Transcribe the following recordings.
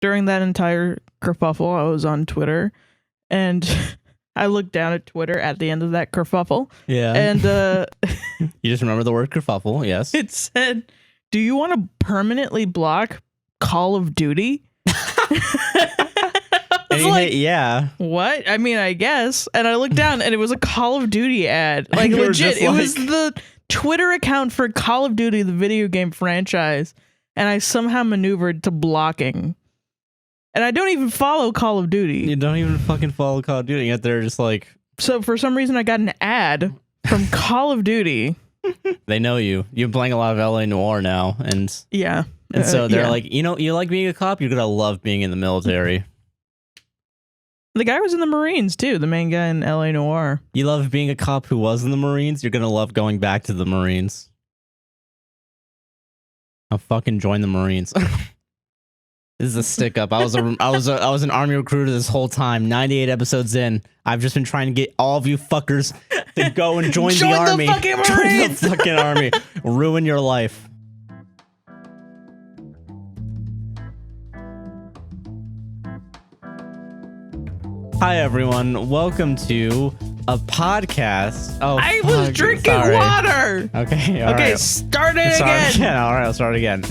during that entire kerfuffle, I was on Twitter, and I looked down at Twitter at the end of that kerfuffle. Yeah. And you just remember the word kerfuffle, yes. It said, "Do you want to permanently block Call of Duty?" And like, yeah. What? I mean, I guess. And I looked down and it was a Call of Duty ad. Like legit. It was the Twitter account for Call of Duty, the video game franchise. And I somehow maneuvered to blocking. And I don't even follow Call of Duty. You don't even fucking follow Call of Duty, yet they're just like... So for some reason I got an ad from Call of Duty. They know you. You're playing a lot of LA Noire now. And yeah. And so they're like, you know, you like being a cop? You're going to love being in the military. The guy was in the Marines, too. The main guy in LA Noire. You love being a cop who was in the Marines? You're going to love going back to the Marines. I'll fucking join the Marines. This is a stick up. I was an army recruiter this whole time. 98 episodes in. I've just been trying to get all of you fuckers to go and join the army. Join the fucking Marines! Join the fucking army. Ruin your life. Hi everyone, welcome to a podcast. Oh, I was drinking water. Okay, all okay, right. start it again. All right, I'll start again.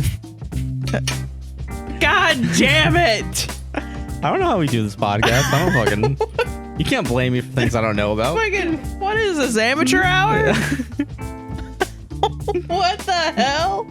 God damn it! I don't know how we do this podcast. I don't fucking. You can't blame me for things I don't know about. Fucking, what is this, amateur hour? What the hell?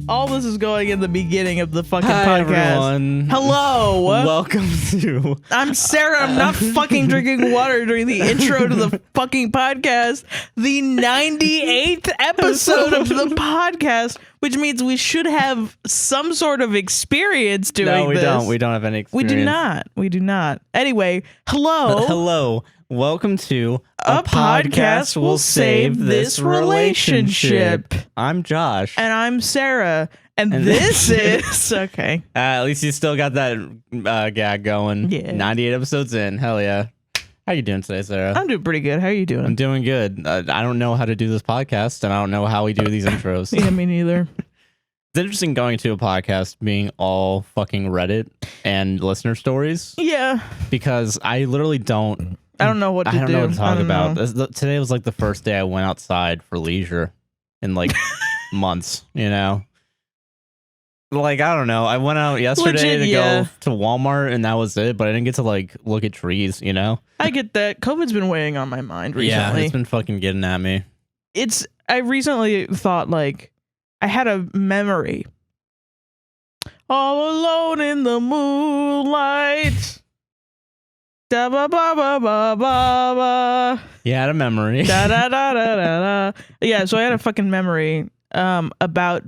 All this is going in the beginning of the fucking Hi, podcast. Everyone. Hello. Welcome to... I'm Sarah. I'm not fucking drinking water during the intro to the fucking podcast. The 98th episode of the podcast, which means we should have some sort of experience doing this. No, we don't. We don't have any experience. We do not. We do not. Anyway, hello. Hello. Welcome to A podcast will save this relationship. I'm Josh. And I'm Sarah. And this is... Okay. At least you still got that gag going. Yeah. 98 episodes in. Hell yeah. How you doing today, Sarah? I'm doing pretty good. How are you doing? I'm doing good. I don't know how to do this podcast, and I don't know how we do these intros. Yeah, me neither. It's interesting going to a podcast being all fucking Reddit and listener stories. Yeah. Because I literally don't... I don't know what to do. I don't know what to talk about. Know. Today was like the first day I went outside for leisure in like months, you know? Like, I don't know. I went out yesterday to go to Walmart and that was it, but I didn't get to like look at trees, you know? I get that. COVID's been weighing on my mind recently. Yeah, it's been fucking getting at me. I recently thought like I had a memory. All alone in the moonlight. Da ba ba ba ba ba ba. You had a memory. Da da da da da da. Yeah, so I had a fucking memory about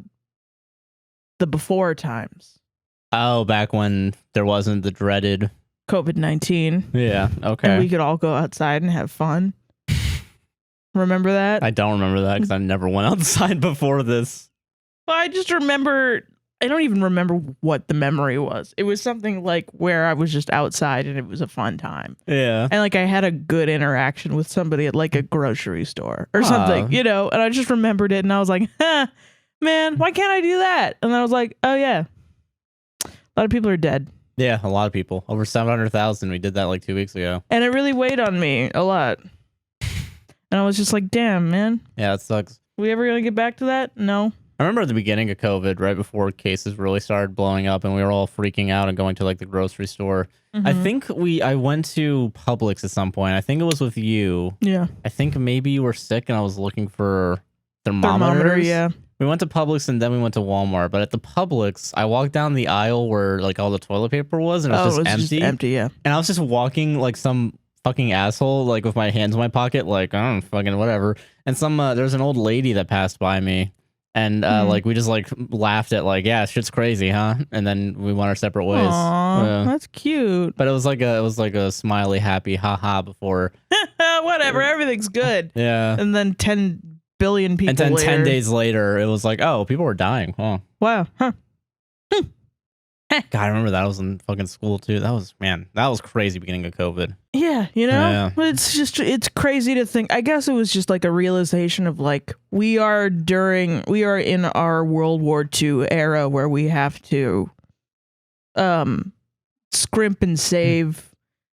the before times. Oh, back when there wasn't the dreaded COVID-19. Yeah, okay. And we could all go outside and have fun. Remember that? I don't remember that because I never went outside before this. Well, I just remember... I don't even remember what the memory was. It was something like where I was just outside and it was a fun time. Yeah. And like I had a good interaction with somebody at like a grocery store or something, you know, and I just remembered it and I was like, man, why can't I do that? And I was like, oh yeah. A lot of people are dead. Yeah, a lot of people. Over 700,000. We did that like 2 weeks ago. And it really weighed on me a lot. And I was just like, damn, man. Yeah, it sucks. We ever gonna get back to that? No. I remember at the beginning of COVID, right before cases really started blowing up and we were all freaking out and going to like the grocery store. Mm-hmm. I think I went to Publix at some point. I think it was with you. Yeah. I think maybe you were sick and I was looking for thermometers. Thermometer, yeah. We went to Publix and then we went to Walmart. But at the Publix, I walked down the aisle where like all the toilet paper was and it was just empty. Yeah. And I was just walking like some fucking asshole, like with my hands in my pocket, like, I don't know, fucking whatever. And there's an old lady that passed by me. And like we just like laughed at like, yeah, shit's crazy, huh? And then we went our separate ways. Aww, that's cute. But it was like a smiley, happy, haha before. Whatever, everything's good. Yeah. And then 10 billion people. And then later. 10 days later, it was like, oh, people were dying. Huh. Wow. Huh. God, I remember that. I was in fucking school too. That was crazy beginning of COVID. Yeah, you know? Yeah. It's crazy to think. I guess it was just like a realization of like, we are in our World War II era where we have to scrimp and save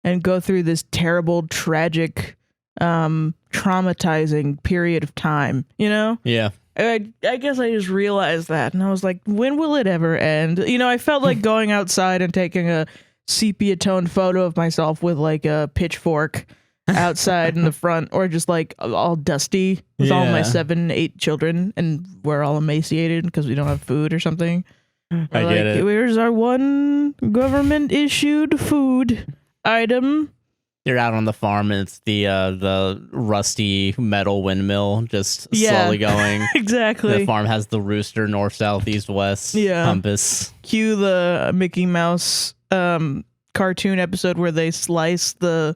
and go through this terrible, tragic, traumatizing period of time, you know? Yeah. I guess I just realized that, and I was like, when will it ever end? You know, I felt like going outside and taking a sepia toned photo of myself with like a pitchfork outside in the front, or just like all dusty with all my 7-8 children, and we're all emaciated because we don't have food or something. I get it. Where's our one government issued food item? You're out on the farm and it's the rusty metal windmill just slowly going. Exactly. The farm has the rooster north, south, east, west compass. Cue the Mickey Mouse cartoon episode where they slice the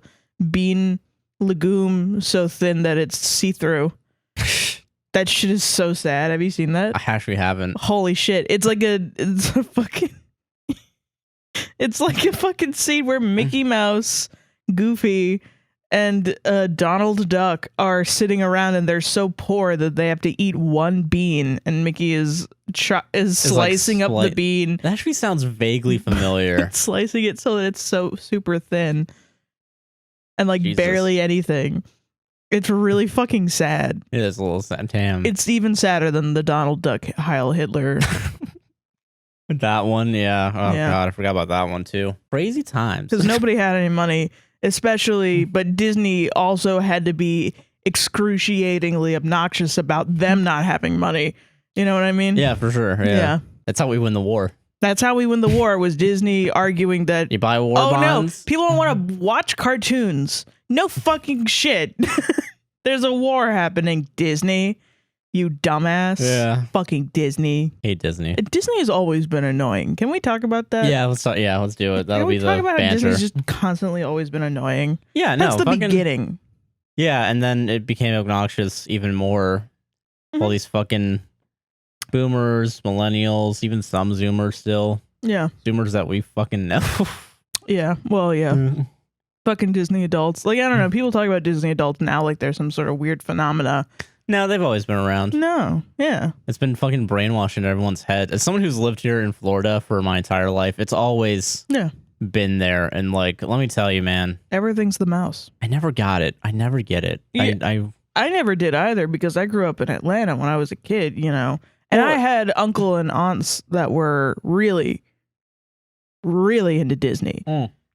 bean legume so thin that it's see-through. That shit is so sad. Have you seen that? I actually haven't. Holy shit. It's like a fucking scene where Mickey Mouse, Goofy, and Donald Duck are sitting around, and they're so poor that they have to eat one bean, and Mickey is slicing up the bean. That actually sounds vaguely familiar. Slicing it so that it's so super thin and like Jesus. Barely anything. It's really fucking sad. It is a little sad. Damn. It's even sadder than the Donald Duck Heil Hitler. That one, yeah. Oh God, I forgot about that one too. Crazy times. Because nobody had any money. Especially, but Disney also had to be excruciatingly obnoxious about them not having money. You know what I mean? Yeah, for sure. Yeah. That's how we win the war. That's how we win the war, was Disney arguing that... You buy war bonds? No, people don't want to watch cartoons. No fucking shit. There's a war happening, Disney. You dumbass. Yeah. Fucking Disney. Hate Disney. Disney has always been annoying. Can we talk about that? Yeah, let's do it. That'll be the talk about banter. How Disney's just constantly always been annoying. Yeah, That's the beginning. Yeah, and then it became obnoxious even more. Mm-hmm. All these fucking boomers, millennials, even some Zoomers still. Yeah. Zoomers that we fucking know. Yeah, well, yeah. Fucking Disney adults. Like, I don't know. People talk about Disney adults now like there's some sort of weird phenomena. No, they've always been around. No, yeah. It's been fucking brainwashing everyone's head. As someone who's lived here in Florida for my entire life, it's always been there. And like, let me tell you, man. Everything's the mouse. I never got it. I never get it. Yeah, I never did either, because I grew up in Atlanta when I was a kid, you know. And I had uncle and aunts that were really, really into Disney.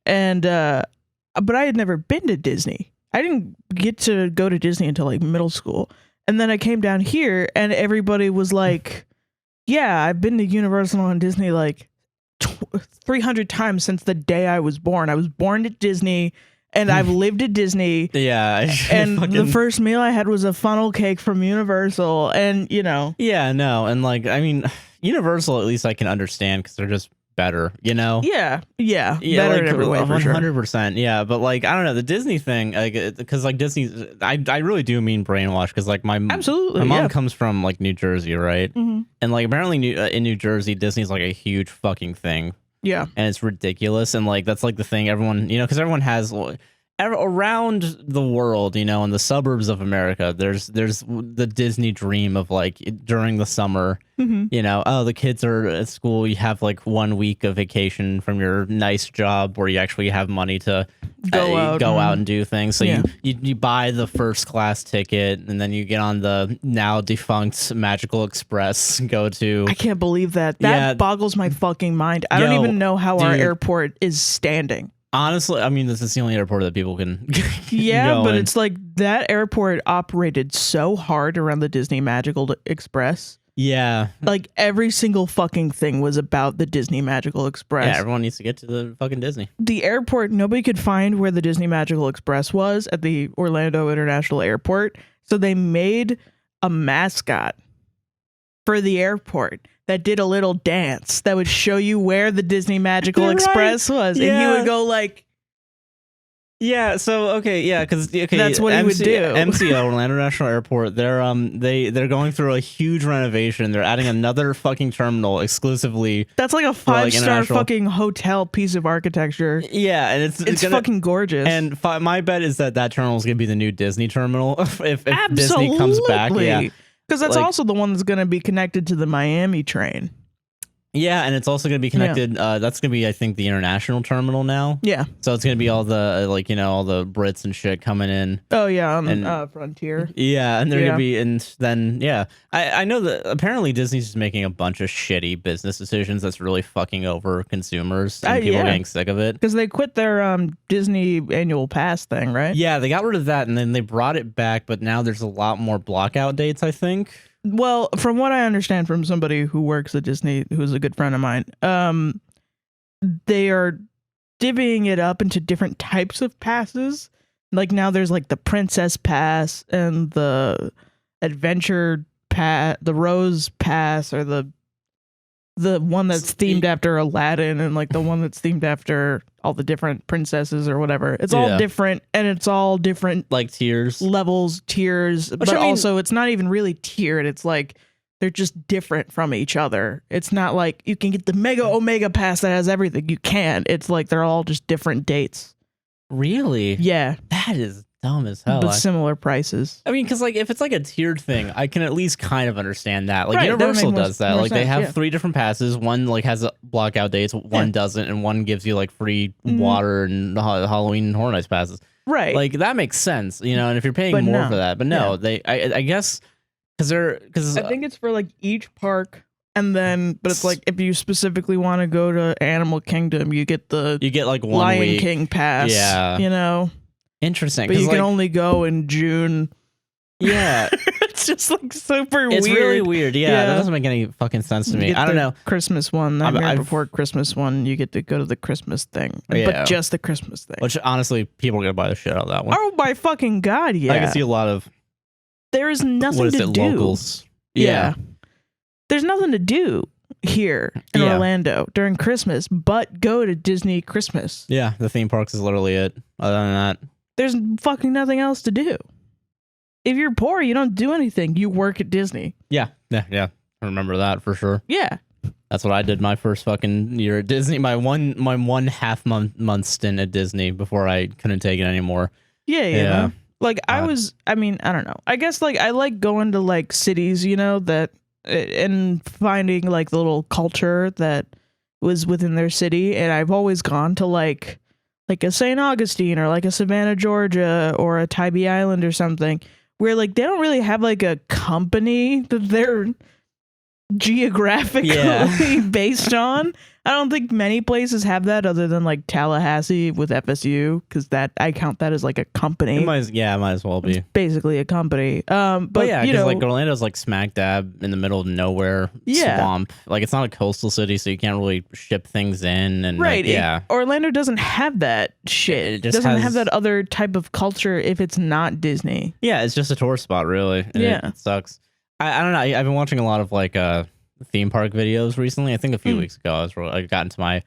And, but I had never been to Disney. I didn't get to go to Disney until like middle school. And then I came down here and everybody was like, yeah, I've been to Universal and Disney like 300 times since the day I was born. I was born at Disney and I've lived at Disney. Yeah. And the first meal I had was a funnel cake from Universal, and, you know. Yeah, no. And like, I mean, Universal, at least I can understand because they're just better, you know? Yeah. Better in every way, 100%. Yeah, but like, I don't know, the Disney thing, like, because like Disney, I really do mean brainwash, because like my mom comes from like New Jersey, right? Mm-hmm. And like apparently in New Jersey, Disney's like a huge fucking thing. Yeah. And it's ridiculous. And like, that's like the thing everyone, you know, because everyone has... around the world, you know, in the suburbs of America, there's the Disney dream of like during the summer, you know, oh, the kids are at school, you have like 1 week of vacation from your nice job where you actually have money to go out and do things. So you buy the first class ticket, and then you get on the now defunct Magical Express, go to... I can't believe that. That boggles my fucking mind. I don't even know how our airport is standing. Honestly, I mean, this is the only airport that people can but it's like that airport operated so hard around the Disney Magical Express. Yeah. Like every single fucking thing was about the Disney Magical Express. Yeah, everyone needs to get to the fucking Disney. The airport, nobody could find where the Disney Magical Express was at the Orlando International Airport. So they made a mascot for the airport that did a little dance that would show you where the Disney Magical Express was. Yeah. And he would go like... Yeah, so, okay, yeah, because... Okay, that's what he would do. MCO, Orlando National Airport, they're going through a huge renovation. They're adding another fucking terminal exclusively... That's like a 5-star fucking hotel piece of architecture. Yeah, and it's fucking gorgeous. And my bet is that terminal is going to be the new Disney terminal if Disney comes back. Yeah. Because that's also the one that's going to be connected to the Miami train. Yeah, and it's also going to be connected. That's going to be, I think, the international terminal now. Yeah. So it's going to be all the all the Brits and shit coming in. Oh yeah, on Frontier. Yeah, and they're going to be, and then I know that apparently Disney's just making a bunch of shitty business decisions that's really fucking over consumers, and people are getting sick of it because they quit their Disney annual pass thing, right? Yeah, they got rid of that, and then they brought it back, but now there's a lot more blockout dates, I think. Well, from what I understand from somebody who works at Disney, who's a good friend of mine, they are divvying it up into different types of passes. Like now there's like the Princess Pass and the Adventure Pass, the Rose Pass, or the one that's themed after Aladdin, and like the one that's themed after all the different princesses or whatever. It's all different, and it's all different like tiers, levels, tiers. But also it's not even really tiered. It's like they're just different from each other. It's not like you can get the Mega Omega Pass that has everything. You can. It's like they're all just different dates. Really? Yeah. That is dumb as hell. But similar prices. I mean, because like if it's like a tiered thing, I can at least kind of understand that. Like Universal does that. Like they have 3 different passes. One like has a blockout dates, one doesn't, and one gives you like free water and Halloween and Horror Nights passes. Right. Like that makes sense, you know. And if you're paying more for that, but no, I guess because I think it's for like each park. And then, but it's like if you specifically want to go to Animal Kingdom, you get like 1 Lion week. King pass. Yeah, you know. Interesting, but you can only go in June. Yeah, it's just like super weird. It's really weird. Yeah, that doesn't make any fucking sense to me. I don't know. Christmas one, Nightmare Before Christmas one, you get to go to the Christmas thing, but just the Christmas thing. Which honestly, people are gonna buy the shit out of that one. Oh my fucking god! Yeah, I can see a lot of. There is nothing to do. Locals. Yeah. There's nothing to do here in Orlando during Christmas but go to Disney Christmas. Yeah, the theme parks is literally it. Other than that, there's fucking nothing else to do. If you're poor, you don't do anything. You work at Disney. Yeah. I remember that for sure. Yeah. That's what I did my first fucking year at Disney. My one half month stint at Disney before I couldn't take it anymore. Yeah. Like I don't know. I guess like I like going to like cities, you know, that and finding like the little culture that was within their city. And I've always gone to like a St. Augustine or like a Savannah, Georgia, or a Tybee Island or something where like they don't really have like a company that they're geographically based on. I don't think many places have that other than like Tallahassee with FSU, because that I count that as like a company. It might as well be. It's basically a company. But yeah, because like Orlando's like smack dab in the middle of nowhere, swamp. Like it's not a coastal city, so you can't really ship things in. And right, like, Orlando doesn't have that shit. It doesn't have that other type of culture if it's not Disney. Yeah, it's just a tourist spot, really. And it sucks. I don't know. I've been watching a lot of like theme park videos recently. I think a few weeks ago I got into my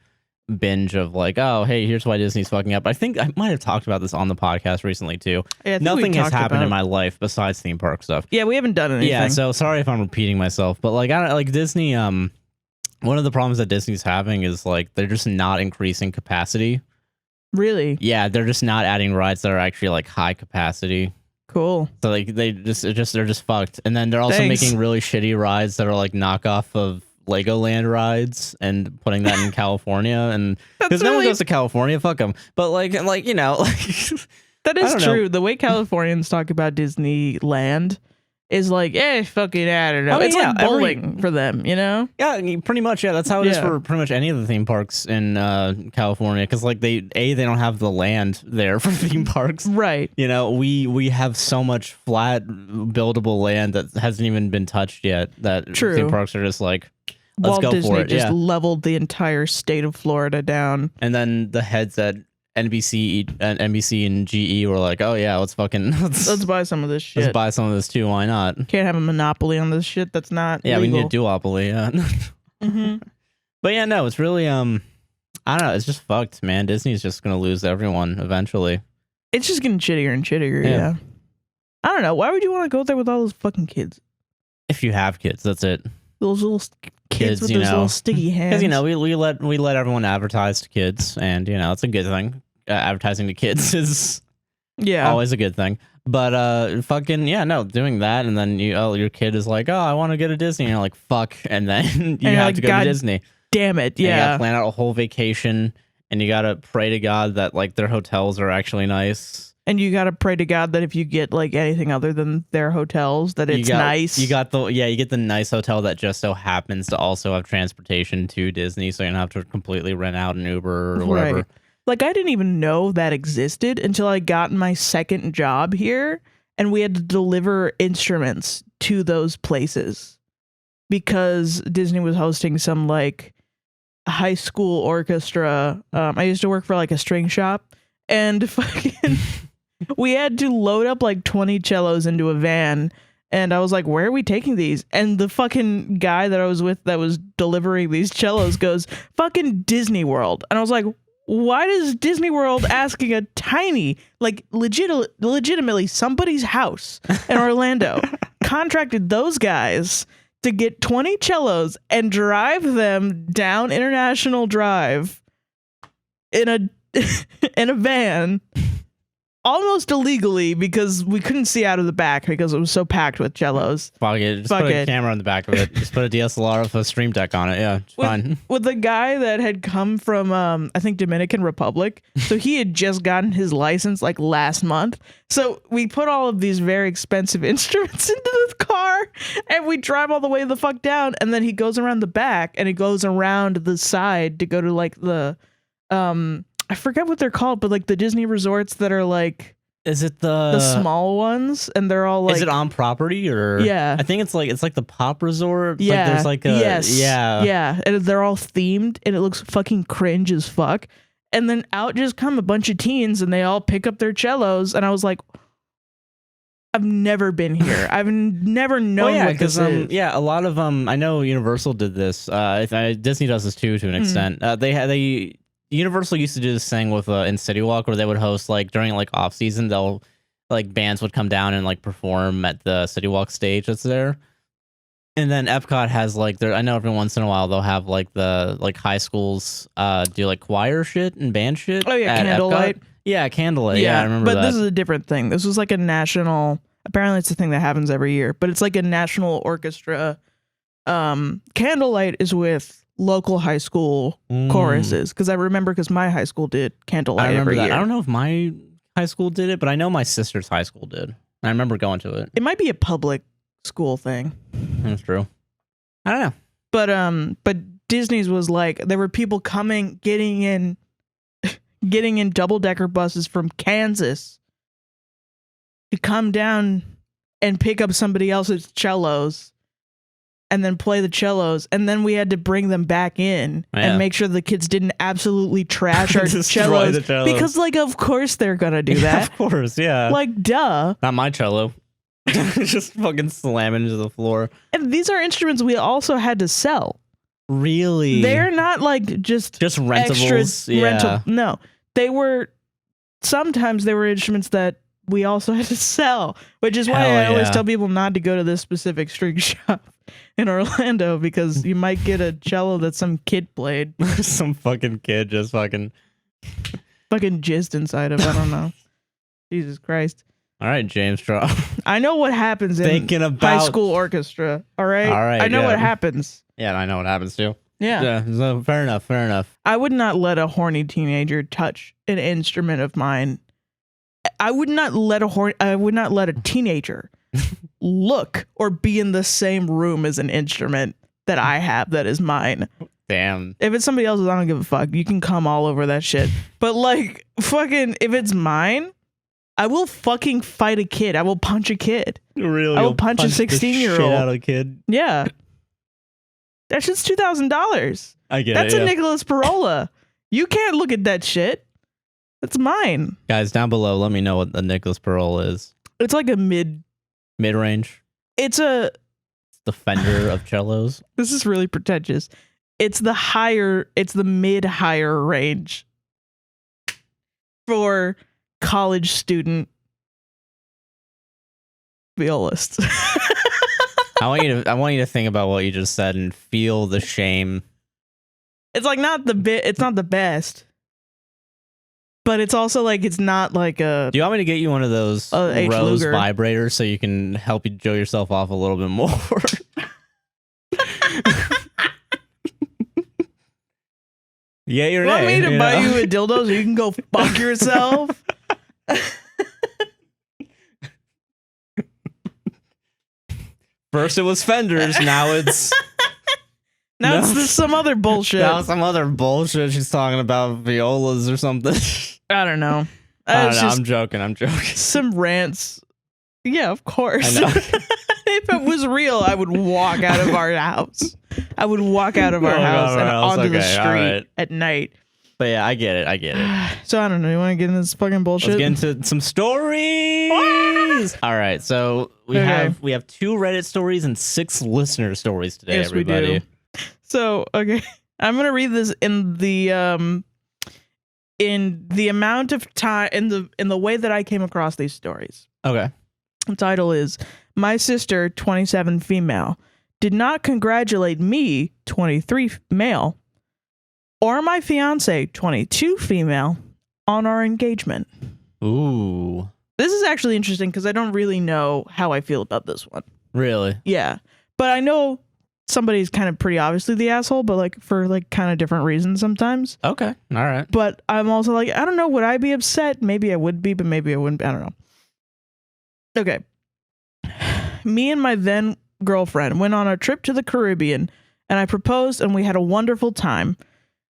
binge of like, oh hey, here's why Disney's fucking up. I think I might have talked about this on the podcast recently too. Nothing has happened in my life besides theme park stuff. Yeah, we haven't done anything. Yeah, so sorry if I'm repeating myself, but like I don't like Disney. One of the problems that Disney's having is like they're just not increasing capacity. Really? Yeah, they're just not adding rides that are actually like high capacity. Cool. So like they're just fucked. And then they're also making really shitty rides that are like knockoff of Legoland rides and putting that in California. And because no one goes to California, fuck them. But like you know, like that is true. The way Californians talk about Disneyland is like, fucking, I don't know. I mean, it's like bowling for them, you know? Yeah, pretty much. Yeah, that's how it is for pretty much any of the theme parks in California. Because like they don't have the land there for theme parks, right? You know, we have so much flat buildable land that hasn't even been touched yet. That theme parks are just like, let's go Disney for it. Just leveled the entire state of Florida down, and then the heads at NBC and GE were like, oh yeah, let's buy some of this shit. Let's buy some of this too. Why not? Can't have a monopoly on this shit. That's not legal. We need a duopoly. Yeah. But yeah, no, it's really I don't know. It's just fucked, man. Disney's just gonna lose everyone eventually. It's just getting shittier and shittier. Yeah. I don't know. Why would you want to go there with all those fucking kids? If you have kids, that's it. Those little kids with those little sticky hands. Because you know we let everyone advertise to kids, and you know it's a good thing. Advertising to kids is always a good thing. But doing that, and then your kid is like, oh, I want to go to Disney, and you're like, fuck, and then you have to go to Disney. damn it. And you Yeah. gotta plan out a whole vacation, and you gotta pray to God that like their hotels are actually nice. And you gotta pray to God that if you get like anything other than their hotels, that it's nice. You get the nice hotel that just so happens to also have transportation to Disney, so you don't have to completely rent out an Uber or whatever. Right. Like, I didn't even know that existed until I got my second job here, and we had to deliver instruments to those places because Disney was hosting some like high school orchestra. I used to work for like a string shop, and fucking we had to load up like 20 cellos into a van. And I was like, where are we taking these? And the fucking guy that I was with that was delivering these cellos goes, fucking Disney World. And I was like, why does Disney World asking a tiny, like legitimately somebody's house in Orlando contracted those guys to get 20 cellos and drive them down International Drive in a van almost illegally because we couldn't see out of the back because it was so packed with cellos. Fuck it. Just put a camera on the back of it. Just put a DSLR with a stream deck on it. Yeah, it's fine. With the guy that had come from, I think, Dominican Republic. So he had just gotten his license like last month. So we put all of these very expensive instruments into the car and we drive all the way the fuck down. And then he goes around the back and he goes around the side to go to like the, I forget what they're called, but like the Disney resorts that are like, is it the small ones? And they're all like, is it on property or? Yeah, I think it's like the Pop Resort. Yeah, like there's like a yeah, and they're all themed, and it looks fucking cringe as fuck. And then out just come a bunch of teens, and they all pick up their cellos, and I was like, I've never been here. I've never known what this is. Yeah, a lot of I know Universal did this. Disney does this too to an extent. Universal used to do this thing with in City Walk where they would host like during like off season, they'll like bands would come down and like perform at the City Walk stage that's there. And then Epcot has like I know every once in a while they'll have like the like high schools do like choir shit and band shit. Oh yeah, Candlelight. Yeah, Candlelight. Yeah, I remember that. But this is a different thing. This was like a national. Apparently, it's a thing that happens every year, but it's like a national orchestra. Candlelight is with local high school choruses because I remember because my high school did Candlelight every year. I don't know if my high school did it, but I know my sister's high school did. I remember going to it. It might be a public school thing. That's true. I don't know. But Disney's was like there were people getting in double-decker buses from Kansas to come down and pick up somebody else's cellos and then play the cellos, and then we had to bring them back in and make sure the kids didn't absolutely trash our cellos because, like, of course they're gonna do that. Of course, yeah. Like, duh. Not my cello. Just fucking slamming into the floor. And these are instruments we also had to sell. Really? They're not like just rentables. Rental. No, sometimes they were instruments that we also had to sell, which is why I always tell people not to go to this specific string shop in Orlando because you might get a cello that some kid played. Some fucking kid just fucking jizzed inside of. I don't know. Jesus Christ. All right, James Straw. I know what happens in high school orchestra. All right. I know what happens. Yeah, I know what happens too. Yeah. So fair enough. I would not let a horny teenager touch an instrument of mine. I would not let a teenager look or be in the same room as an instrument that I have that is mine. Damn. If it's somebody else's, I don't give a fuck. You can come all over that shit. But like, fucking, if it's mine, I will fucking fight a kid. I will punch a kid. Really? I will punch a 16-year-old. Shit out of a kid. Yeah. That shit's $2,000. I get That's it. That's a Nicholas Parola. You can't look at that shit. That's mine. Guys, down below, let me know what the Nicholas Parola is. It's like a mid-range. It's the Fender of cellos. This is really pretentious. It's the mid-higher range for college student violists. I want you to think about what you just said and feel the shame. It's like it's not the best. But it's also like it's not like a. Do you want me to get you one of those Rose Luger vibrators so you can help you show yourself off a little bit more? Yay or nay? Want me to buy you a dildo so you can go fuck yourself? First it was fenders, now it's it's some other bullshit. Now some other bullshit. She's talking about violas or something. I don't know. I'm joking. Some rants. Yeah, of course. I know. If it was real, I would walk out of our house. I would walk out of our house and onto the street at night. But yeah, I get it. So I don't know. You want to get into this fucking bullshit? Let's get into some stories. All right. So we have 2 Reddit stories and 6 listener stories today, yes, everybody. We do. So, okay. I'm going to read this in the amount of time in the way that I came across these stories. Okay. The title is My Sister, 27 female, did not congratulate me, 23 male, or my fiance, 22 female, on our engagement. Ooh. This is actually interesting because I don't really know how I feel about this one. Really? Yeah. But I know somebody's kind of pretty obviously the asshole, but like for like kind of different reasons sometimes. Okay. All right. But I'm also like, I don't know, would I be upset? Maybe I would be, but maybe I wouldn't. I don't know. Okay. Me and my then girlfriend went on a trip to the Caribbean and I proposed and we had a wonderful time.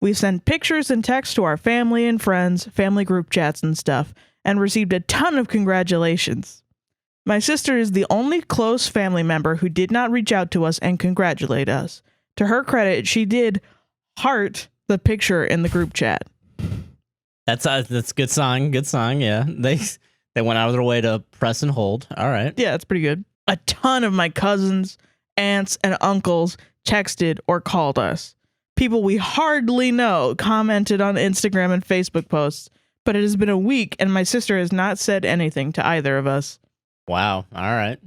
We sent pictures and texts to our family and friends, family group chats and stuff, and received a ton of congratulations. My sister is the only close family member who did not reach out to us and congratulate us. To her credit, she did heart the picture in the group chat. That's good song. Good song. Yeah. They went out of their way to press and hold. All right. Yeah, that's pretty good. A ton of my cousins, aunts, and uncles texted or called us. People we hardly know commented on Instagram and Facebook posts, but it has been a week and my sister has not said anything to either of us. Wow. All right.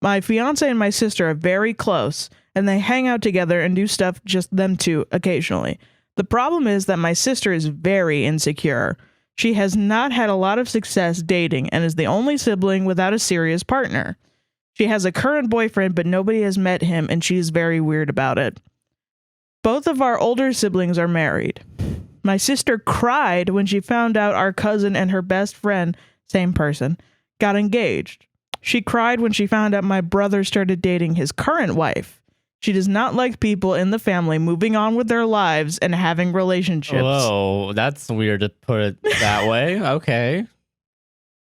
My fiance and my sister are very close, and they hang out together and do stuff just them two occasionally. The problem is that my sister is very insecure. She has not had a lot of success dating and is the only sibling without a serious partner. She has a current boyfriend, but nobody has met him, and she is very weird about it. Both of our older siblings are married. My sister cried when she found out our cousin and her best friend, same person, got engaged. She cried when she found out my brother started dating his current wife. She does not like people in the family moving on with their lives and having relationships. Whoa, that's weird to put it that way. Okay.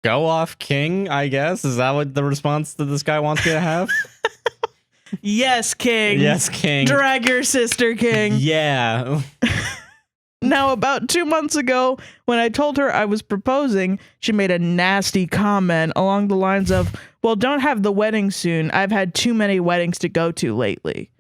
Go off, King, I guess. Is that what the response that this guy wants me to have? Yes, King. Yes, King. Drag your sister, King. Yeah. Now, about 2 months ago, when I told her I was proposing, she made a nasty comment along the lines of, well, don't have the wedding soon. I've had too many weddings to go to lately.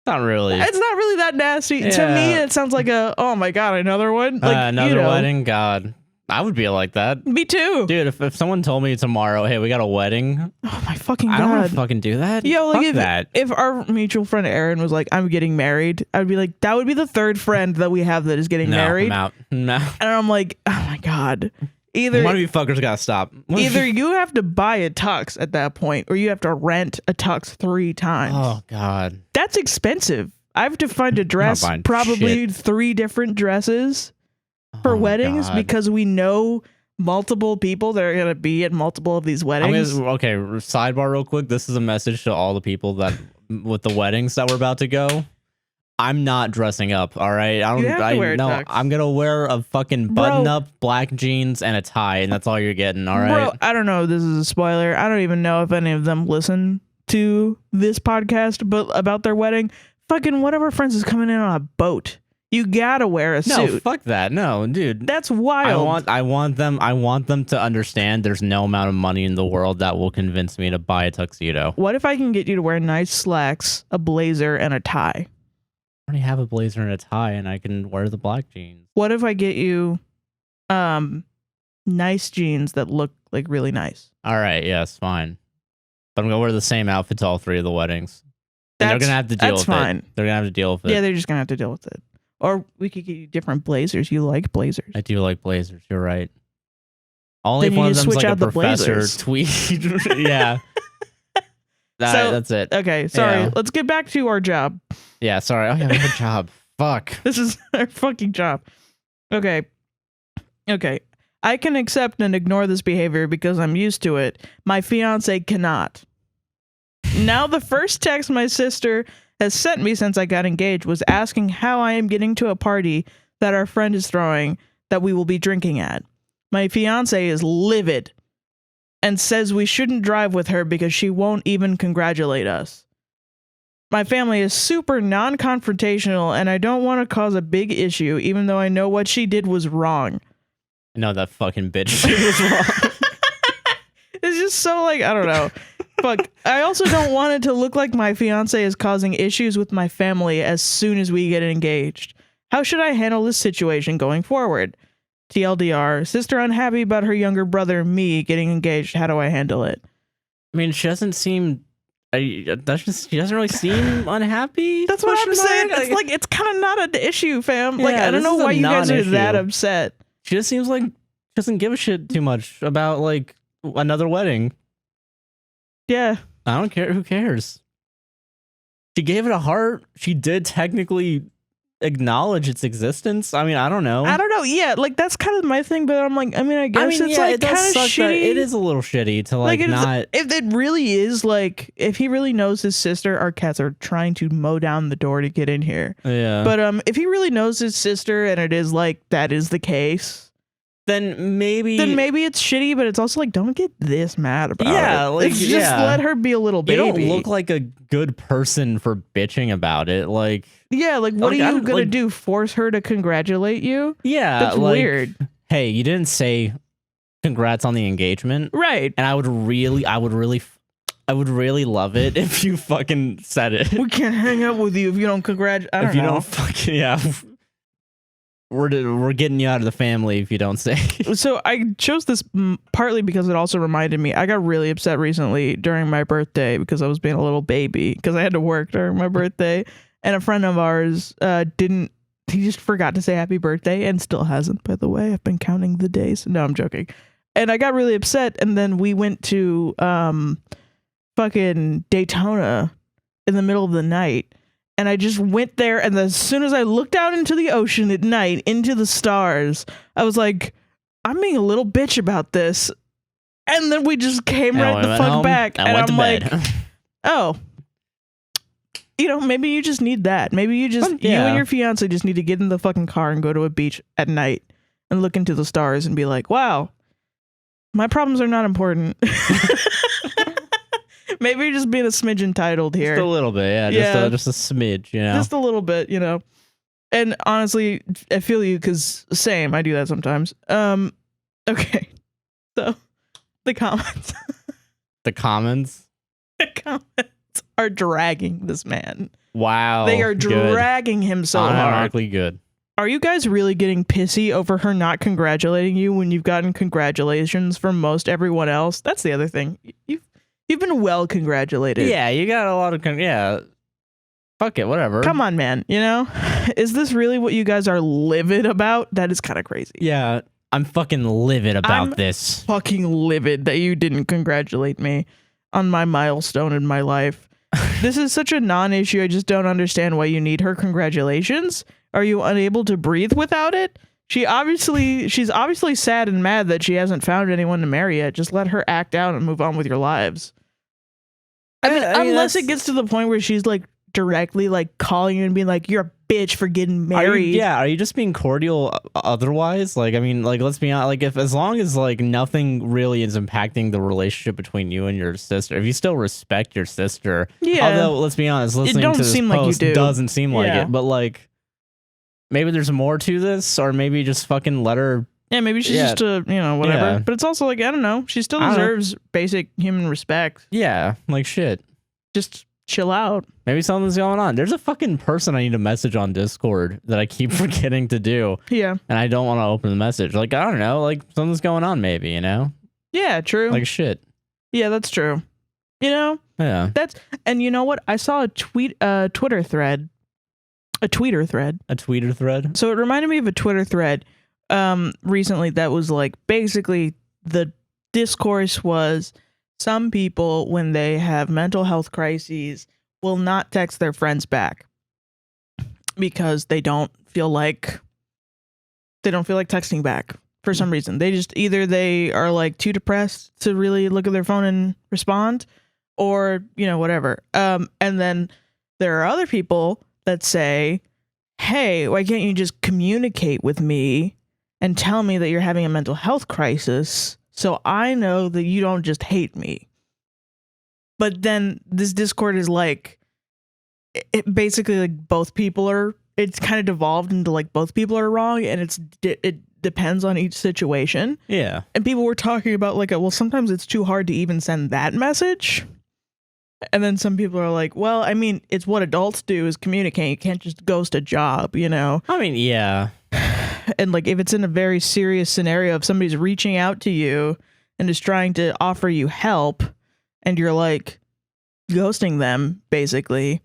Not really. It's not really that nasty. Yeah. To me, it sounds like oh my God, another one? Like, another wedding? God. I would be like that. Me too. Dude, if someone told me tomorrow, hey, we got a wedding. Oh my fucking God. I don't want to fucking do that. Yo, like if our mutual friend Aaron was like, I'm getting married, I'd be like, that would be the third friend that we have that is getting married. I'm out. No. And I'm like, oh my God. Either one of you fuckers gotta stop. Either you have to buy a tux at that point, or you have to rent a tux 3 times. Oh God. That's expensive. I have to find a dress, probably 3 different dresses for weddings, because we know multiple people that are going to be at multiple of these weddings. Okay, sidebar real quick. This is a message to all the people that with the weddings that we're about to go. I'm not dressing up, all right? I'm going to wear a fucking button-up, black jeans, and a tie, and that's all you're getting, all right? Bro, I don't know if this is a spoiler. I don't even know if any of them listen to this podcast but about their wedding. Fucking one of our friends is coming in on a boat. You gotta wear a suit. No, fuck that. No, dude. That's wild. I want them to understand there's no amount of money in the world that will convince me to buy a tuxedo. What if I can get you to wear nice slacks, a blazer, and a tie? I already have a blazer and a tie, and I can wear the black jeans. What if I get you nice jeans that look like really nice? All right, yes, fine. But I'm gonna wear the same outfit to all 3 of the weddings. And they're gonna have to deal with it. They're gonna have to deal with it. Yeah, they're just gonna have to deal with it. Or we could get you different blazers. You like blazers. I do like blazers. You're right. Only if one of them's like a professor tweed. Yeah. That's it. Okay, sorry. Yeah. Let's get back to our job. Yeah, sorry. Oh, yeah, we have a job. Fuck. This is our fucking job. Okay. I can accept and ignore this behavior because I'm used to it. My fiance cannot. Now, the first text my sister has sent me since I got engaged was asking how I am getting to a party that our friend is throwing that we will be drinking at. My fiance is livid and says we shouldn't drive with her because she won't even congratulate us. My family is super non-confrontational and I don't want to cause a big issue even though I know what she did was wrong. No, that fucking bitch was wrong. It's just so like, I don't know. Fuck. I also don't want it to look like my fiance is causing issues with my family as soon as we get engaged. How should I handle this situation going forward? TLDR, sister unhappy about her younger brother, me, getting engaged. How do I handle it? I mean, she doesn't seem... she doesn't really seem unhappy. That's what I'm saying. It's like, it's kind of not an issue, fam. Yeah, like, I don't know why you guys are that upset. She just seems like she doesn't give a shit too much about, like, another wedding. Yeah. I don't care. Who cares? She gave it a heart. She did technically acknowledge its existence. I mean, I don't know. Yeah, like, that's kind of my thing, but I'm like, I mean, I guess it's like kind of shitty. It is a little shitty to like not. If it really is like, if he really knows his sister, our cats are trying to mow down the door to get in here. Yeah. But if he really knows his sister and it is like that is the case, then maybe it's shitty, but it's also like, don't get this mad about it. Yeah, like, it's just let her be a little baby. You don't look like a good person for bitching about it. Like, yeah, like what are you gonna do? Force her to congratulate you? Yeah, that's like, weird. Hey, you didn't say congrats on the engagement, right? And I would really love it if you fucking said it. We can't hang out with you if you don't congratulate. If you don't fucking We're getting you out of the family if you don't say. So I chose this partly because it also reminded me, I got really upset recently during my birthday because I was being a little baby because I had to work during my birthday, and a friend of ours he just forgot to say happy birthday and still hasn't, by the way. I've been counting the days. No, I'm joking. And I got really upset, and then we went to fucking Daytona in the middle of the night. And I just went there, and as soon as I looked out into the ocean at night, into the stars, I was like, I'm being a little bitch about this. And then we just came right the fuck back. And I'm like, oh, maybe you just need that. Maybe you and your fiance just need to get in the fucking car and go to a beach at night and look into the stars and be like, wow, my problems are not important. Maybe you're just being a smidge entitled here. Just a little bit, yeah. Just a smidge, Just a little bit, And honestly, I feel you because same, I do that sometimes. Okay. So, the comments. The comments are dragging this man. Wow. They are dragging him so hard. Good. Are you guys really getting pissy over her not congratulating you when you've gotten congratulations from most everyone else? That's the other thing. You've been well congratulated. Yeah, you got a lot of fuck it, whatever. Come on, man. Is this really what you guys are livid about? That is kind of crazy. Yeah, I'm fucking livid about this. Fucking livid that you didn't congratulate me on my milestone in my life. This is such a non-issue. I just don't understand why you need her congratulations. Are you unable to breathe without it? She's obviously sad and mad that she hasn't found anyone to marry yet. Just let her act out and move on with your lives. I mean, unless it gets to the point where she's like directly like calling you and being like, you're a bitch for getting married. Are you just being cordial otherwise? Like, I mean, like, let's be honest, like, if as long as like nothing really is impacting the relationship between you and your sister, if you still respect your sister, although let's be honest, listening to this post doesn't seem like it, but like maybe there's more to this, or maybe just fucking let her. Yeah, maybe she's just whatever. Yeah. But it's also like, I don't know. She still deserves basic human respect. Yeah, like shit. Just chill out. Maybe something's going on. There's a fucking person I need to message on Discord that I keep forgetting to do. Yeah. And I don't want to open the message. Like, I don't know. Like, something's going on maybe, Yeah, true. Like shit. Yeah, that's true. Yeah. And you know what? I saw a Twitter thread. A tweeter thread. So it reminded me of a Twitter thread recently that was like, basically the discourse was some people, when they have mental health crises, will not text their friends back. because they don't feel like texting back for some reason. They just either they are like too depressed to really look at their phone and respond, or whatever. And then there are other people that say, hey, why can't you just communicate with me and tell me that you're having a mental health crisis so I know that you don't just hate me? But then this Discord is like, it basically like both people are, it's kind of devolved into like both people are wrong, and it depends on each situation. Yeah. And people were talking about like, well, sometimes it's too hard to even send that message. And then some people are like, well, I mean, it's what adults do is communicate. You can't just ghost a job, I mean, yeah. And like if it's in a very serious scenario, if somebody's reaching out to you and is trying to offer you help and you're like ghosting them, basically,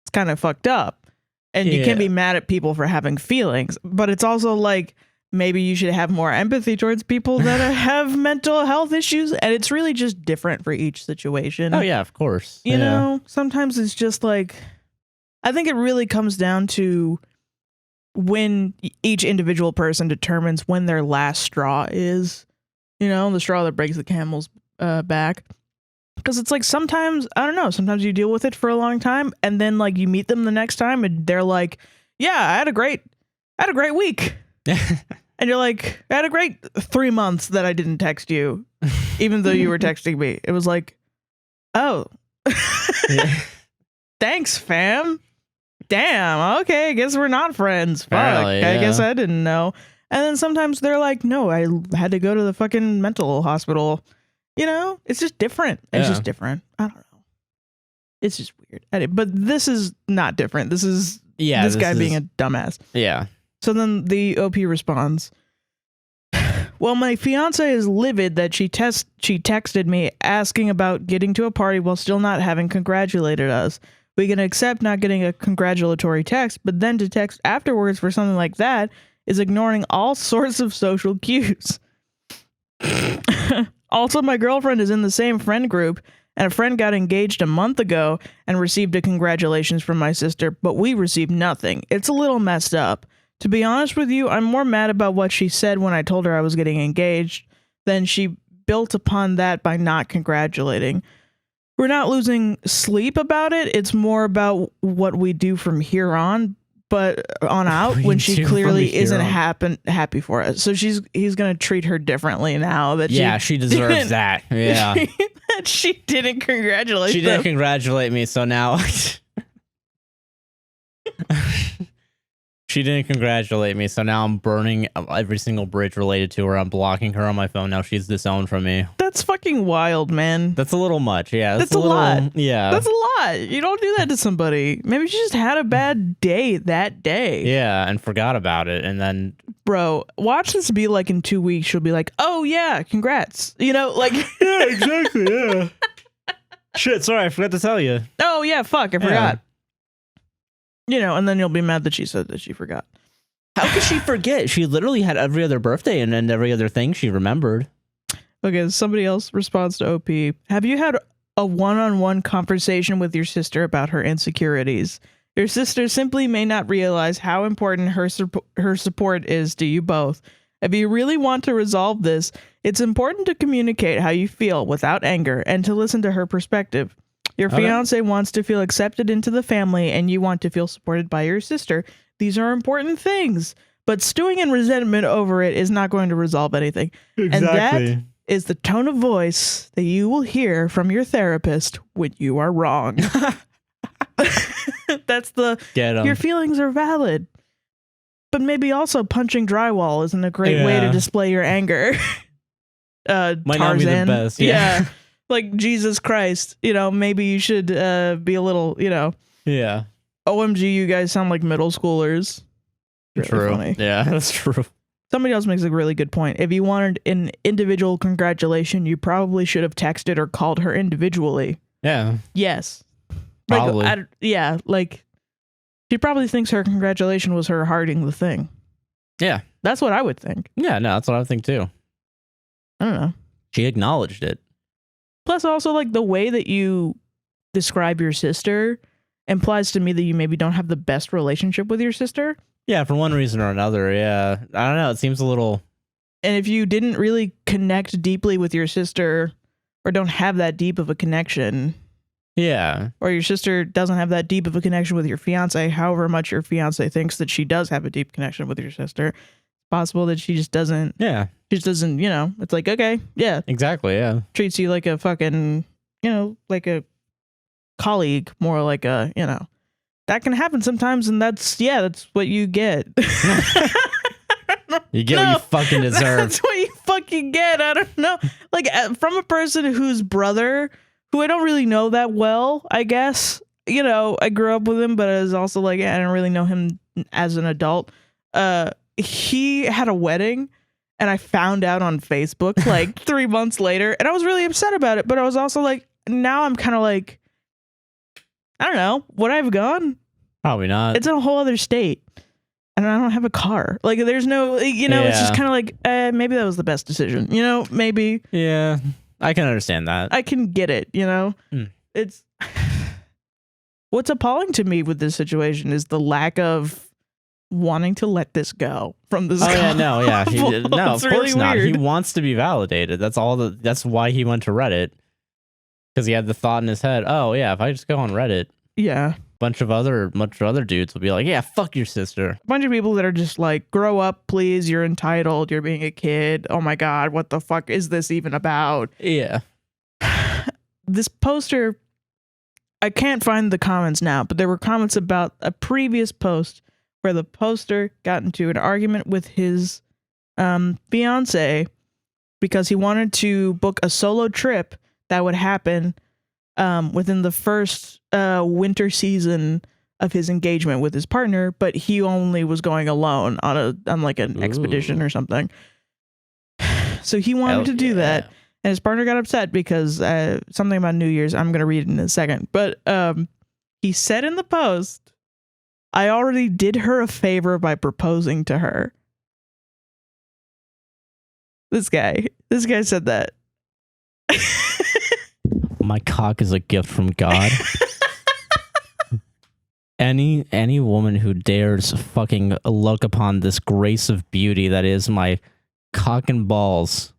it's kind of fucked up. And you can't be mad at people for having feelings, but it's also like, maybe you should have more empathy towards people that have mental health issues. And it's really just different for each situation. Oh, yeah, of course. You know, sometimes it's just like, I think it really comes down to when each individual person determines when their last straw is, the straw that breaks the camel's back. Because it's like sometimes, I don't know, sometimes you deal with it for a long time and then like you meet them the next time and they're like, yeah, I had a great week. And you're like, I had a great 3 months that I didn't text you, even though you were texting me. It was like, oh, thanks, fam. Damn. Okay. I guess we're not friends. Fuck. I guess I didn't know. And then sometimes they're like, no, I had to go to the fucking mental hospital. It's just different. It's just different. I don't know. It's just weird. But this is not different. This is this guy being a dumbass. Yeah. So then the OP responds, well, my fiance is livid that she texted me asking about getting to a party while still not having congratulated us. We can accept not getting a congratulatory text, but then to text afterwards for something like that is ignoring all sorts of social cues. Also, my girlfriend is in the same friend group, and a friend got engaged a month ago and received a congratulations from my sister, but we received nothing. It's a little messed up. To be honest with you, I'm more mad about what she said when I told her I was getting engaged than she built upon that by not congratulating. We're not losing sleep about it. It's more about what we do from here on, but on out when she clearly isn't happy for us. So he's going to treat her differently now that she deserves that. Yeah. That she didn't congratulate She didn't congratulate me, so now she didn't congratulate me, so now I'm burning every single bridge related to her. I'm blocking her on my phone. Now she's disowned from me. That's fucking wild, man. That's a little much. Yeah, that's a lot. Yeah, that's a lot. You don't do that to somebody. Maybe she just had a bad day that day. Yeah, and forgot about it, and then bro, watch this be like in 2 weeks. She'll be like, "Oh yeah, congrats." Like yeah, exactly. Yeah. Shit, sorry, I forgot to tell you. Oh yeah, fuck, I forgot. And then you'll be mad that she said that she forgot. How could she forget? She literally had every other birthday and every other thing she remembered. Okay, somebody else responds to OP. Have you had a one-on-one conversation with your sister about her insecurities? Your sister simply may not realize how important her support is to you both. If you really want to resolve this, it's important to communicate how you feel without anger and to listen to her perspective. Your fiance wants to feel accepted into the family, and you want to feel supported by your sister. These are important things, but stewing in resentment over it is not going to resolve anything. Exactly. And that is the tone of voice that you will hear from your therapist when you are wrong. That's your feelings are valid. But maybe also punching drywall isn't a great way to display your anger. Might not be the best. Yeah. Like, Jesus Christ, maybe you should be a little, Yeah. OMG, you guys sound like middle schoolers. Really true. Funny. Yeah, that's true. Somebody else makes a really good point. If you wanted an individual congratulation, you probably should have texted or called her individually. Yeah. Yes. Probably. Like, she probably thinks her congratulation was her hearting the thing. Yeah. That's what I would think. Yeah, no, that's what I would think too. I don't know. She acknowledged it. Plus, also, like, the way that you describe your sister implies to me that you maybe don't have the best relationship with your sister. Yeah, for one reason or another. Yeah, I don't know. It seems a little. And if you didn't really connect deeply with your sister, or don't have that deep of a connection, yeah, or your sister doesn't have that deep of a connection with your fiance, however much your fiance thinks that she does have a deep connection with your sister, it's possible that she just doesn't. Yeah, she just doesn't. You know, it's like, okay, yeah, exactly. Yeah, treats you like a fucking, you know, like a colleague, more like a, you know, that can happen sometimes, and that's what you get. You get what you fucking deserve. That's what you fucking get. I don't know. Like, from a person whose brother, who I don't really know that well, I guess. You know, I grew up with him, but I was also like, I don't really know him as an adult. He had a wedding, and I found out on Facebook like 3 months later, and I was really upset about it. But I was also like, now I'm kind of like, I don't know, would I have gone? Probably not. It's in a whole other state. And I don't have a car. Like, there's no, you know, It's just kind of like, maybe that was the best decision. You know, maybe. Yeah, I can understand that. I can get it, you know? It's, what's appalling to me with this situation is the lack of wanting to let this go from this. Oh, yeah, no, yeah. No, of course not. Weird. He wants to be validated. That's why he went to Reddit. Because he had the thought in his head, oh, yeah, if I just go on Reddit. Yeah. Bunch of other dudes will be like, yeah, fuck your sister. A bunch of people that are just like, grow up, please. You're entitled. You're being a kid. Oh my God, what the fuck is this even about? Yeah. This poster, I can't find the comments now, but there were comments about a previous post where the poster got into an argument with his fiance because he wanted to book a solo trip that would happen within the first winter season of his engagement with his partner, but he only was going alone on like an expedition or something. So he wanted to do that, and his partner got upset because something about New Year's. I'm gonna read it in a second, but he said in the post, "I already did her a favor by proposing to her." This guy said that. My cock is a gift from God. Any woman who dares fucking look upon this grace of beauty that is my cock and balls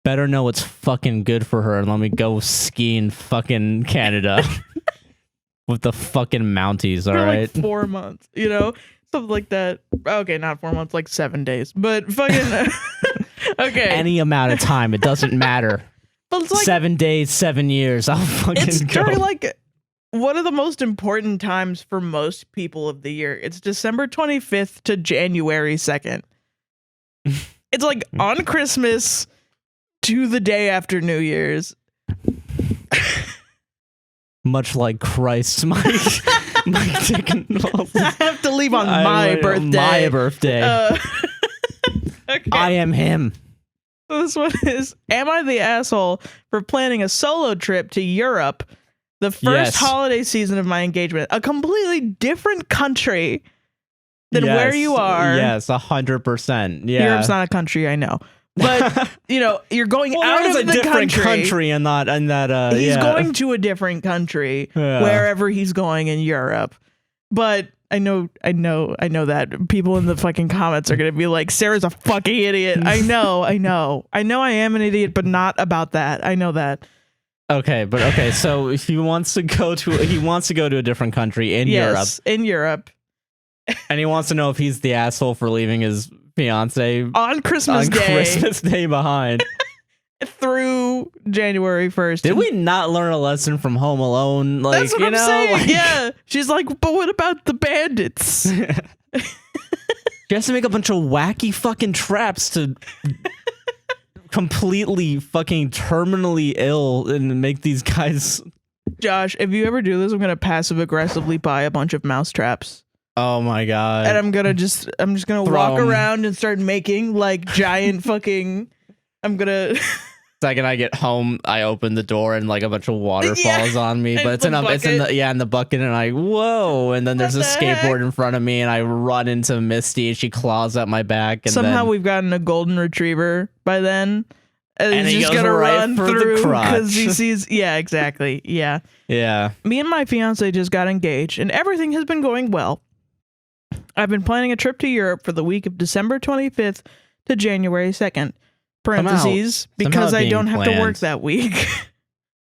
better know it's fucking good for her and let me go ski in fucking Canada with the fucking Mounties, all right? Like 4 months, you know? Something like that. Okay, not 4 months, like 7 days. But fucking... okay. Any amount of time, it doesn't matter. But it's like, 7 days, 7 years, I'll fucking it's go. during like one of the most important times for most people of the year. It's December 25th to January 2nd. It's like on Christmas to the day after New Year's. Much like Christ, my dick and balls. I have to leave on my birthday. My birthday. Okay. I am him. This one is, am I the asshole for planning a solo trip to Europe the first holiday season of my engagement? A completely different country than where you are. Yes, 100%. Yeah. Europe's not a country, I know. But, you know, you're going out of the different country and not in that he's going to a different country wherever he's going in Europe. But I know that people in the fucking comments are going to be like, Sarah's a fucking idiot. I know I am an idiot, but not about that. I know that. Okay, so he wants to go to a different country in Europe. In Europe. And he wants to know if he's the asshole for leaving his fiance on Christmas Day behind. Through January 1st. Did we not learn a lesson from Home Alone? Like, that's what I'm saying. Like, yeah. She's like, but what about the bandits? She has to make a bunch of wacky fucking traps to completely fucking terminally ill and make these guys. Josh, if you ever do this, I'm gonna passive aggressively buy a bunch of mouse traps. Oh my God. And I'm just gonna walk around and start making like giant fucking. I'm gonna. Second I get home, I open the door and like a bunch of water falls on me, but it's in the bucket, and I whoa, and then there's a skateboard in front of me, and I run into Misty, and she claws at my back. And somehow we've gotten a golden retriever by then, and he's just gonna run through because he sees. Yeah, exactly. Yeah. Yeah. Me and my fiance just got engaged, and everything has been going well. I've been planning a trip to Europe for the week of December 25th to January 2nd. Parentheses, because I don't have to work that week.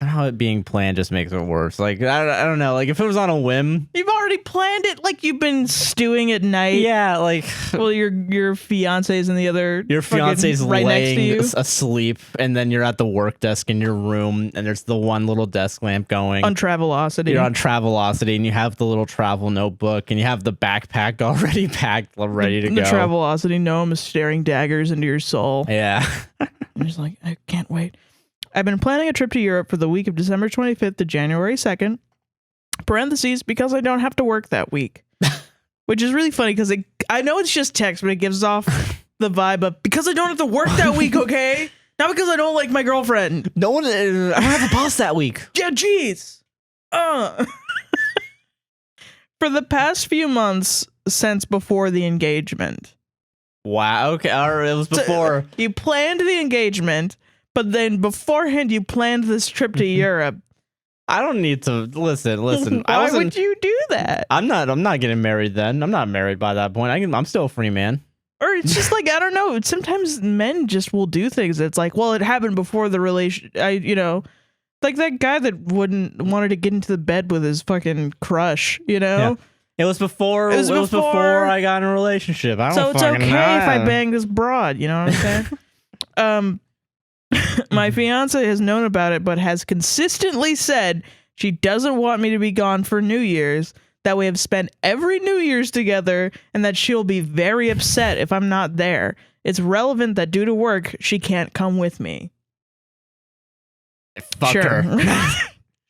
How it being planned just makes it worse. Like, I don't know. Like, if it was on a whim. You've already planned it. Like, you've been stewing at night. Yeah, like. Well, your fiance's in the other. Your fiance's right next to you. asleep, and then you're at the work desk in your room, and there's the one little desk lamp going. On Travelocity. You're on Travelocity, and you have the little travel notebook, and you have the backpack already packed, ready to go. The Travelocity gnome is staring daggers into your soul. Yeah. I'm just like, I can't wait. I've been planning a trip to Europe for the week of December 25th to January 2nd. Parentheses, because I don't have to work that week. Which is really funny because I know it's just text, but it gives off the vibe of because I don't have to work that week, okay? Not because I don't like my girlfriend. No one, I don't have a boss that week. Yeah, jeez. For the past few months since before the engagement. Wow, okay. It was before. So you planned the engagement. But then beforehand, you planned this trip to Europe. I don't need to listen. Why would you do that? I'm not getting married then. I'm not married by that point. I'm still a free man. Or it's just like, I don't know. Sometimes men just will do things. It's like, well, it happened before the relation. Like that guy that wanted to get into the bed with his fucking crush. Yeah. It was before. It was before I got in a relationship. I don't. So it's okay if I bang this broad. You know what I'm saying? My fiance has known about it, but has consistently said she doesn't want me to be gone for New Year's, that we have spent every New Year's together, and that she'll be very upset if I'm not there. It's relevant that due to work, she can't come with me. Fuck her.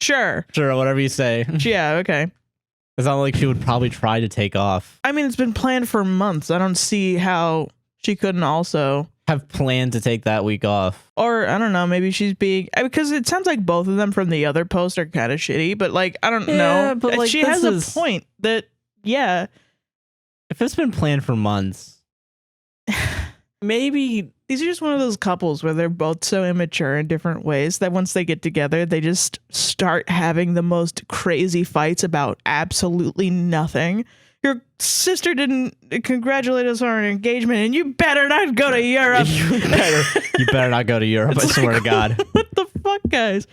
Sure, whatever you say. Yeah, okay. It's not like she would probably try to take off. I mean, it's been planned for months. I don't see how she couldn't also have planned to take that week off. Or I don't know, maybe she's being, because it sounds like both of them from the other post are kind of shitty, but like I don't know, but like, she has a point that if it's been planned for months, maybe these are just one of those couples where they're both so immature in different ways that once they get together they just start having the most crazy fights about absolutely nothing. Your sister didn't congratulate us on our engagement, and you better not go to Europe. You better not go to Europe. I swear to God. What the fuck, guys?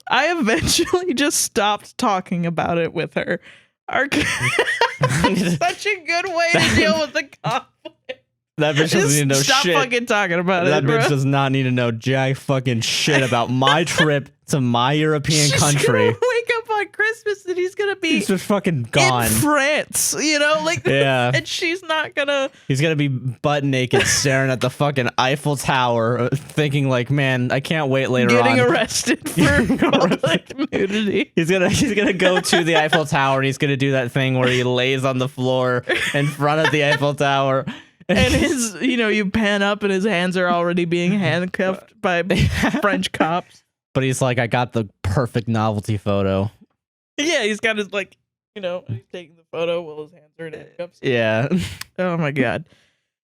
I eventually just stopped talking about it with her. Such a good way to deal with the conflict. That bitch doesn't need to know shit. Stop fucking talking about it. That bitch does not need to know jack fucking shit about my trip to my European country. Wake up on Christmas and he's gonna be he's just fucking gone in France, like and she's not gonna. He's gonna be butt naked staring at the fucking Eiffel Tower, thinking like, man, I can't wait later on. Getting arrested for public nudity. He's gonna go to the Eiffel Tower and he's gonna do that thing where he lays on the floor in front of the Eiffel Tower. And his, you pan up and his hands are already being handcuffed by French cops. But he's like, I got the perfect novelty photo. Yeah, he's got his he's taking the photo while his hands are in handcuffs. Yeah. Oh my God.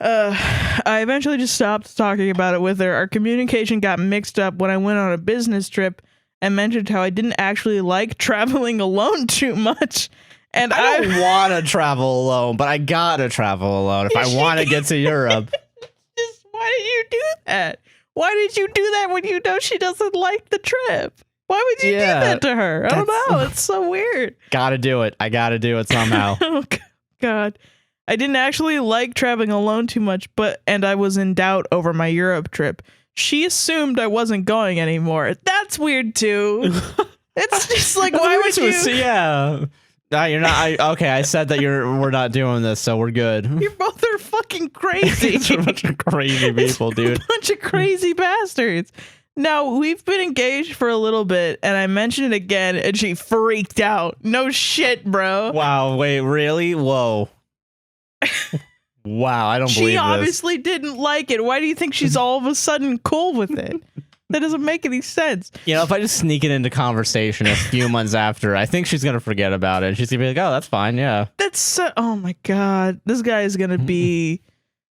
I eventually just stopped talking about it with her. Our communication got mixed up when I went on a business trip and mentioned how I didn't actually like traveling alone too much. And I don't want to travel alone, but I gotta travel alone if I want to get to Europe. Why did you do that? Why did you do that when you know she doesn't like the trip? Why would you do that to her? I don't know. It's so weird. Gotta do it. I gotta do it somehow. Oh, God. I didn't actually like traveling alone too much, and I was in doubt over my Europe trip. She assumed I wasn't going anymore. That's weird, too. It's just like, why would you? Yeah. You're not. Okay, I said that we're not doing this, so we're good. You both are fucking crazy. It's a bunch of crazy people, dude. A bunch of crazy bastards. Now, we've been engaged for a little bit, and I mentioned it again, and she freaked out. No shit, bro. Wow, wait, really? Whoa. Wow, I don't believe this. She obviously didn't like it. Why do you think she's all of a sudden cool with it? That doesn't make any sense. If I just sneak it into conversation a few months after, I think she's going to forget about it. She's going to be like, oh, that's fine, yeah. That's oh my God. This guy is going to be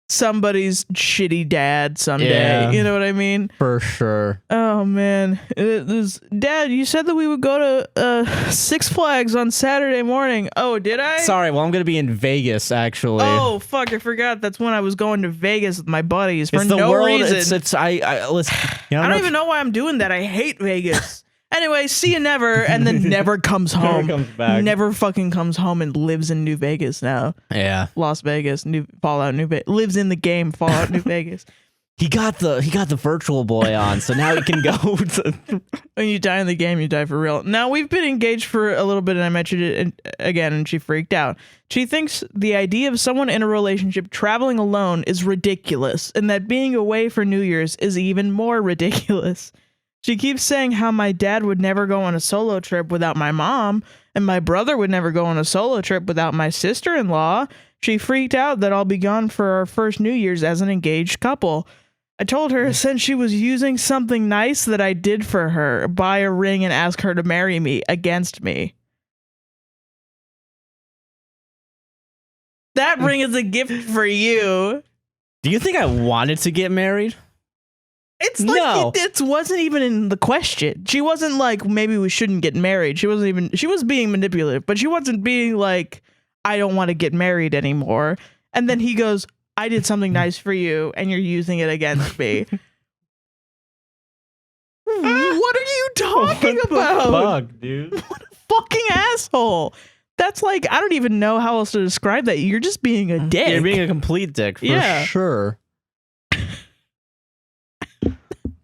somebody's shitty dad someday. Yeah. You know what I mean? For sure. Oh man, Dad, you said that we would go to Six Flags on Saturday morning. Oh, did I? Sorry, well, I'm gonna be in Vegas actually. Oh fuck, I forgot. That's when I was going to Vegas with my buddies for It's the no world, reason. I listen. You know, I don't even know why I'm doing that. I hate Vegas. Anyway, see you never, and then never comes home. Never comes back. Never fucking comes home and lives in New Vegas now. Yeah. Las Vegas, Fallout New Vegas. Lives in the game Fallout New Vegas. He got the virtual boy on, so now he can go to. When you die in the game, you die for real. Now, we've been engaged for a little bit, and I mentioned it again, and she freaked out. She thinks the idea of someone in a relationship traveling alone is ridiculous, and that being away for New Year's is even more ridiculous. She keeps saying how my dad would never go on a solo trip without my mom, and my brother would never go on a solo trip without my sister-in-law. She freaked out that I'll be gone for our first New Year's as an engaged couple. I told her since she was using something nice that I did for her, buy a ring and ask her to marry me against me. That ring is a gift for you. Do you think I wanted to get married? It's like No. it wasn't even in the question. She wasn't like, maybe we shouldn't get married. She was being manipulative, but she wasn't being like, I don't want to get married anymore. And then he goes, I did something nice for you and you're using it against me. What are you talking about? Fuck, dude. What a fucking asshole. That's like, I don't even know how else to describe that. You're just being a dick. You're being a complete dick, for sure.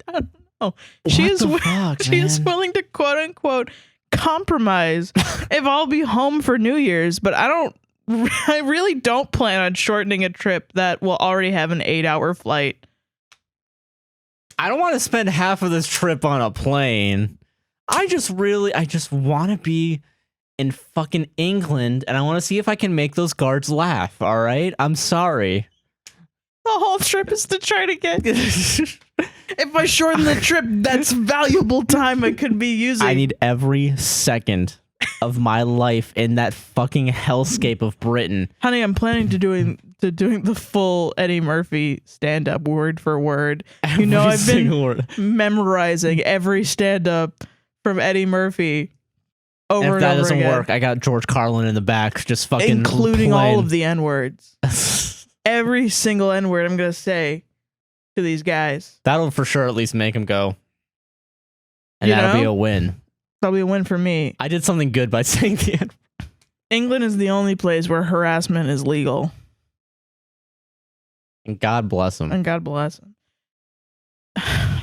I don't know. She is willing to quote unquote compromise if I'll be home for New Year's, but I really don't plan on shortening a trip that will already have an 8-hour flight. I don't want to spend half of this trip on a plane. I just want to be in fucking England, and I want to see if I can make those guards laugh, all right? I'm sorry. The whole trip is to try to get... If I shorten the trip, that's valuable time I could be using. I need every second of my life in that fucking hellscape of Britain. Honey, I'm planning to doing the full Eddie Murphy stand-up word for word. You know, I've been memorizing every stand-up from Eddie Murphy over and over again. If that doesn't work, I got George Carlin in the back just fucking including playing. all of the N-words. Every single N-word I'm going to say to these guys. That'll for sure at least make him go. And that'll be a win. That'll be a win for me. I did something good by saying the N. England is the only place where harassment is legal. And God bless him. And God bless him.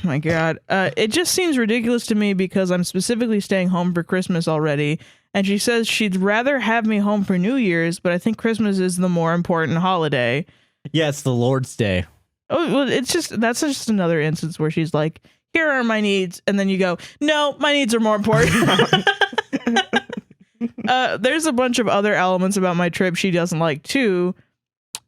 My God. It just seems ridiculous to me because I'm specifically staying home for Christmas already. And she says she'd rather have me home for New Year's, but I think Christmas is the more important holiday. Yeah, it's the Lord's Day. Oh, well, that's just another instance where she's like, here are my needs. And then you go, no, my needs are more important. There's a bunch of other elements about my trip she doesn't like too.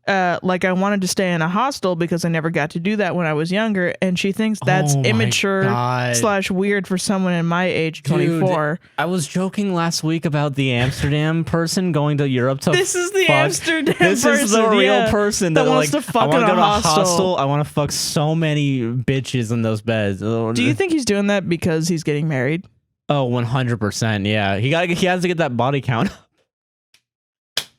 Like I wanted to stay in a hostel because I never got to do that when I was younger. And she thinks that's immature / weird for someone in my age, 24. Dude, I was joking last week about the Amsterdam person going to Europe to This is the fuck. Amsterdam person. This is the real person that wants like, to fuck I want in to go a to a hostel. hostel. I want to fuck so many bitches in those beds. Do you think he's doing that because he's getting married? Oh, 100%. Yeah. He has to get that body count.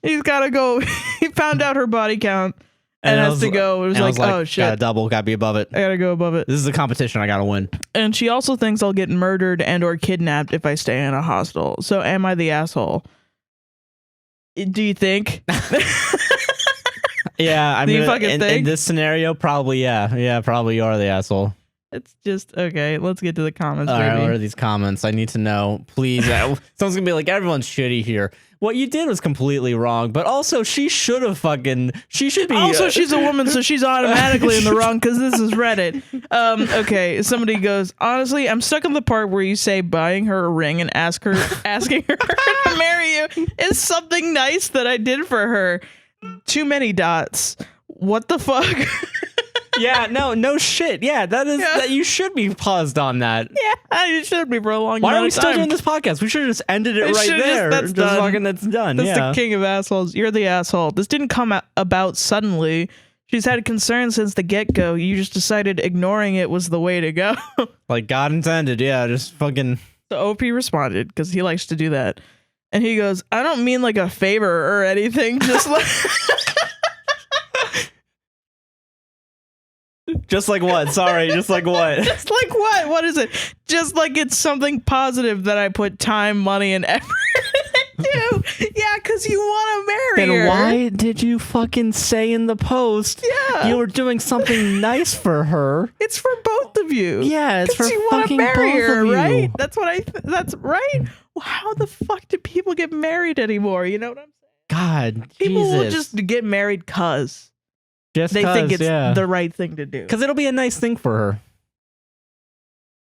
He's got to go. He found out her body count and has to go. It was like, oh shit. Gotta double, gotta be above it. I gotta go above it. This is a competition. I gotta win. And she also thinks I'll get murdered and or kidnapped if I stay in a hostel. So am I the asshole? Do you think? Yeah, I mean, in this scenario, probably, yeah. Yeah, probably you are the asshole. It's just, okay, let's get to the comments, All baby. right, what are these comments? I need to know. Please. Someone's gonna be like, everyone's shitty here. What you did was completely wrong, but also she should be. Also, she's a woman, so she's automatically in the wrong because this is Reddit. Okay, somebody goes, honestly, I'm stuck on the part where you say buying her a ring and asking her to marry you is something nice that I did for her. Too many dots. What the fuck? Yeah, no shit. Yeah, that you should be paused on that. Yeah, you should be for a long time. Why are we still doing this podcast? We should have just ended it right there. That's done. That's done. That's the king of assholes. You're the asshole. This didn't come about suddenly. She's had concerns since the get-go. You just decided ignoring it was the way to go. Like God intended, yeah, just fucking... The OP responded, because he likes to do that. And he goes, I don't mean like a favor or anything, just like... Just like what? Sorry, just like what? Just like what? What is it? Just like it's something positive that I put time, money, and effort into. Yeah, because you want to marry her. Then why did you fucking say in the post you were doing something nice for her? It's for both of you. Yeah, it's for you fucking marry both her, of you. right? That's what that's right. Well, how the fuck do people get married anymore? You know what I'm saying? God, people Jesus. will just get married cause Just they think it's yeah. the right thing to do. Because it'll be a nice thing for her.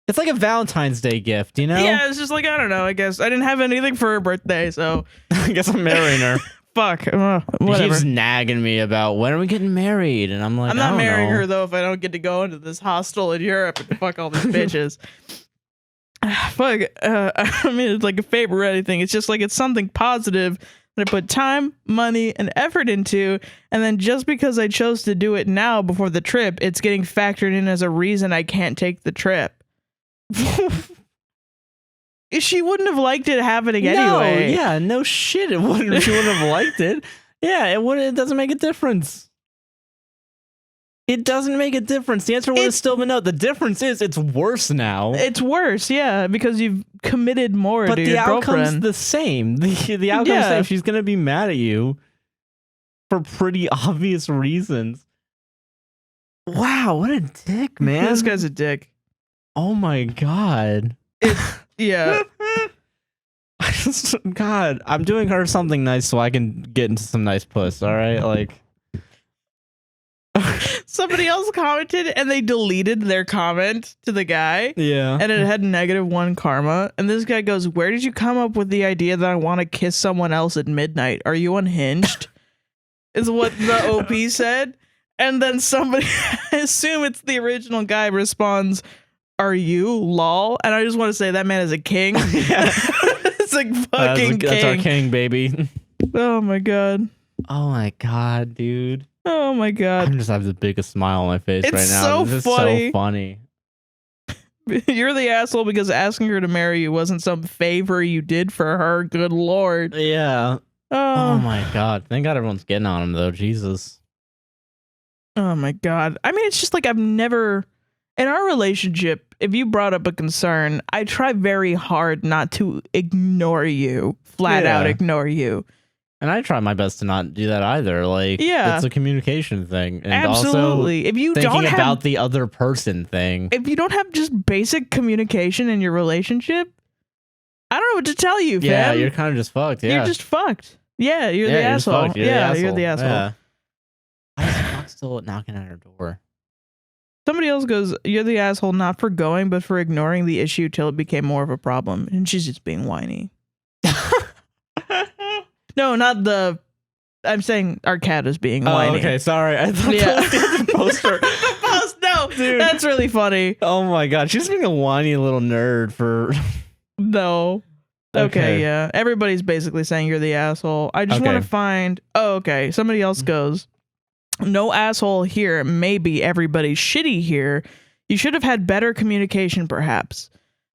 It's like a Valentine's Day gift, you know? Yeah, it's just like, I don't know, I guess. I didn't have anything for her birthday, so... I guess I'm marrying her. Fuck, She whatever. keeps nagging me about, when are we getting married? And I'm like, I'm not marrying know. her, though, if I don't get to go into this hostel in Europe and fuck all these bitches. Fuck, I mean, it's like a favor or anything. It's just like, it's something positive that I put time, money, and effort into, and then just because I chose to do it now before the trip, it's getting factored in as a reason I can't take the trip. She wouldn't have liked it happening anyway. No, yeah, no shit. She wouldn't have liked it. Yeah, it doesn't make a difference. It doesn't make a difference. The answer would have still been no. The difference is it's worse now. It's worse, yeah, because you've committed more to your girlfriend. But the outcome's the same. The outcome's the same. She's going to be mad at you for pretty obvious reasons. Wow, what a dick, man. This guy's a dick. Oh my God. Yeah. God, I'm doing her something nice so I can get into some nice puss, all right? Like... Somebody else commented and they deleted their comment to the guy. Yeah. And it had -1 karma. And this guy goes, where did you come up with the idea that I want to kiss someone else at midnight? Are you unhinged? Is what the OP said. And then somebody, I assume it's the original guy, responds, are you? Lol. And I just want to say that man is a king. Yeah. It's like fucking king. That's our king, baby. Oh my God. Oh my God, dude. Oh my God. I'm just having the biggest smile on my face right now. It's so funny. You're the asshole because asking her to marry you wasn't some favor you did for her. Good Lord. Yeah. Oh my God. Thank God everyone's getting on him though. Jesus. Oh my God. I mean, it's just like I've never... In our relationship, if you brought up a concern, I try very hard not to ignore you. Flat out ignore you. And I try my best to not do that either. Like, it's a communication thing. And absolutely. Also if you thinking don't about the other person thing. If you don't have just basic communication in your relationship, I don't know what to tell you, fam. Yeah, you're kind of just fucked. Yeah. You're just fucked. Yeah, you're the asshole. You're the asshole. Yeah. Why is Fox still knocking at her door? Somebody else goes, you're the asshole not for going, but for ignoring the issue till it became more of a problem. And she's just being whiny. No, not the... I'm saying our cat is being whiny. Oh, okay, sorry. I thought that was the other poster. The post, no, dude. That's really funny. Oh my God, she's being a whiny little nerd for... No. Okay, yeah. Everybody's basically saying you're the asshole. I just want to find... Oh, okay. Somebody else goes... No asshole here. Maybe everybody's shitty here. You should have had better communication, perhaps.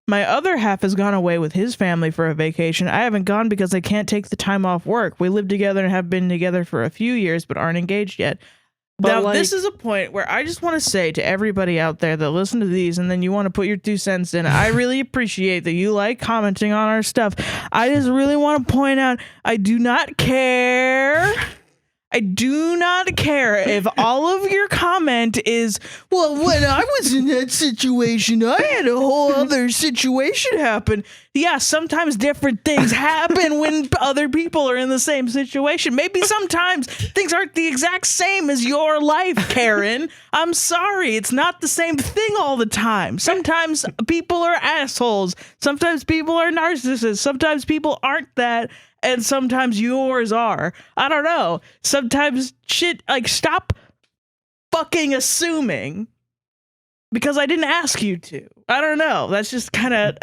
My other half has gone away with his family for a vacation. I haven't gone because I can't take the time off work. We live together and have been together for a few years, but aren't engaged yet. But now, this is a point where I just want to say to everybody out there that listen to these and then you want to put your 2 cents in, I really appreciate that you like commenting on our stuff. I just really want to point out, I do not care... I do not care if all of your comment is, well, when I was in that situation, I had a whole other situation happen. Yeah, sometimes different things happen when other people are in the same situation. Maybe sometimes things aren't the exact same as your life, Karen. I'm sorry. It's not the same thing all the time. Sometimes people are assholes. Sometimes people are narcissists. Sometimes people aren't that. And sometimes yours are. I don't know. Sometimes shit, like, stop fucking assuming because I didn't ask you to. I don't know. That's just kind of...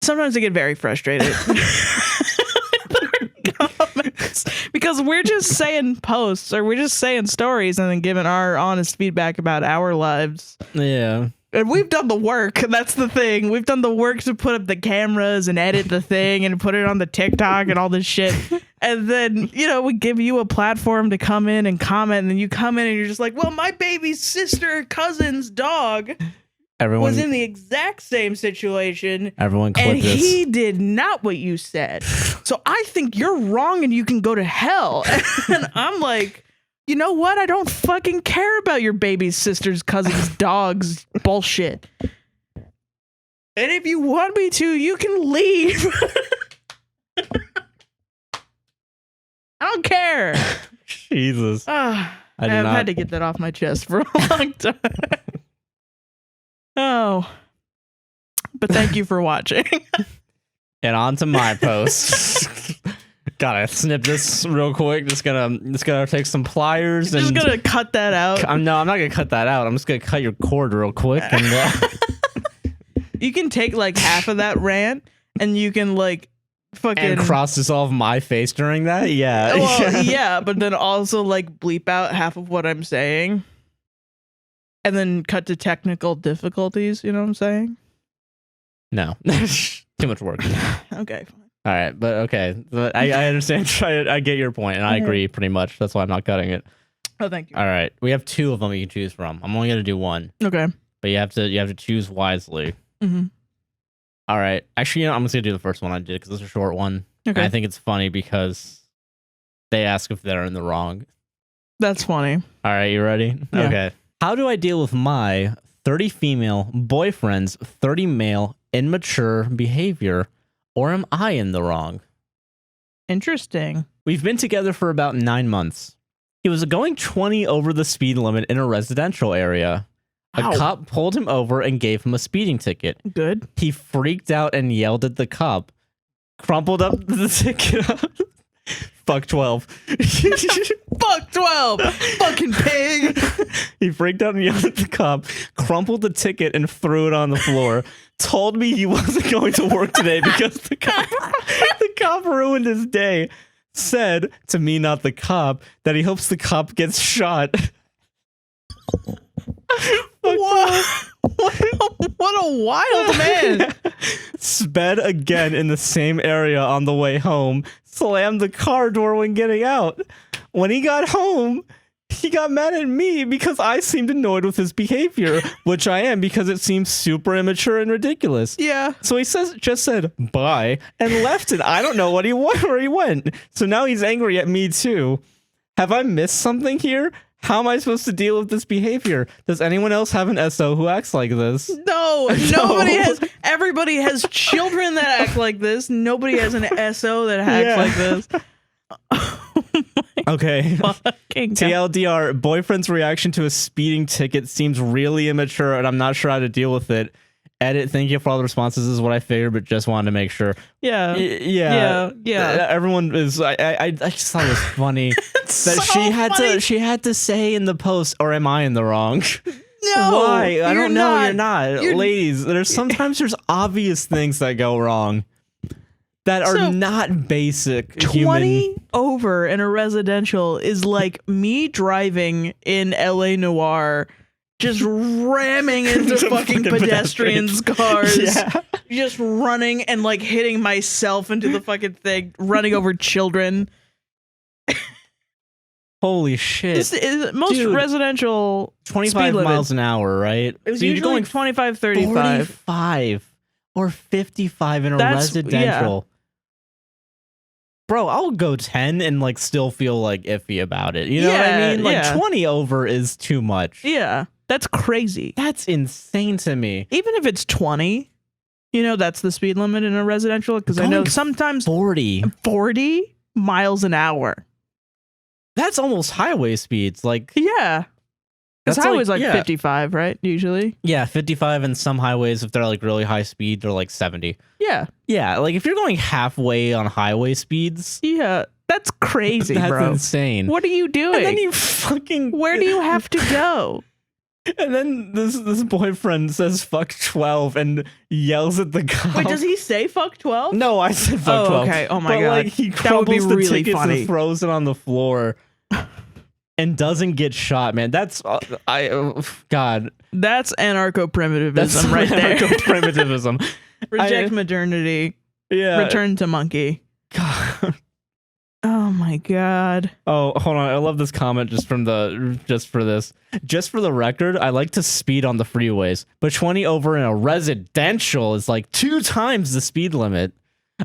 Sometimes I get very frustrated. Comments, because Because we're just saying posts or we're just saying stories and then giving our honest feedback about our lives. Yeah. And we've done the work. That's the thing. We've done the work to put up the cameras and edit the thing and put it on the TikTok and all this shit. And then, you know, we give you a platform to come in and comment. And then you come in and you're just like, well, my baby's sister, cousin's dog was in the exact same situation. Everyone clip and this. He did not what you said. So I think you're wrong and you can go to hell. And I'm like, you know what? I don't fucking care about your baby's sister's cousin's dog's bullshit. And if you want me to, you can leave. I don't care. Jesus. I've had to get that off my chest for a long time. Oh. But thank you for watching. And on to my post. Gotta snip this real quick. Just gonna take some pliers and just gonna cut that out. No, I'm not gonna cut that out. I'm just gonna cut your cord real quick. And you can take like half of that rant, and you can like fucking and cross dissolve my face during that. Yeah, well, yeah, but then also like bleep out half of what I'm saying, and then cut to technical difficulties. You know what I'm saying? No, too much work. Okay. Fine. All right, but okay, but I understand. I get your point, and I agree pretty much. That's why I'm not cutting it. Oh, thank you. All right, we have two of them you can choose from. I'm only gonna do one. Okay, but you have to choose wisely. Mm-hmm. All right, actually, you know, I'm just gonna do the first one I did because it's a short one. Okay, I think it's funny because they ask if they're in the wrong. That's funny. All right, you ready? Yeah. Okay. How do I deal with my 30 female boyfriend's 30 male immature behavior? Or am I in the wrong? Interesting. We've been together for about 9 months. He was going 20 over the speed limit in a residential area. Ow. A cop pulled him over and gave him a speeding ticket. Good. He freaked out and yelled at the cop. Crumpled up the ticket. Fuck 12. Fuck 12. Fucking pig. He freaked out and yelled at the cop, crumpled the ticket and threw it on the floor. Told me he wasn't going to work today because the cop ruined his day. Said to me, not the cop, that he hopes the cop gets shot. What a wild man. Sped again in the same area on the way home. Slammed the car door when getting out. When he got home, he got mad at me because I seemed annoyed with his behavior, which I am because it seems super immature and ridiculous. Yeah. So he just said bye and left it. I don't know where he went. So now he's angry at me too. Have I missed something here? How am I supposed to deal with this behavior? Does anyone else have an SO who acts like this? No, nobody has. Everybody has children that act like this. Nobody has an SO that acts like this. Okay. Fucking TLDR, boyfriend's reaction to a speeding ticket seems really immature and I'm not sure how to deal with it. Edit, thank you for all the responses. This is what I figured, but just wanted to make sure. Yeah. Everyone is. I just thought it was funny that so she had to say in the post, or am I in the wrong? No. Why? I don't know. You're not. You're... Ladies, there's obvious things that go wrong that are not basic 20 human. over in a residential is like me driving in LA Noire. Just ramming into fucking pedestrians' cars. Yeah. Just running and like hitting myself into the fucking thing, running over children. Holy shit. This is most residential 25 miles an hour, right? It was usually going 25, 35. 45 or 55 in a residential. Yeah. Bro, I'll go 10 and like still feel like iffy about it. You know what I mean? Like 20 over is too much. Yeah. That's crazy. That's insane to me. Even if it's 20, you know, that's the speed limit in a residential. Because I know sometimes 40 miles an hour. That's almost highway speeds. Like, yeah. Because highways like 55, right? Usually. Yeah, 55, and some highways, if they're like really high speed, they're like 70. Yeah. Yeah, like if you're going halfway on highway speeds. Yeah. That's crazy, bro. That's insane. What are you doing? And then you fucking... Where do you have to go? And then this boyfriend says fuck 12 and yells at the cop. Wait, does he say fuck 12? No, I said fuck 12. Okay. Oh my god. Like, he that would be crumbles the really tickets funny. and throws it on the floor and doesn't get shot, man. That's God. That's anarcho-primitivism right there. Anarcho-primitivism. Reject modernity. Yeah. Return to monkey. God. Oh my god. Oh, hold on. I love this comment just for this. Just for the record, I like to speed on the freeways, but 20 over in a residential is like 2 times the speed limit.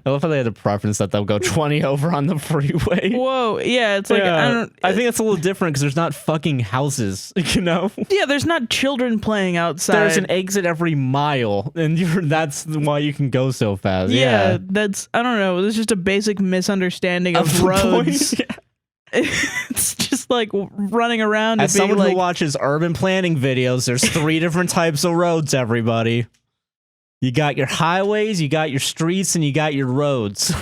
I love how they had a preference that they'll go 20 over on the freeway. Whoa, yeah, it's like I think it's a little different because there's not fucking houses, you know? Yeah, there's not children playing outside. There's an exit every mile, and that's why you can go so fast. Yeah, that's, I don't know, there's just a basic misunderstanding of roads. It's just like running around. As and being someone who watches urban planning videos, there's 3 different types of roads, everybody. You got your highways, you got your streets, and you got your roads.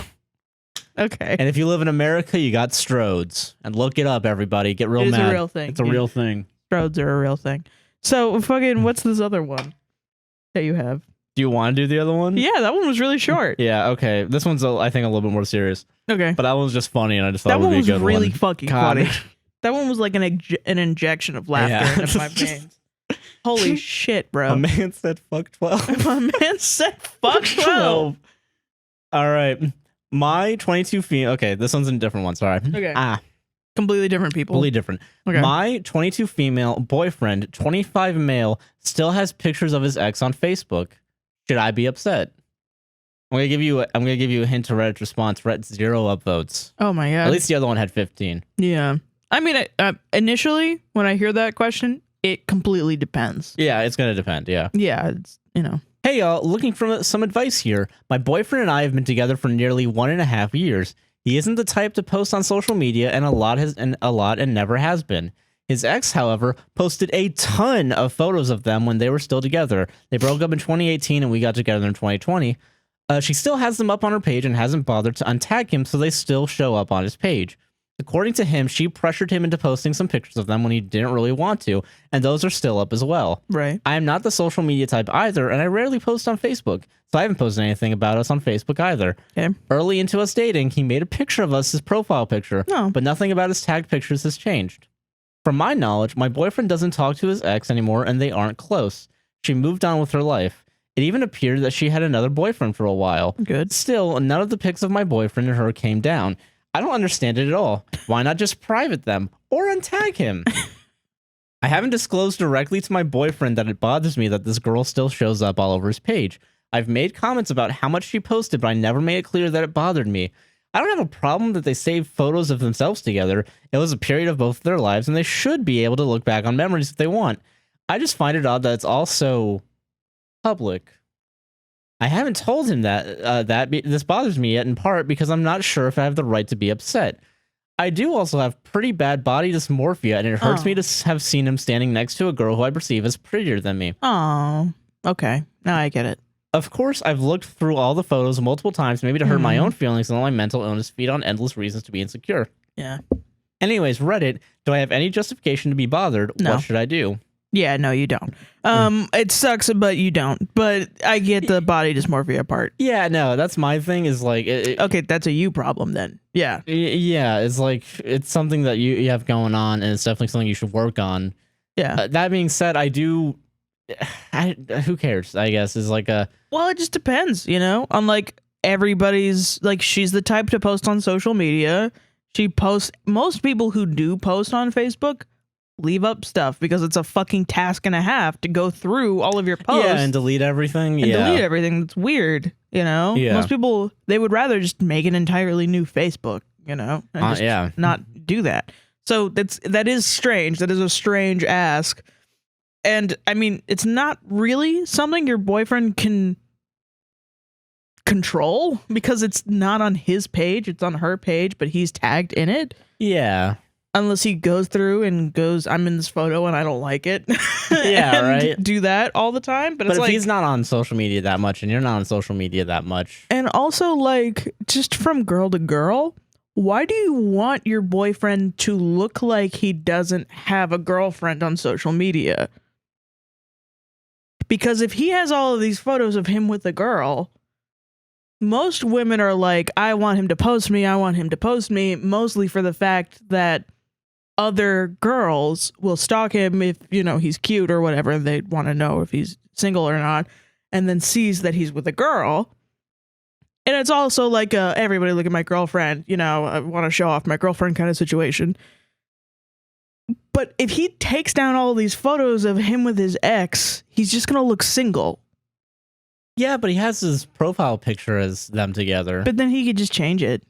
Okay. And if you live in America, you got stroads. And look it up, everybody. Get real mad. It's a real thing. It's a real thing. Stroads are a real thing. So, fucking, what's this other one that you have? Do you want to do the other one? Yeah, that one was really short. Yeah, okay. This one's, I think, a little bit more serious. Okay. But that one was just funny, and I just thought that it would be a good one one. was really fucking God. funny. That one was like an injection of laughter into my veins. Holy shit, bro. A man said fuck 12. A man said fuck 12. All right. My 22 female. Okay, this one's a different one. Sorry. Okay. Completely different people. Completely different. Okay. My 22 female boyfriend, 25 male, still has pictures of his ex on Facebook. Should I be upset? I'm gonna give you a hint to Reddit's response. Reddit's 0 upvotes. Oh my god. At least the other one had 15. Yeah. I mean, initially when I hear that question, it completely depends. Yeah, it's gonna depend. Yeah. Yeah, it's, you know. Hey y'all, looking for some advice here. My boyfriend and I have been together for nearly 1.5 years. He isn't the type to post on social media, and a lot and never has been. His ex, however, posted a ton of photos of them when they were still together. They broke up in 2018, and we got together in 2020. She still has them up on her page and hasn't bothered to untag him, so they still show up on his page. According to him, she pressured him into posting some pictures of them when he didn't really want to, and those are still up as well. Right. I am not the social media type either, and I rarely post on Facebook, so I haven't posted anything about us on Facebook either. Okay. Early into us dating, he made a picture of us, his profile picture, but nothing about his tagged pictures has changed. From my knowledge, my boyfriend doesn't talk to his ex anymore, and they aren't close. She moved on with her life. It even appeared that she had another boyfriend for a while. Good. Still, none of the pics of my boyfriend and her came down. I don't understand it at all. Why not just private them or untag him? I haven't disclosed directly to my boyfriend that it bothers me that this girl still shows up all over his page. I've made comments about how much she posted, but I never made it clear that it bothered me. I don't have a problem that they save photos of themselves together. It was a period of both their lives, and they should be able to look back on memories if they want. I just find it odd that it's all so public. I haven't told him that this bothers me yet, in part because I'm not sure if I have the right to be upset. I do also have pretty bad body dysmorphia, and it hurts me to have seen him standing next to a girl who I perceive as prettier than me. Oh, okay. Now I get it. Of course, I've looked through all the photos multiple times, maybe to hurt my own feelings and let my mental illness feed on endless reasons to be insecure. Yeah. Anyways, Reddit, do I have any justification to be bothered? No. What should I do? Yeah, no, you don't. It sucks, but you don't. But I get the body dysmorphia part. Yeah, no, that's my thing is like... okay, that's a you problem then. Yeah. Yeah, it's like, it's something that you have going on, and it's definitely something you should work on. Yeah. That being said, who cares, I guess, is like a... Well, it just depends, you know? On like everybody's, like she's the type to post on social media. She posts, most people who do post on Facebook leave up stuff because it's a fucking task and a half to go through all of your posts. Yeah, and delete everything. And delete everything. That's weird, you know? Yeah. Most people, they would rather just make an entirely new Facebook, you know? And just not do that. So that is strange. That is a strange ask. And I mean, it's not really something your boyfriend can control because it's not on his page. It's on her page, but he's tagged in it. Yeah. Unless he goes through and goes, I'm in this photo and I don't like it. Yeah, right. Do that all the time. But it's if like, he's not on social media that much and you're not on social media that much. And also, like, just from girl to girl, why do you want your boyfriend to look like he doesn't have a girlfriend on social media? Because if he has all of these photos of him with a girl, most women are like, I want him to post me. I want him to post me, mostly for the fact that other girls will stalk him if, you know, he's cute or whatever. They want to know if he's single or not, and then sees that he's with a girl. And it's also like everybody look at my girlfriend, you know, I want to show off my girlfriend kind of situation. But if he takes down all these photos of him with his ex, he's just going to look single. Yeah, but he has his profile picture as them together. But then he could just change it.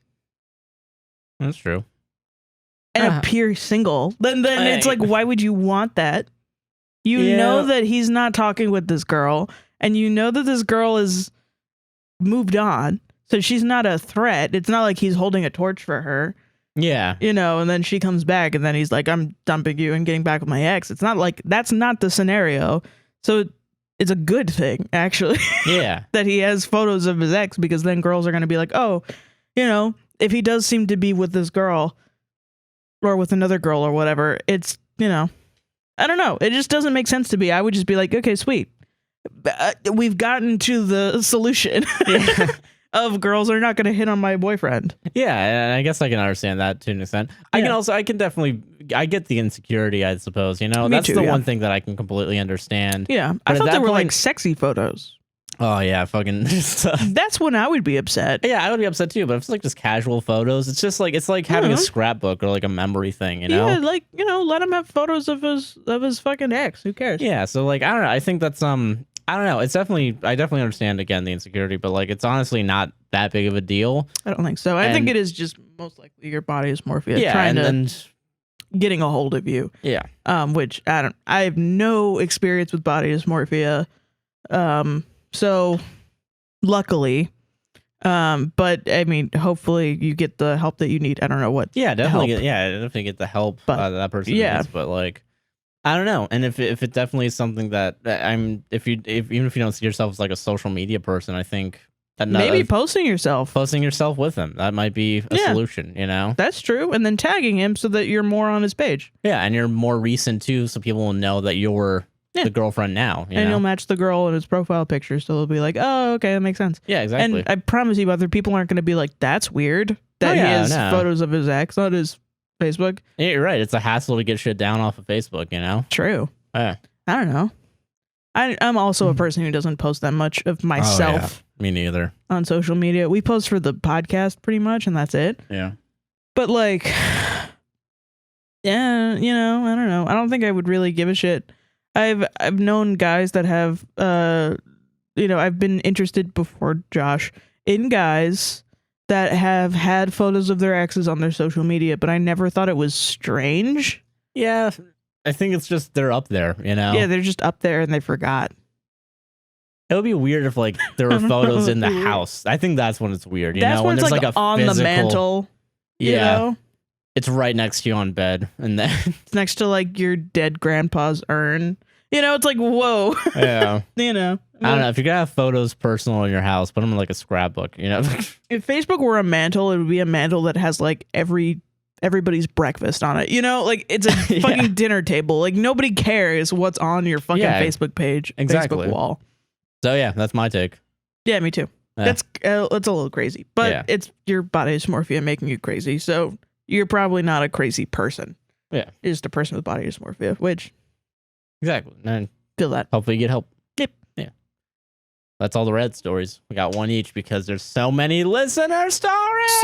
That's true. And appear single. Then it's like, why would you want that? You know that he's not talking with this girl, and you know that this girl is moved on, so she's not a threat. It's not like he's holding a torch for her. Yeah. You know, and then she comes back and then he's like, I'm dumping you and getting back with my ex. It's not like, that's not the scenario. So it's a good thing, actually. Yeah. That he has photos of his ex, because then girls are going to be like, oh, you know, if he does seem to be with this girl or with another girl or whatever, it's, you know, I don't know. It just doesn't make sense to me. I would just be like, okay, sweet. We've gotten to the solution. Yeah. Of girls are not going to hit on my boyfriend. Yeah, and I guess I can understand that to an extent. Yeah. I get the insecurity, I suppose, you know? That's the one thing that I can completely understand. Yeah, but I thought they were like sexy photos. Oh, yeah, fucking That's when I would be upset. Yeah, I would be upset too, but if it's like just casual photos, it's just like, it's like having a scrapbook or like a memory thing, you know? Yeah, like, you know, let him have photos of his fucking ex. Who cares? Yeah, so like, I don't know. I think that's, I don't know. It's definitely, I definitely understand, again, the insecurity, but like, it's honestly not that big of a deal. I don't think so. I think it is just most likely your body dysmorphia trying to getting a hold of you. Yeah. Which I have no experience with body dysmorphia. So luckily, but I mean, hopefully you get the help that you need. I don't know what. Yeah, definitely. Definitely get the help that person needs. But like, I don't know. And if it definitely is something that even if you don't see yourself as like a social media person, I think that maybe posting yourself with him, that might be a solution, you know? That's true. And then tagging him so that you're more on his page. Yeah. And you're more recent too. So people will know that you're the girlfriend now. You know? You'll match the girl in his profile picture. So they'll be like, oh, okay, that makes sense. Yeah, exactly. And I promise you, other people aren't going to be like, that's weird that he has photos of his ex on his Facebook. Yeah, you're right. It's a hassle to get shit down off of Facebook, you know? True. Yeah. I don't know. I'm also a person who doesn't post that much of myself. Oh, yeah. Me neither. On social media. We post for the podcast pretty much, and that's it. Yeah. But like, yeah, you know, I don't know. I don't think I would really give a shit. I've known guys that have, you know, I've been interested before Josh in guys that have had photos of their exes on their social media, but I never thought it was strange. Yeah, I think it's just they're up there, you know? Yeah, they're just up there and they forgot. It would be weird if like there were photos in the house. I think that's when it's weird, you know? When it's like a on physical, the mantle. Yeah. You know? It's right next to you on bed, and then it's next to like your dead grandpa's urn. You know, it's like, whoa. Yeah. You know. I don't know. If you're going to have photos personal in your house, put them in like a scrapbook, you know? If Facebook were a mantle, it would be a mantle that has like everybody's breakfast on it. You know, like it's a fucking dinner table. Like nobody cares what's on your fucking Facebook page, Facebook wall. So yeah, that's my take. Yeah, me too. That's a little crazy, but it's your body dysmorphia making you crazy. So you're probably not a crazy person. Yeah. You're just a person with body dysmorphia, which... Exactly. And feel that. Hopefully you get help. Yep. Yeah. That's all the red stories. We got one each because there's so many listener stories.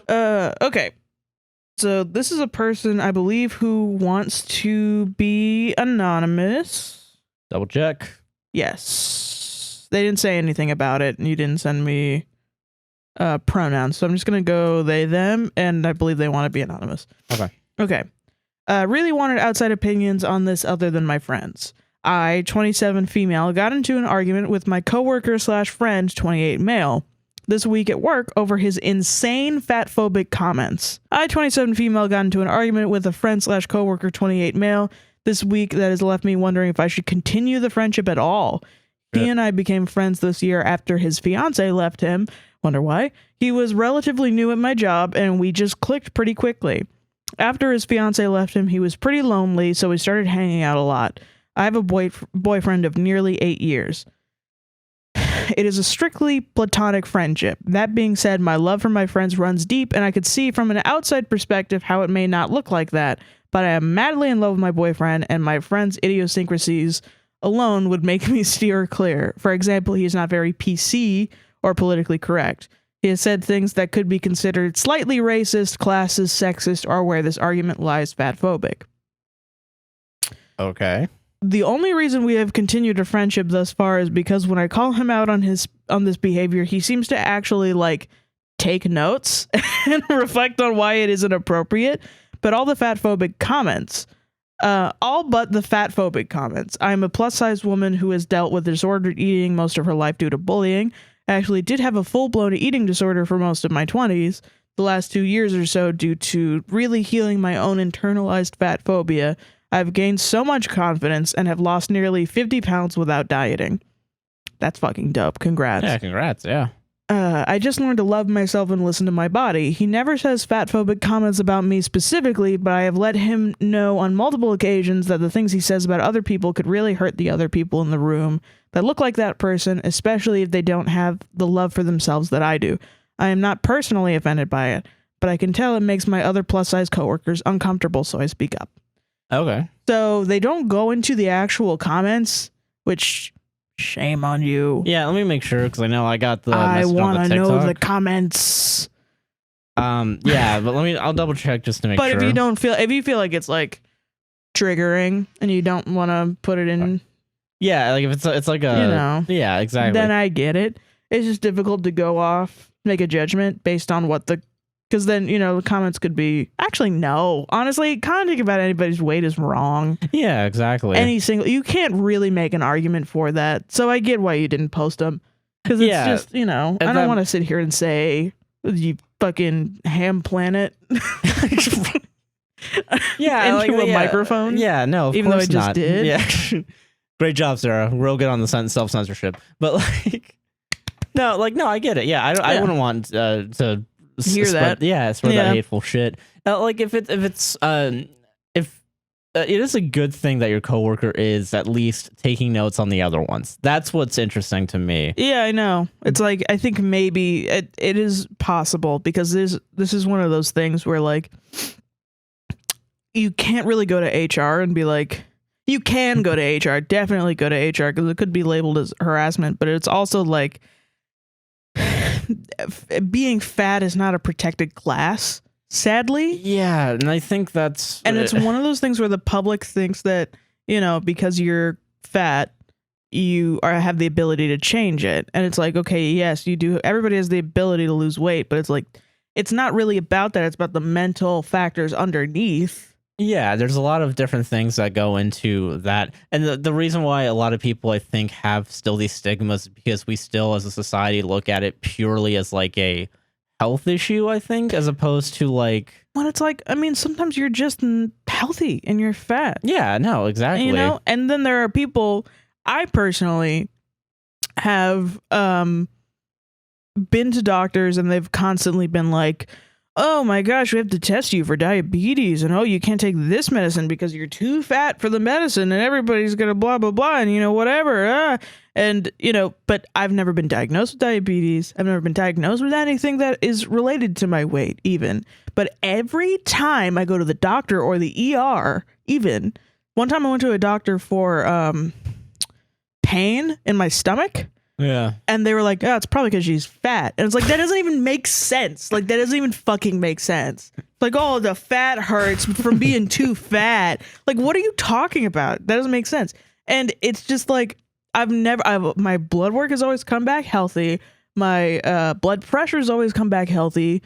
Okay. So this is a person, I believe, who wants to be anonymous. Double check. Yes. They didn't say anything about it, and you didn't send me pronouns. So I'm just going to go they, them, and I believe they want to be anonymous. Okay. Really wanted outside opinions on this other than my friends. I, 27 female, got into an argument with my coworker / friend, 28 male, this week at work over his insane fatphobic comments. I, 27 female, got into an argument with a friend / coworker, 28 male, this week that has left me wondering if I should continue the friendship at all. He and I became friends this year after his fiancé left him. Wonder why? He was relatively new at my job, and we just clicked pretty quickly. After his fiancé left him, he was pretty lonely, so we started hanging out a lot. I have a boyfriend of nearly 8 years. It is a strictly platonic friendship. That being said, my love for my friends runs deep, and I could see from an outside perspective how it may not look like that, but I am madly in love with my boyfriend, and my friend's idiosyncrasies alone would make me steer clear. For example, he is not very PC or politically correct. He has said things that could be considered slightly racist, classist, sexist, or where this argument lies, fatphobic. Okay. The only reason we have continued a friendship thus far is because when I call him out on this behavior, he seems to actually like take notes and reflect on why it isn't appropriate. But all but the fatphobic comments. I'm a plus-sized woman who has dealt with disordered eating most of her life due to bullying. I actually did have a full-blown eating disorder for most of my 20s, the last 2 years or so due to really healing my own internalized fat phobia. I've gained so much confidence and have lost nearly 50 pounds without dieting. That's fucking dope. Congrats. Yeah, congrats. Yeah. I just learned to love myself and listen to my body. He never says fatphobic comments about me specifically, but I have let him know on multiple occasions that the things he says about other people could really hurt the other people in the room that look like that person, especially if they don't have the love for themselves that I do. I am not personally offended by it, but I can tell it makes my other plus-size coworkers uncomfortable, so I speak up. Okay. So they don't go into the actual comments, which... shame on you. Yeah, let me make sure because I know I got the. I want to know the comments. Yeah, but I'll double check just to make sure. But if you feel like it's like triggering and you don't want to put it in, yeah, like if it's like a, yeah, exactly. Then I get it. It's just difficult to go off, make a judgment based on because then, the comments could be, actually, no. Honestly, commenting about anybody's weight is wrong. Yeah, exactly. You can't really make an argument for that. So I get why you didn't post them. Because it's just, I don't want to sit here and say, you fucking ham planet. Yeah. Into a microphone. Yeah, no, even though I just did. Yeah. Great job, Sarah. Real good on the self-censorship. But no, I get it. Yeah, I wouldn't want to... hear that. Yeah, spread that hateful shit. If it is a good thing that your coworker is at least taking notes on the other ones. That's what's interesting to me. Yeah, I know. It's like, I think maybe it is possible because this is one of those things where like you can't really go to HR and be like, you can go to HR, definitely go to HR because it could be labeled as harassment, but it's also like being fat is not a protected class, sadly. Yeah, and I think that's... And it's one of those things where the public thinks that, because you're fat, you have the ability to change it. And it's like, okay, yes, you do. Everybody has the ability to lose weight, but it's like, it's not really about that. It's about the mental factors underneath. Yeah, there's a lot of different things that go into that. And the reason why a lot of people, I think, have still these stigmas is because we still, as a society, look at it purely as like a health issue, I think, as opposed to like... Well, it's like, sometimes you're just healthy and you're fat. Yeah, no, exactly. And then there are people, I personally have been to doctors and they've constantly been like, oh my gosh, we have to test you for diabetes, and oh, you can't take this medicine because you're too fat for the medicine, and everybody's gonna blah blah blah, and whatever. And but I've never been diagnosed with diabetes. I've never been diagnosed with anything that is related to my weight, even. But every time I go to the doctor or the ER, even one time I went to a doctor for pain in my stomach. Yeah. And they were like, oh, it's probably because she's fat. And it's like, that doesn't even make sense. Like, that doesn't even fucking make sense. Like, oh, the fat hurts from being too fat. Like, what are you talking about? That doesn't make sense. And it's just like, my blood work has always come back healthy. My blood pressure has always come back healthy.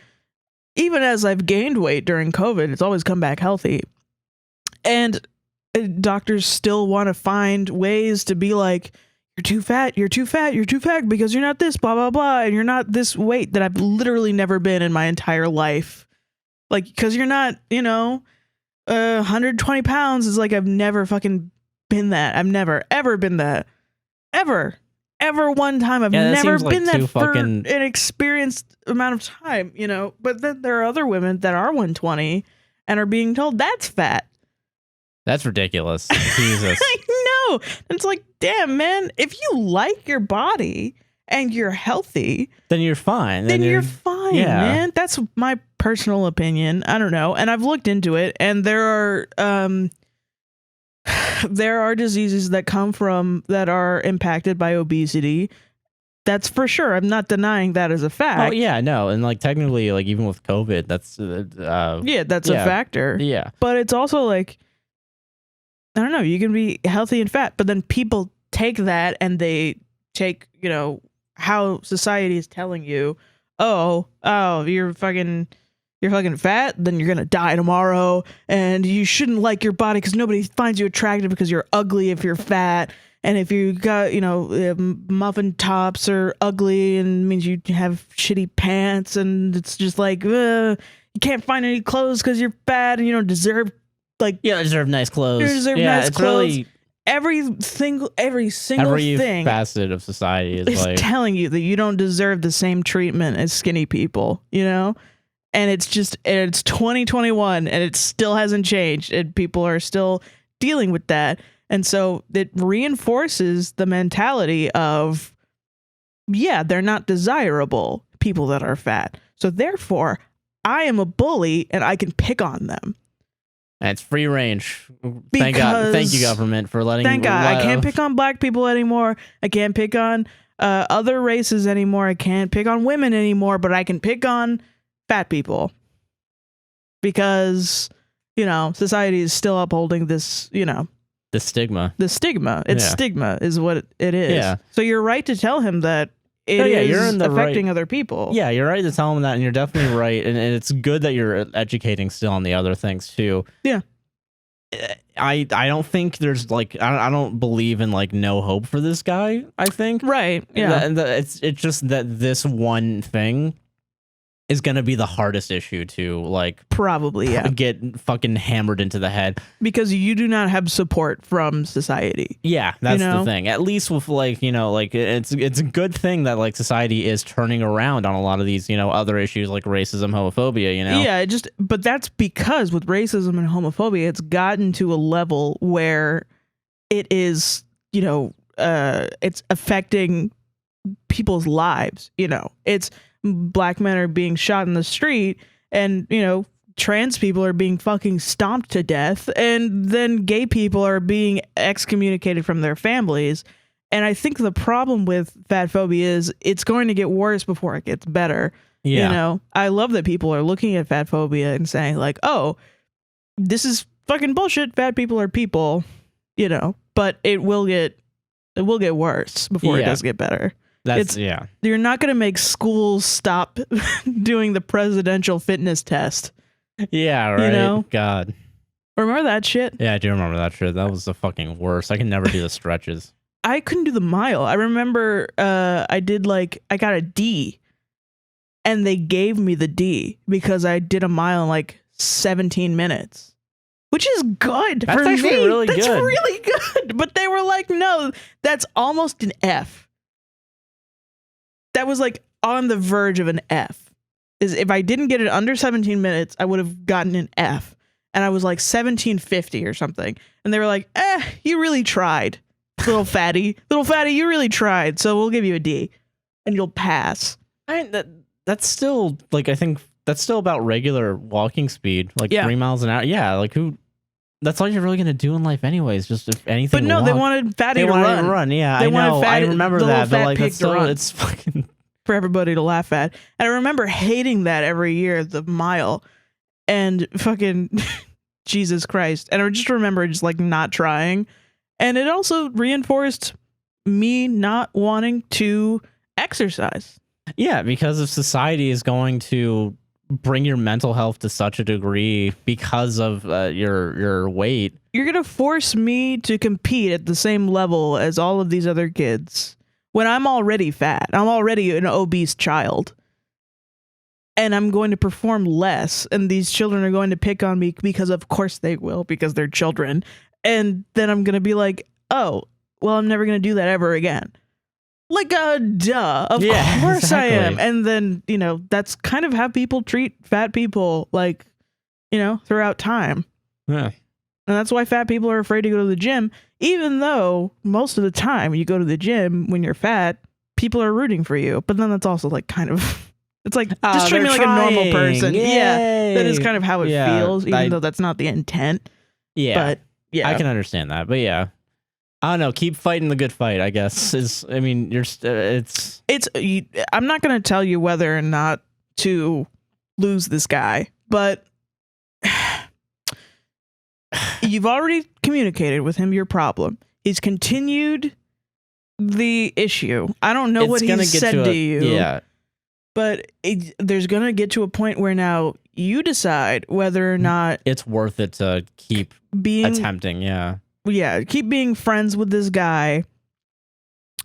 Even as I've gained weight during COVID, it's always come back healthy. And doctors still want to find ways to be like, you're too fat because you're not this, blah, blah, blah. And you're not this weight that I've literally never been in my entire life. Like, because you're not, 120 pounds is like, I've never fucking been that. I've never, ever been that. Ever one time. I've never been that for an experienced amount of time, But then there are other women that are 120 and are being told that's fat. That's ridiculous. Jesus. I know. too. And it's like, damn, man, if you like your body and you're healthy, then you're fine. Then you're fine, man. That's my personal opinion. I don't know. And I've looked into it, and there are diseases that come from that are impacted by obesity. That's for sure. I'm not denying that as a fact. Oh yeah, no, and like technically, like even with COVID, that's that's a factor. Yeah, but it's also like, I don't know. You can be healthy and fat, but then people take that and they take, you know, how society is telling you, oh, you're fucking fat, then you're gonna die tomorrow, and you shouldn't like your body because nobody finds you attractive because you're ugly if you're fat. And if you got, you know, muffin tops are ugly and means you have shitty pants, and it's just like, you can't find any clothes because you're fat and you don't deserve, like, you don't deserve nice clothes. You deserve nice clothes. Really, every single thing facet of society is like telling you that you don't deserve the same treatment as skinny people, you know? And it's 2021 and it still hasn't changed, and people are still dealing with that. And so it reinforces the mentality of, yeah, they're not desirable, people that are fat. So therefore, I am a bully and I can pick on them. And it's free range. Thank God. Thank you, government, for letting. Thank God. I can't pick on black people anymore. I can't pick on other races anymore. I can't pick on women anymore, but I can pick on fat people. Because, you know, society is still upholding this, you know, the stigma. It's stigma is what it is. Yeah. So you're right to tell him that you're affecting other people. Yeah, you're right to tell him that, and you're definitely right. And it's good that you're educating still on the other things too. Yeah. I don't think there's like, I don't believe in like no hope for this guy, I think. Right. Yeah. It's just that this one thing is going to be the hardest issue to like probably get fucking hammered into the head, because you do not have support from society. Yeah, that's the thing. At least with like, you know, like it's a good thing that like society is turning around on a lot of these, you know, other issues like racism, homophobia, you know. Yeah, but that's because with racism and homophobia, it's gotten to a level where it is, you know, it's affecting people's lives, you know. It's black men are being shot in the street, and, you know, trans people are being fucking stomped to death, and then gay people are being excommunicated from their families. And I think the problem with fatphobia is it's going to get worse before it gets better. Yeah. You know, I love that people are looking at fatphobia and saying like, oh, this is fucking bullshit. Fat people are people, you know, but it will get worse before it does get better. You're not going to make schools stop doing the presidential fitness test. Yeah, right. You know? God. Remember that shit? Yeah, I do remember that shit. That was the fucking worst. I can never do the stretches. I couldn't do the mile. I remember I got a D, and they gave me the D because I did a mile in like 17 minutes. Which is good for me. That's really good. But they were like, no, that's almost an F. That was like on the verge of an F. Is if I didn't get it under 17 minutes, I would have gotten an F. And I was like 1750 or something. And they were like, you really tried, little fatty. Little fatty, you really tried. So we'll give you a D. And you'll pass. That's still, like, I think that's still about regular walking speed. Like 3 miles an hour. Yeah, like who... That's all you're really going to do in life anyways, just if anything. But no, walk. They wanted fatty to run. Yeah, I know. I remember that, but like that's still, it's fucking... For everybody to laugh at. And I remember hating that every year, the mile. And fucking Jesus Christ. And I just remember just like not trying. And it also reinforced me not wanting to exercise. Yeah, because if society is going to bring your mental health to such a degree because of your weight, you're gonna force me to compete at the same level as all of these other kids when I'm already fat. I'm already an obese child, and I'm going to perform less, and these children are going to pick on me because of course they will, because they're children. And then I'm gonna be like, oh well, I'm never gonna do that ever again. Like, duh, of course exactly. I am. And then, you know, that's kind of how people treat fat people, like, you know, throughout time. Yeah. And that's why fat people are afraid to go to the gym, even though most of the time you go to the gym when you're fat, people are rooting for you. But then that's also like kind of, it's like, just treat me like a normal person. Yay. Yeah. That is kind of how it feels, even though that's not the intent. Yeah. But yeah. I can understand that. But yeah. I don't know. Keep fighting the good fight, I guess. I'm not going to tell you whether or not to lose this guy, but you've already communicated with him your problem. He's continued the issue. I don't know what he said to you. Yeah. But there's going to get to a point where now you decide whether or not it's worth it to keep attempting. Yeah. Yeah. Keep being friends with this guy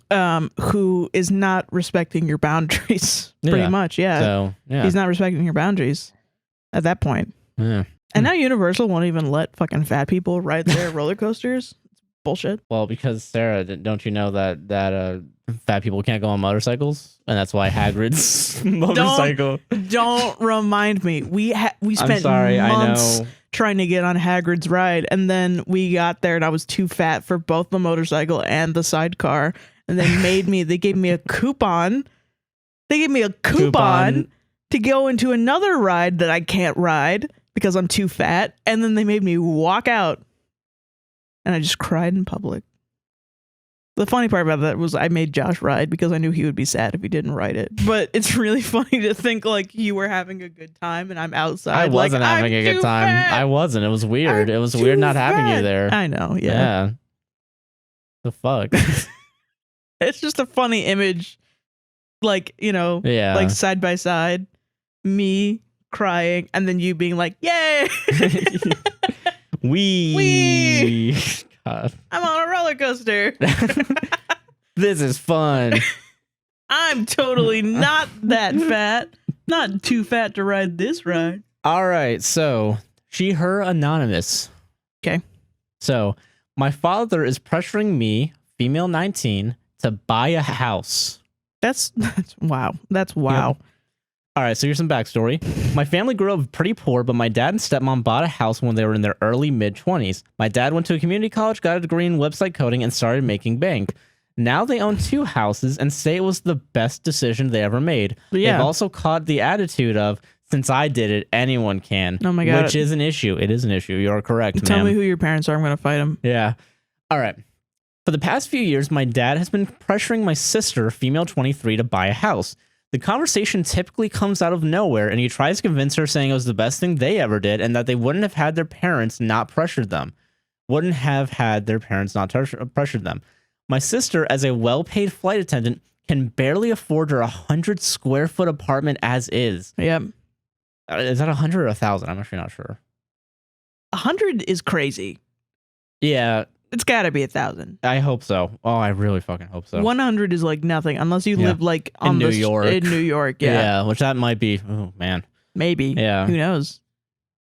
who is not respecting your boundaries pretty much. Yeah. So, yeah. He's not respecting your boundaries at that point. Yeah. And now Universal won't even let fucking fat people ride their roller coasters. It's bullshit. Well, because Sarah, don't you know that fat people can't go on motorcycles, and that's why Hagrid's motorcycle. Don't remind me. We spent months trying to get on Hagrid's ride, and then we got there, and I was too fat for both the motorcycle and the sidecar, and they gave me a coupon. They gave me a coupon to go into another ride that I can't ride because I'm too fat, and then they made me walk out, and I just cried in public. The funny part about that was I made Josh ride because I knew he would be sad if he didn't ride it. But it's really funny to think like you were having a good time and I'm outside. I wasn't having a good time. I wasn't. It was weird. It was weird not having you there. I know. Yeah. The fuck? It's just a funny image. Like, like side by side, me crying and then you being like, yay. Wee. God. I'm on a roller coaster. This is fun. I'm totally not that fat. Not too fat to ride this ride. All right. So she, her anonymous. Okay. So my father is pressuring me, female 19, to buy a house. That's wow. That's wow. Yeah. All right, so here's some backstory. My family grew up pretty poor, but my dad and stepmom bought a house when they were in their early mid-20s. My dad went to a community college, got a degree in website coding, and started making bank. Now they own 2 houses and say it was the best decision they ever made. Yeah. They've also caught the attitude of, since I did it, anyone can. Oh my God. Which is an issue. It is an issue. You're correct, Tell me who your parents are. I'm going to fight them. Yeah. All right. For the past few years, my dad has been pressuring my sister, female 23, to buy a house. The conversation typically comes out of nowhere, and he tries to convince her, saying it was the best thing they ever did, and that they wouldn't have had their parents not pressured them. Wouldn't have had their parents not pressured them. My sister, as a well-paid flight attendant, can barely afford her 100 square foot apartment as is. Yep. Is that 100 or 1,000? I'm actually not sure. 100 is crazy. Yeah. It's got to be 1,000. I hope so. Oh, I really fucking hope so. 100 is like nothing unless you live like on New York. In New York, yeah. Yeah, which that might be. Oh man. Maybe. Yeah. Who knows?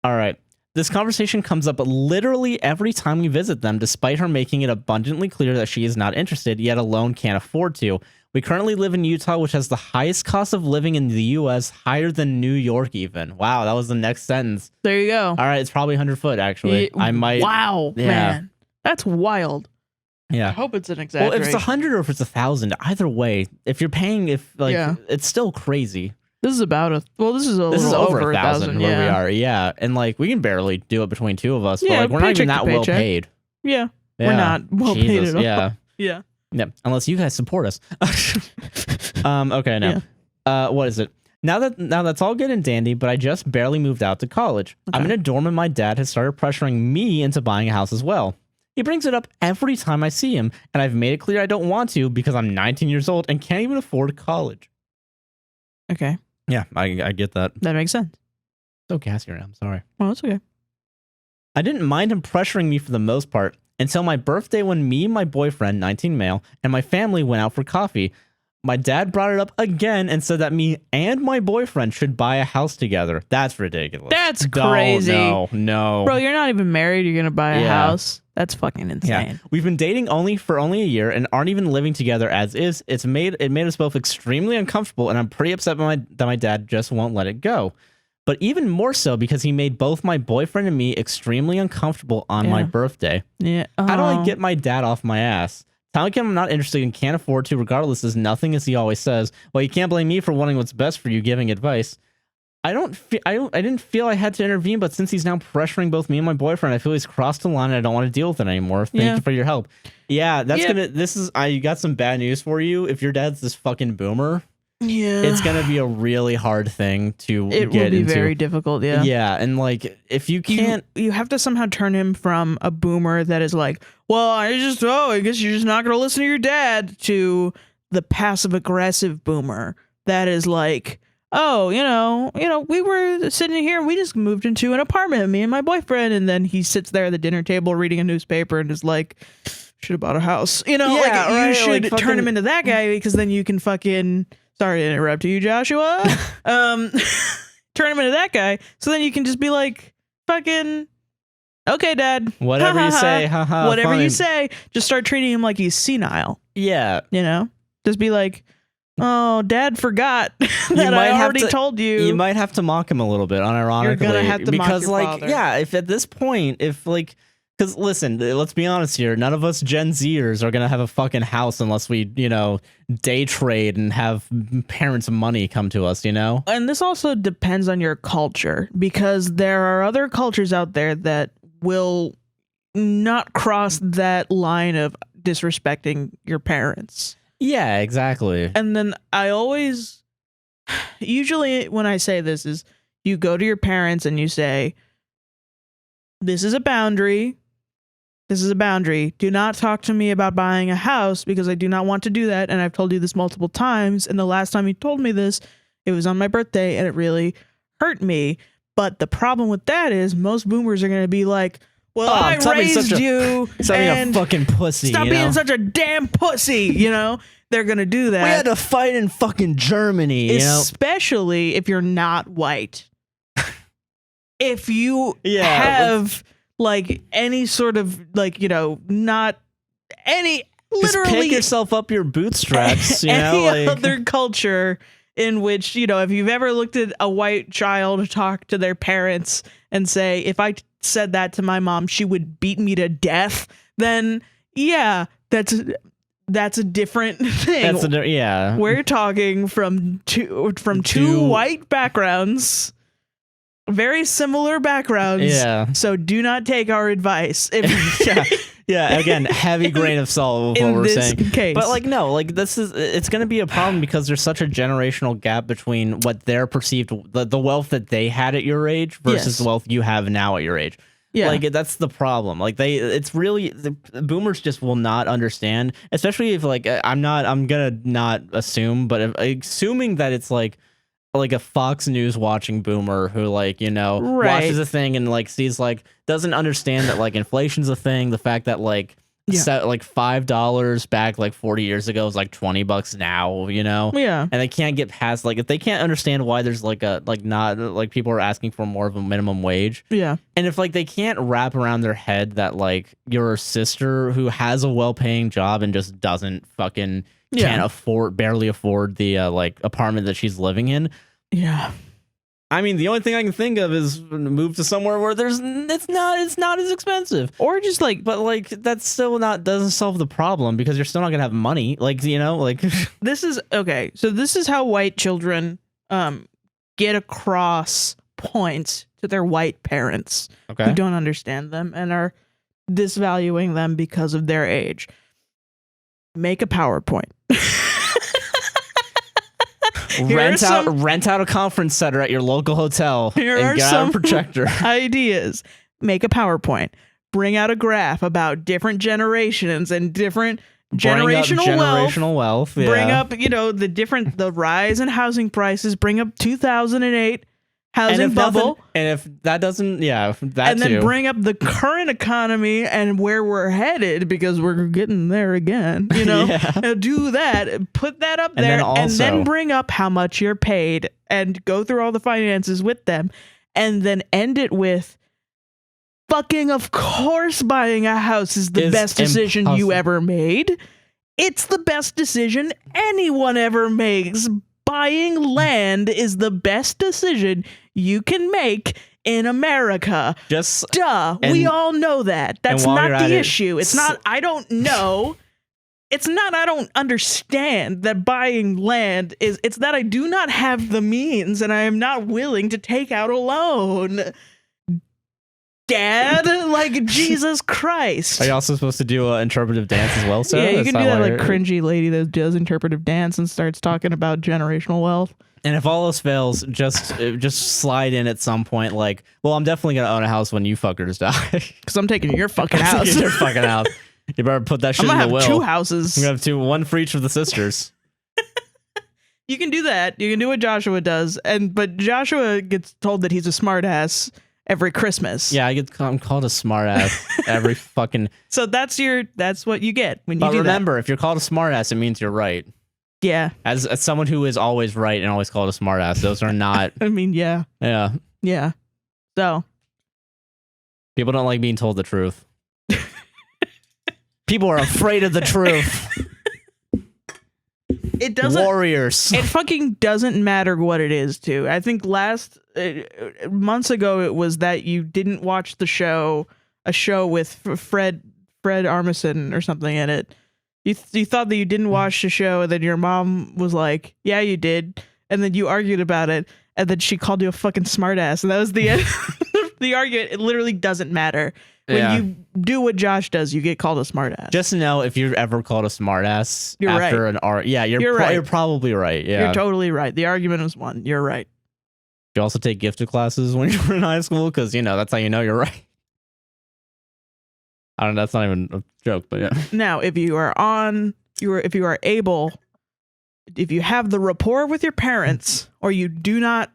All right. This conversation comes up literally every time we visit them, despite her making it abundantly clear that she is not interested, yet alone can't afford to. We currently live in Utah, which has the highest cost of living in the U.S., higher than New York even. Wow, that was the next sentence. There you go. All right, it's probably 100 foot, actually. I might. Wow, man. That's wild. Yeah. I hope it's an exaggeration. Well, if it's 100 or if it's 1,000, either way, if you're paying, it's still crazy. This is over 1,000 where we are. Yeah. And like, we can barely do it between 2 of us, but like, we're not even that well paid. Yeah. We're not well paid at all. Yeah. Yeah. Yeah. Unless you guys support us. Okay. Now, what is it? Now that's all good and dandy, but I just barely moved out to college. Okay. I'm in a dorm and my dad has started pressuring me into buying a house as well. He brings it up every time I see him, and I've made it clear I don't want to because I'm 19 years old and can't even afford college. Okay. Yeah, I get that. That makes sense. So gassy right now. I'm sorry. Oh, that's okay. I didn't mind him pressuring me for the most part until my birthday when me, my boyfriend, 19 male, and my family went out for coffee. My dad brought it up again and said that me and my boyfriend should buy a house together. That's ridiculous. That's crazy. No. Bro, you're not even married. You're going to buy a house. That's fucking insane. Yeah. We've been dating for only a year and aren't even living together as is. It made us both extremely uncomfortable, and I'm pretty upset that my dad just won't let it go. but even more so because he made both my boyfriend and me extremely uncomfortable on my birthday. Yeah. How do I get my dad off my ass? Telling him I'm not interested and can't afford to regardless is nothing, as he always says. Well, you can't blame me for wanting what's best for you, giving advice. I didn't feel I had to intervene, but since he's now pressuring both me and my boyfriend, I feel he's crossed the line and I don't want to deal with it anymore. Thank you for your help. Yeah, I got some bad news for you. If your dad's this fucking boomer, it's gonna be a really hard thing to get into. It will be very difficult, Yeah, and like, if you can't... You have to somehow turn him from a boomer that is like, well, I guess you're just not gonna listen to your dad, to the passive-aggressive boomer that is like... Oh, you know, we were sitting here, we just moved into an apartment, me and my boyfriend, and then he sits there at the dinner table reading a newspaper and is like, should have bought a house. You know, you should turn him into that guy, because then you can fucking, sorry to interrupt you, Joshua. Turn him into that guy, so then you can just be like, fucking, okay, Dad. Whatever you say, haha. Whatever you say, just start treating him like he's senile. Yeah. You know? Just be like, oh, Dad forgot that I already told you. You might have to mock him a little bit, unironically. You're gonna have to mock your father. If at this point, because listen, let's be honest here, none of us Gen Zers are gonna have a fucking house unless we, day trade and have parents' money come to us, And this also depends on your culture, because there are other cultures out there that will not cross that line of disrespecting your parents. Yeah, exactly. And then usually when I say this is, you go to your parents and you say, this is a boundary. This is a boundary. Do not talk to me about buying a house, because I do not want to do that. And I've told you this multiple times. And the last time you told me this, it was on my birthday and it really hurt me. But the problem with that is most boomers are going to be like, well, I raised you, and a fucking pussy. Stop being such a damn pussy. They're gonna do that. We had to fight in fucking Germany, especially if you're not white. If you have like any sort of not any, literally just pick yourself up your bootstraps. Any other culture in which if you've ever looked at a white child talk to their parents and say, if I said that to my mom, she would beat me to death, then that's a different thing. We're talking from two white backgrounds, very similar backgrounds. Yeah. So do not take our advice. Again, heavy grain of salt with what we're saying. Case. But it's going to be a problem because there's such a generational gap between what their perceived, the wealth that they had at your age versus the wealth you have now at your age. Yeah. That's the problem. It's really, the boomers just will not understand, especially if I'm gonna not assume, but assuming that it's like a Fox News watching boomer who watches a thing and sees doesn't understand that inflation's a thing, the fact that $5 back 40 years ago is $20 now, and they can't get past if they can't understand why there's not people are asking for more of a minimum wage, and if they can't wrap around their head that your sister who has a well-paying job and just doesn't fucking barely afford the apartment that she's living in. I mean, the only thing I can think of is move to somewhere where it's not as expensive, or just but that's still doesn't solve the problem, because you're still not gonna have money. This is okay. So this is how white children get across points to their white parents who don't understand them and are disvaluing them because of their age. Make a PowerPoint. Rent out a conference center at your local hotel and get out a projector. Ideas. Make a PowerPoint. Bring out a graph about different generations and different generational wealth. Yeah. Bring up, the rise in housing prices. Bring up 2008 housing bubble. And if that doesn't, and then bring up the current economy and where we're headed, because we're getting there again. Do that, put that up there, and then bring up how much you're paid and go through all the finances with them, and then end it with, fucking of course buying a house is the best decision you ever made. It's the best decision anyone ever makes. buying land is the best decision you can make in America. We all know that. That's not the issue. It's not, I don't know. It's not, I don't understand that buying land is, it's that I do not have the means and I am not willing to take out a loan. Dad, like, Jesus Christ. Are you also supposed to do an interpretive dance as well? So yeah, you can do that like cringy lady that does interpretive dance and starts talking about generational wealth. And if all else fails, just slide in at some point like, well, I'm definitely going to own a house when you fuckers die. Because I'm taking your fucking house. Your fucking house. You better put that shit in the will. I'm going to have 2 houses. I'm going to have 2, one for each of the sisters. You can do that. You can do what Joshua does. But Joshua gets told that he's a smartass every Christmas. Yeah, I'm called a smartass every fucking... So that's what you get when you do that. But remember, if you're called a smartass, it means you're right. Yeah. As someone who is always right and always called a smartass, those are not... I mean, yeah. Yeah. Yeah. So. People don't like being told the truth. People are afraid of the truth. It doesn't. Warriors. It fucking doesn't matter what it is, too. I think months ago it was that you didn't watch a show with Fred Armisen or something in it. You thought that you didn't watch the show, and then your mom was like, "Yeah, you did," and then you argued about it, and then she called you a fucking smartass, and that was the end. The argument. It literally doesn't matter. When you do what Josh does, you get called a smartass. Just know if you're ever called a smartass after an art, you're right. You're probably right. Yeah, you're totally right. The argument was won. You're right. You also take gifted classes when you were in high school because that's how you know you're right. I don't know. That's not even a joke, but yeah. Now, if you are able, if you have the rapport with your parents, or you do not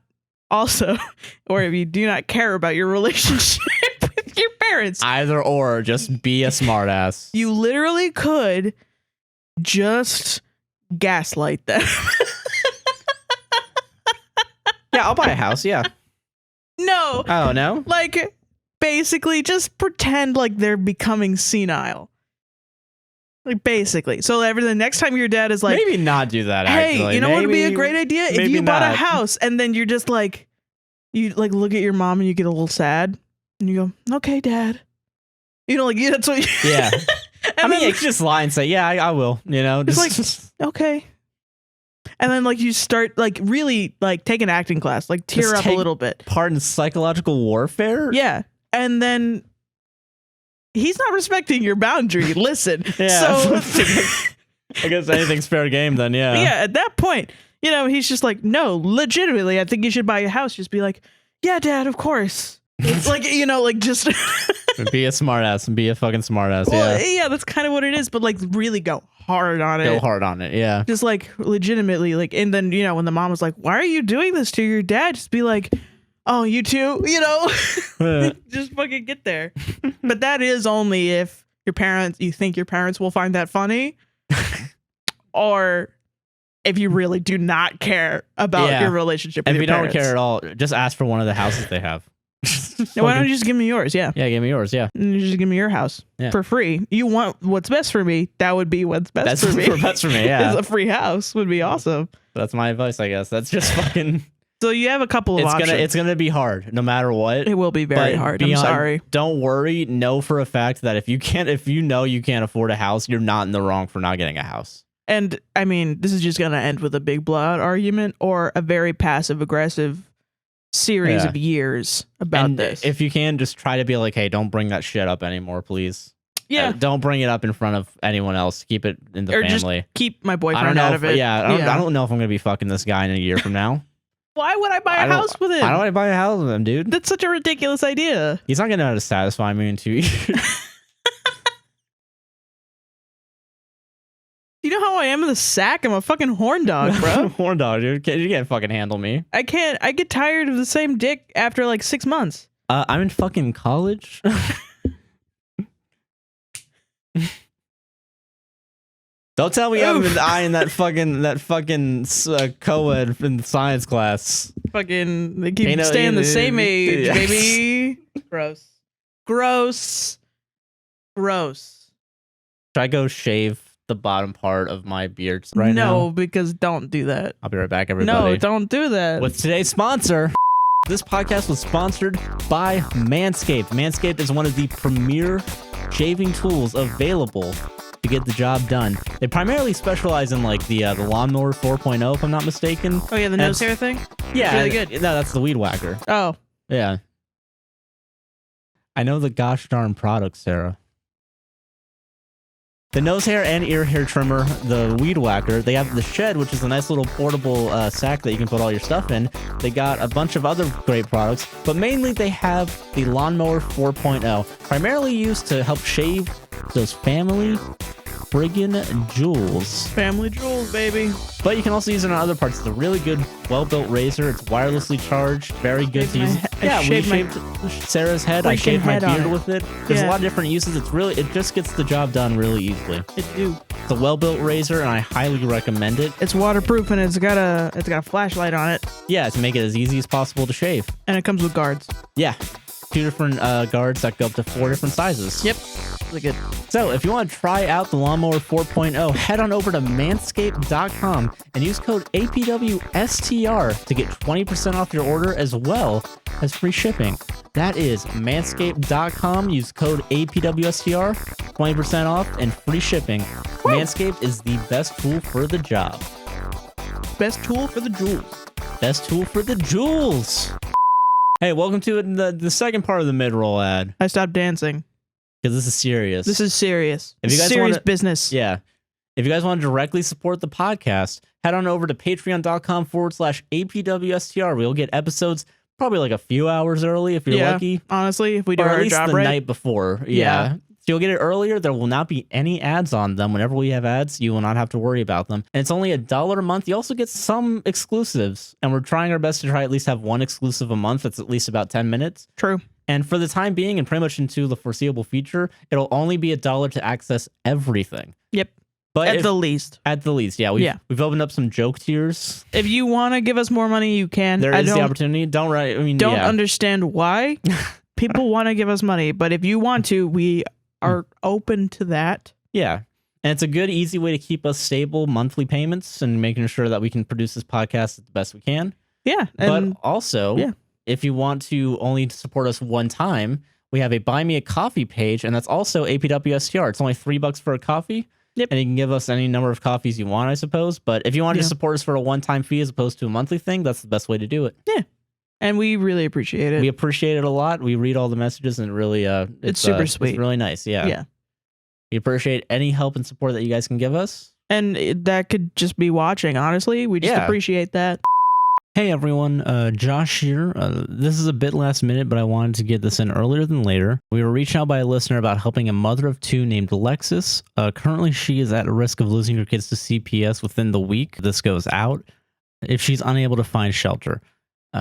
or if you do not care about your relationship with your parents, either or, just be a smartass. You literally could just gaslight them. Yeah, I'll buy a house. Yeah. No. Oh, no? Like, basically, just pretend like they're becoming senile. Like, basically. So the next time your dad is like... Maybe not do that, hey, actually. you know what would be a great idea? If you bought a house, and then you're just like... You, like, look at your mom and you get a little sad. And you go, okay, Dad. That's what you... Yeah. I mean, you can just lie and say, yeah, I will. It's like, okay. And then, like, you start, like, really, like, take an acting class. Like, tear up a little bit. Part in psychological warfare? Yeah. And then he's not respecting your boundary. Listen. Yeah. So I guess anything's fair game then, yeah. Yeah, at that point, he's just like, no, legitimately, I think you should buy a house. Just be like, yeah, Dad, of course. Like, like, just... Be a smartass and be a fucking smartass, yeah, that's kind of what it is, but, like, really go hard on it. Go hard on it, yeah. Just, like, legitimately, like, and then, when the mom was like, why are you doing this to your dad? Just be like, oh, you too? Just fucking get there. But that is only if you think your parents will find that funny, or if you really do not care about your relationship with your parents. If you don't care at all, just ask for one of the houses they have. Why don't you just give me yours? Yeah. Yeah, give me yours. Yeah. And you just give me your house for free. You want what's best for me? That would be what's best for me. Best for me. Yeah. A free house would be awesome. That's my advice, I guess. That's just fucking. So you have a couple of options. It's gonna be hard, no matter what. It will be very hard. I'm sorry. Don't worry. Know for a fact that if you can't afford a house, you're not in the wrong for not getting a house. And I mean, this is just gonna end with a big blowout argument or a very passive aggressive series of years about this. If you can, just try to be like, hey, don't bring that shit up anymore, please. Yeah. Don't bring it up in front of anyone else. Keep it in the family. Just keep my boyfriend out of it. Yeah. I don't know if I'm going to be fucking this guy in a year from now. Why would I buy a house with him? I don't want to buy a house with him, dude. That's such a ridiculous idea. He's not going to know how to satisfy me in 2 years. You know how I am in the sack? I'm a fucking horn dog, bro. Horn dog, dude. You can't fucking handle me. I can't. I get tired of the same dick after like 6 months. I'm in fucking college. Don't tell me I'm eyeing that fucking co-ed in the science class. Fucking, they keep staying the same age, baby. Gross. Should I go shave the bottom part of my beard right now. No, because don't do that. I'll be right back, everybody. No, don't do that. With today's sponsor. This podcast was sponsored by Manscaped. Manscaped is one of the premier shaving tools available to get the job done. They primarily specialize in like the lawnmower 4.0, if I'm not mistaken. Oh yeah, the nose hair thing? Yeah. Really good. No, that's the weed whacker. Oh. Yeah. I know the gosh darn product, Sarah. The nose hair and ear hair trimmer, the weed whacker, they have the shed, which is a nice little portable sack that you can put all your stuff in. They got a bunch of other great products, but mainly they have the lawnmower 4.0, primarily used to help shave those family friggin' jewels. Family jewels, baby. But you can also use it on other parts. It's a really good, well-built razor. It's wirelessly charged. Very good to use. Yeah, we shaved Sarah's head. I shaved my beard with it. There's a lot of different uses. It just gets the job done really easily. It's a well-built razor, and I highly recommend it. It's waterproof, and it's got a flashlight on it. Yeah, to make it as easy as possible to shave. And it comes with guards. Yeah. 2 different guards that go up to 4 different sizes. Yep. Really good. So if you want to try out the Lawnmower 4.0, head on over to manscaped.com and use code APWSTR to get 20% off your order as well as free shipping. That is manscaped.com. Use code APWSTR, 20% off and free shipping. Woo! Manscaped is the best tool for the job. Best tool for the jewels. Best tool for the jewels. Hey, welcome to the second part of the mid-roll ad. I stopped dancing. Because this is serious. This is serious. If you guys serious business. Yeah. If you guys want to directly support the podcast, head on over to patreon.com/APWSTR. We'll get episodes probably like a few hours early if you're lucky. Honestly, if we do our job the right. night before. Yeah. So you'll get it earlier. There will not be any ads on them. Whenever we have ads, you will not have to worry about them. And it's only $1 a month. You also get some exclusives. And we're trying our best to try at least have one exclusive a month that's at least about 10 minutes. True. And for the time being, and pretty much into the foreseeable future, it'll only be $1 to access everything. Yep. But at the least. At the least, yeah. We've opened up some joke tiers. If you want to give us more money, you can. There is the opportunity. Don't understand why people want to give us money, but if you want to, we are open to that. Yeah. And it's a good, easy way to keep us stable monthly payments and making sure that we can produce this podcast the best we can. Yeah. But also, if you want to only support us one time, we have a Buy Me a Coffee page, and that's also APWSTR. It's only $3 for a coffee. Yep. And you can give us any number of coffees you want, I suppose. But if you want to support us for a one-time fee as opposed to a monthly thing, that's the best way to do it. Yeah. And we really appreciate it. We appreciate it a lot. We read all the messages, and really, it's super sweet. It's really nice. Yeah. Yeah. We appreciate any help and support that you guys can give us. And that could just be watching, honestly. We just appreciate that. Hey everyone, Josh here. This is a bit last minute, but I wanted to get this in earlier than later. We were reached out by a listener about helping a mother of 2 named Lexus. Currently, she is at risk of losing her kids to CPS within the week this goes out if she's unable to find shelter.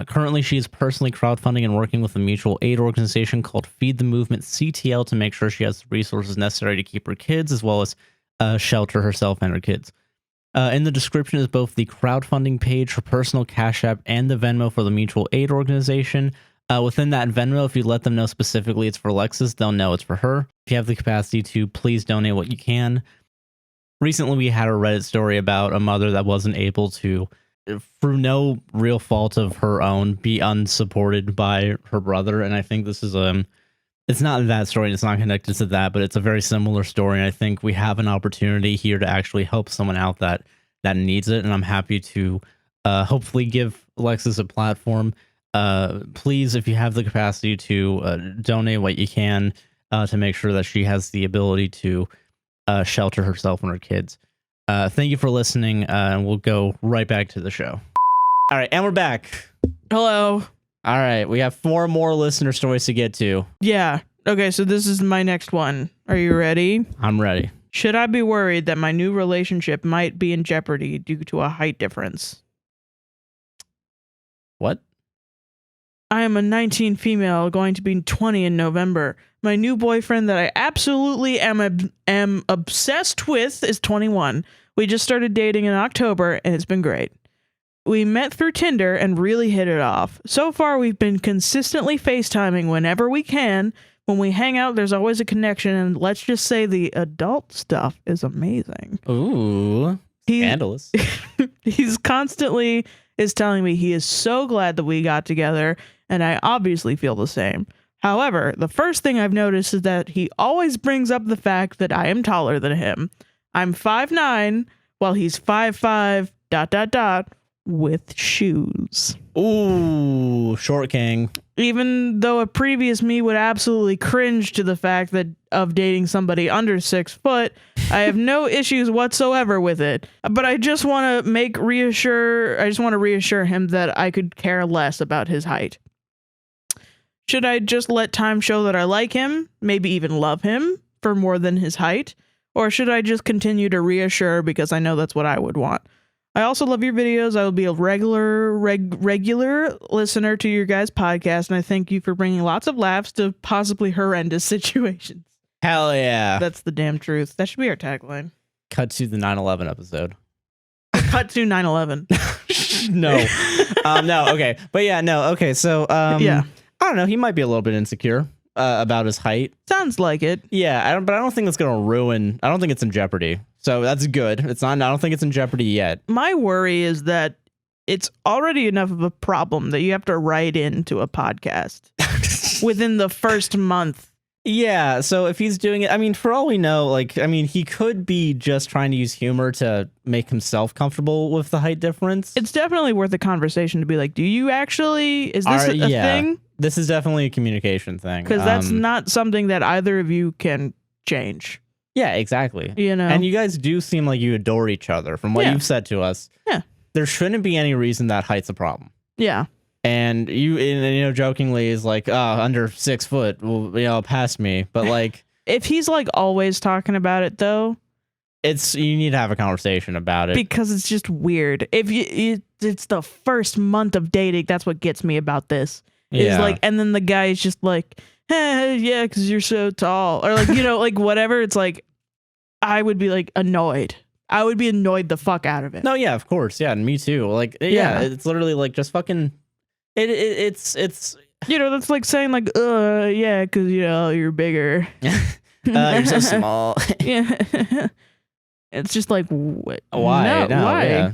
Currently, she is personally crowdfunding and working with a mutual aid organization called feedthemovementclt to make sure she has the resources necessary to keep her kids as well as shelter herself and her kids. In the description is both the crowdfunding page for personal Cashapp and the Venmo for the mutual aid organization. Within that Venmo, if you let them know specifically it's for Lexus, they'll know it's for her. If you have the capacity to, please donate what you can. Recently, we had a Reddit story about a mother that wasn't able to, through no real fault of her own, be unsupported by her brother. And I think this is it's not that story, it's not connected to that, but it's a very similar story. And I think we have an opportunity here to actually help someone out that needs it. And I'm happy to hopefully give Lexus a platform. Please, if you have the capacity to donate what you can to make sure that she has the ability to shelter herself and her kids. Thank you for listening, and we'll go right back to the show. All right, and we're back. Hello. All right, we have 4 more listener stories to get to. Yeah. Okay, so this is my next one. Are you ready? I'm ready. Should I be worried that my new relationship might be in jeopardy due to a height difference? What? I am a 19 female going to be 20 in November. My new boyfriend that I absolutely am obsessed with is 21. We just started dating in October, and it's been great. We met through Tinder and really hit it off. So far, we've been consistently FaceTiming whenever we can, When we hang out, there's always a connection, and let's just say the adult stuff is amazing. Ooh, scandalous. He's constantly is telling me he is so glad that we got together, and I obviously feel the same. However, the first thing I've noticed is that he always brings up the fact that I am taller than him. I'm 5'9", while he's 5'5", ... with shoes. Ooh, short king. Even though a previous me would absolutely cringe to the fact that of dating somebody under 6 foot, I have no issues whatsoever with it. But I just want to reassure him that I could care less about his height. Should I just let time show that I like him, maybe even love him for more than his height? Or should I just continue to reassure because I know that's what I would want? I also love your videos. I will be a regular listener to your guys' podcast, and I thank you for bringing lots of laughs to possibly horrendous situations. Hell yeah. That's the damn truth. That should be our tagline. Cut to the 9/11 episode. Cut to 9/11. No. No, okay. But yeah, no, okay. So, yeah. I don't know. He might be a little bit insecure about his height. Sounds like it. Yeah, but I don't think it's going to ruin... I don't think it's in jeopardy. So that's good. It's not. I don't think it's in jeopardy yet. My worry is that it's already enough of a problem that you have to write into a podcast within the first month. Yeah, so if he's doing it, I mean, for all we know, he could be just trying to use humor to make himself comfortable with the height difference. It's definitely worth a conversation to be like, do you actually... Is this a thing? This is definitely a communication thing. Because that's not something that either of you can change. Yeah, exactly. You know, and you guys do seem like you adore each other from what you've said to us. Yeah. There shouldn't be any reason that height's a problem. Yeah. And you jokingly is like, under 6 foot, well, past me. But like, if he's like always talking about it though, you need to have a conversation about it because it's just weird. If it's the first month of dating, that's what gets me about this. Is like, and then the guy is just like, yeah, because you're so tall, or like, like whatever. It's like, I would be like annoyed. I would be annoyed the fuck out of it. No, yeah, of course, yeah, and me too. Like, yeah, it's literally like just fucking. It's that's like saying like, yeah, because you're bigger. You're so small. Yeah, it's just like, what? Why? No, why? Yeah.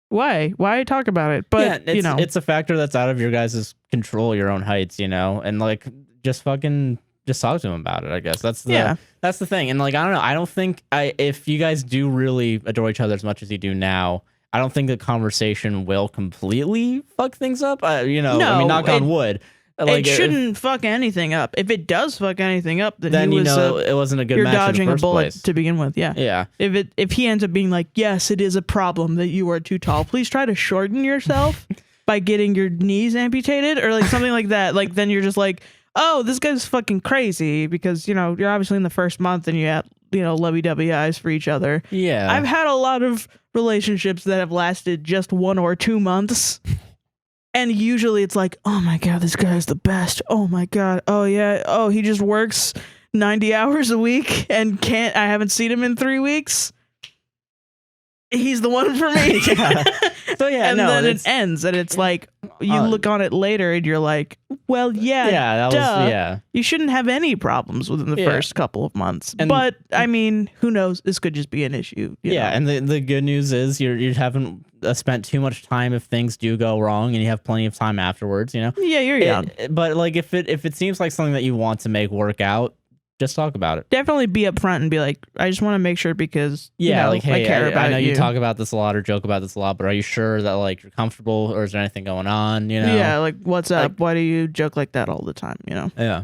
Why talk about it? But yeah, it's a factor that's out of your guys' control, your own heights, and like just talk to him about it. I guess that's the thing. And like, I don't know. I don't think if you guys do really adore each other as much as you do now, I don't think the conversation will completely fuck things up. No, I mean, knock on wood. Like, it shouldn't fuck anything up. If it does fuck anything up, then it wasn't a good match. You're dodging in the first a bullet place. to begin with. Yeah. Yeah. If he ends up being like, yes, it is a problem that you are too tall, please try to shorten yourself by getting your knees amputated or like something like that. Like, then you're just like, oh, this guy's fucking crazy because, you're obviously in the first month and you have, lovey-dovey eyes for each other. Yeah. I've had a lot of relationships that have lasted just 1 or 2 months. And usually it's like, oh my God, this guy's the best. Oh my God. Oh yeah. Oh, he just works 90 hours a week and I haven't seen him in 3 weeks. He's the one for me. Yeah. So yeah, and then it ends and it's like, you look on it later and you're like, well, yeah, you shouldn't have any problems within the first couple of months. But I mean, who knows? This could just be an issue. You know? And the good news is you haven't spent too much time if things do go wrong, and you have plenty of time afterwards. Yeah, you're young. But like, if it seems like something that you want to make work out, just talk about it. Definitely be upfront and be like, I just want to make sure because like, hey, I care about you. I know you talk about this a lot or joke about this a lot, but are you sure that like you're comfortable, or is there anything going on? Yeah, like what's up? Why do you joke like that all the time? Yeah.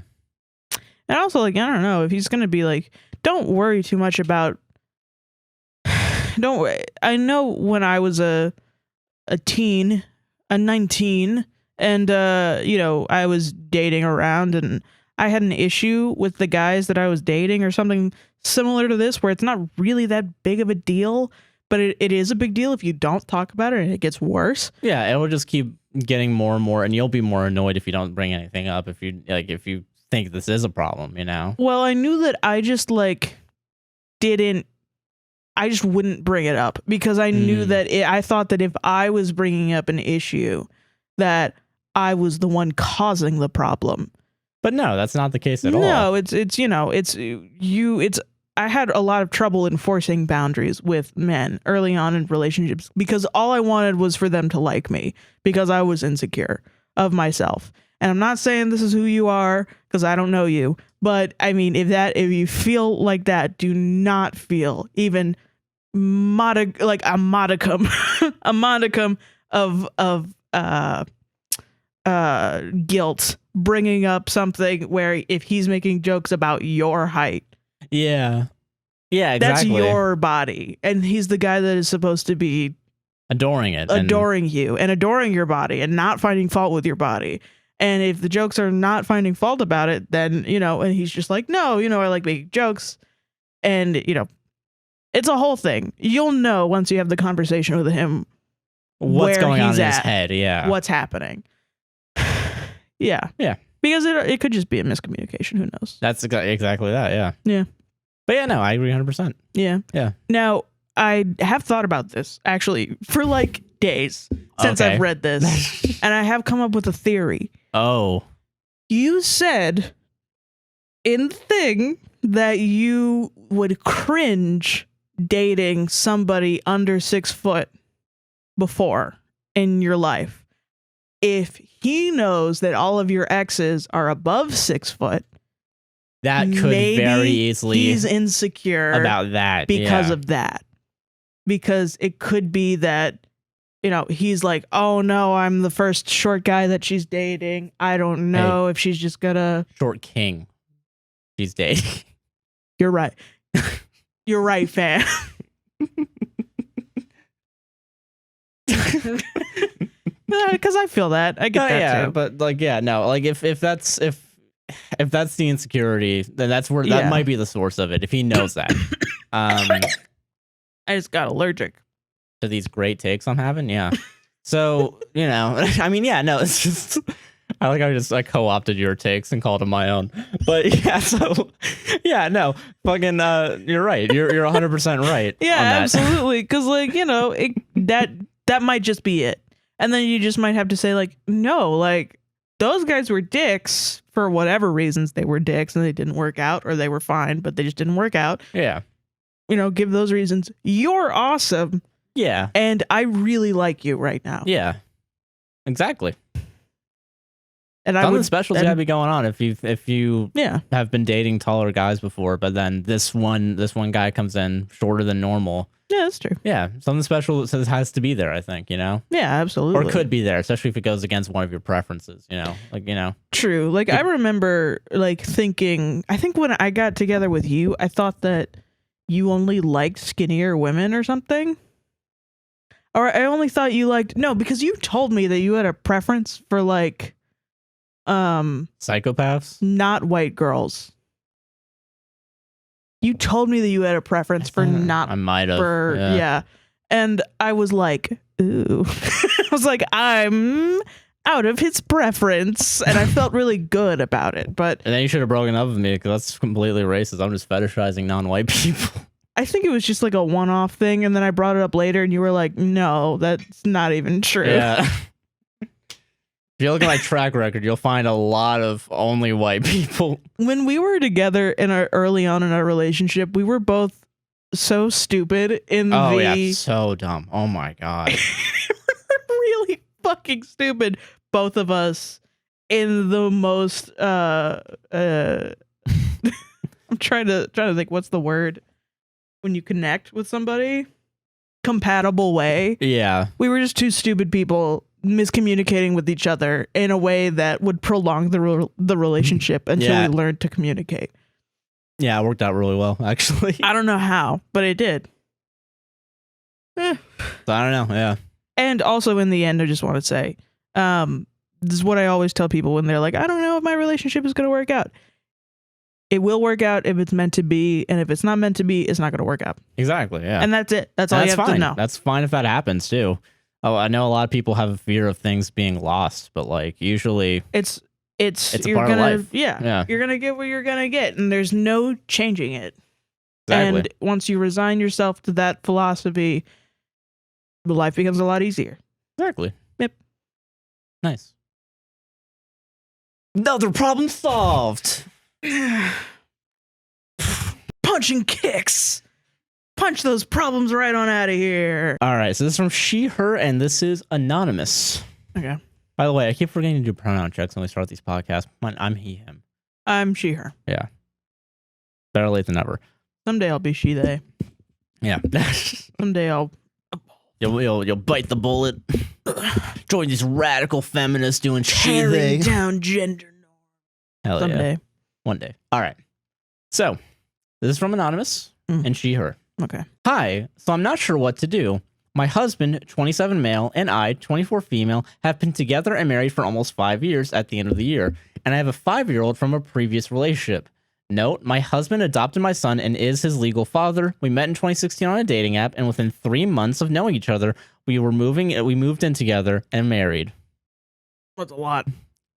And also, like, I don't know if he's gonna be like, don't worry too much about. Don't worry. I know when I was a teen, a 19, and I was dating around and I had an issue with the guys that I was dating or something similar to this, where it's not really that big of a deal, but it is a big deal if you don't talk about it and it gets worse. Yeah, it will just keep getting more and more, and you'll be more annoyed if you don't bring anything up, if you think this is a problem, Well, I knew that I just I just wouldn't bring it up because I knew that I thought that if I was bringing up an issue that I was the one causing the problem. But no, that's not the case at all. No, it's I had a lot of trouble enforcing boundaries with men early on in relationships because all I wanted was for them to like me because I was insecure of myself. And I'm not saying this is who you are because I don't know you, but I mean, if you feel like that, do not feel even a modicum a modicum of guilt bringing up something where if he's making jokes about your height. Yeah, exactly. That's your body, and he's the guy that is supposed to be adoring it, adoring you and adoring your body and not finding fault with your body. And if the jokes are not finding fault about it, then, and he's just like, no, I like making jokes. And, it's a whole thing. You'll know once you have the conversation with him what's going on in his head. Yeah. What's happening. Yeah. Because it could just be a miscommunication. Who knows? That's exactly that. Yeah. Yeah. But yeah, no, I agree 100%. Yeah. Yeah. Now, I have thought about this actually for like days since I've read this, and I have come up with a theory. Oh. You said in the thing that you would cringe dating somebody under 6 foot before in your life. If he knows that all of your exes are above 6 foot, that could very easily he's insecure about that because of that. Because it could be that, he's like, oh no, I'm the first short guy that she's dating. I don't know if she's just gonna short king she's dating. You're right. You're right, fam. Because I feel that. I get that too. But if that's the insecurity, then that's where that might be the source of it. If he knows that. I just got allergic to these great takes I'm having. Yeah. So, I mean, no, it's just, I co-opted your takes and called them my own. But yeah, so no, fucking, you're right. You're 100% right. Yeah, absolutely. Because that might just be it. And then you just might have to say no, those guys were dicks for whatever reasons. They were dicks and they didn't work out, or they were fine, but they just didn't work out. Yeah. Give those reasons. You're awesome. Yeah. And I really like you right now. Yeah. Exactly. And something special's gotta be going on if you have been dating taller guys before, but then this one guy comes in shorter than normal. Yeah, that's true. Yeah, something special has to be there, I think, Yeah, absolutely. Or could be there, especially if it goes against one of your preferences, True. I remember thinking, I think when I got together with you, I thought that you only liked skinnier women or something. Or I only thought you liked, no, because you told me that you had a preference for psychopaths, not white girls. You told me that you had a preference for not. I might have. Yeah. And I was like, ooh. I was like, I'm out of his preference, and I felt really good about it. But and then you should have broken up with me because that's completely racist. I'm just fetishizing non-white people. I think it was just a one-off thing, and then I brought it up later, and you were like, no, that's not even true. Yeah. If you look at my track record, you'll find a lot of only white people. When we were together early on in our relationship, we were both so stupid so dumb. Oh my God. Really fucking stupid. Both of us in the most I'm trying to think what's the word when you connect with somebody? Compatible way. Yeah. We were just two stupid people miscommunicating with each other in a way that would prolong the relationship until we learned to communicate. Yeah, it worked out really well, actually. I don't know how, but it did. I don't know, yeah. And also in the end, I just want to say, this is what I always tell people when they're like, I don't know if my relationship is going to work out. It will work out if it's meant to be, and if it's not meant to be, it's not going to work out. Exactly, yeah. And that's it. That's all you have to know. That's fine if that happens, too. Oh, I know a lot of people have a fear of things being lost, but usually it's a part of life. Yeah, you're gonna get what you're gonna get, and there's no changing it. Exactly. And once you resign yourself to that philosophy, the life becomes a lot easier. Exactly. Yep. Nice. Another problem solved. Punching kicks. Punch those problems right on out of here. All right, so this is from she, her, and this is anonymous. Okay. By the way, I keep forgetting to do pronoun checks when we start these podcasts. I'm he, him. I'm she, her. Yeah. Better late than never. Someday I'll be she, they. Yeah. Someday I'll... You'll bite the bullet. Join these radical feminists doing she, they. Tearing down gender norms. Hell Someday. yeah. One day. All right. So, this is from anonymous and she, her. Okay. Hi. So I'm not sure what to do. My husband, 27 male, and I, 24 female, have been together and married for almost 5 years at the end of the year, and I have a 5-year-old from a previous relationship. Note, my husband adopted my son and is his legal father. We met in 2016 on a dating app, and within 3 months of knowing each other, we moved in together and married. That's a lot.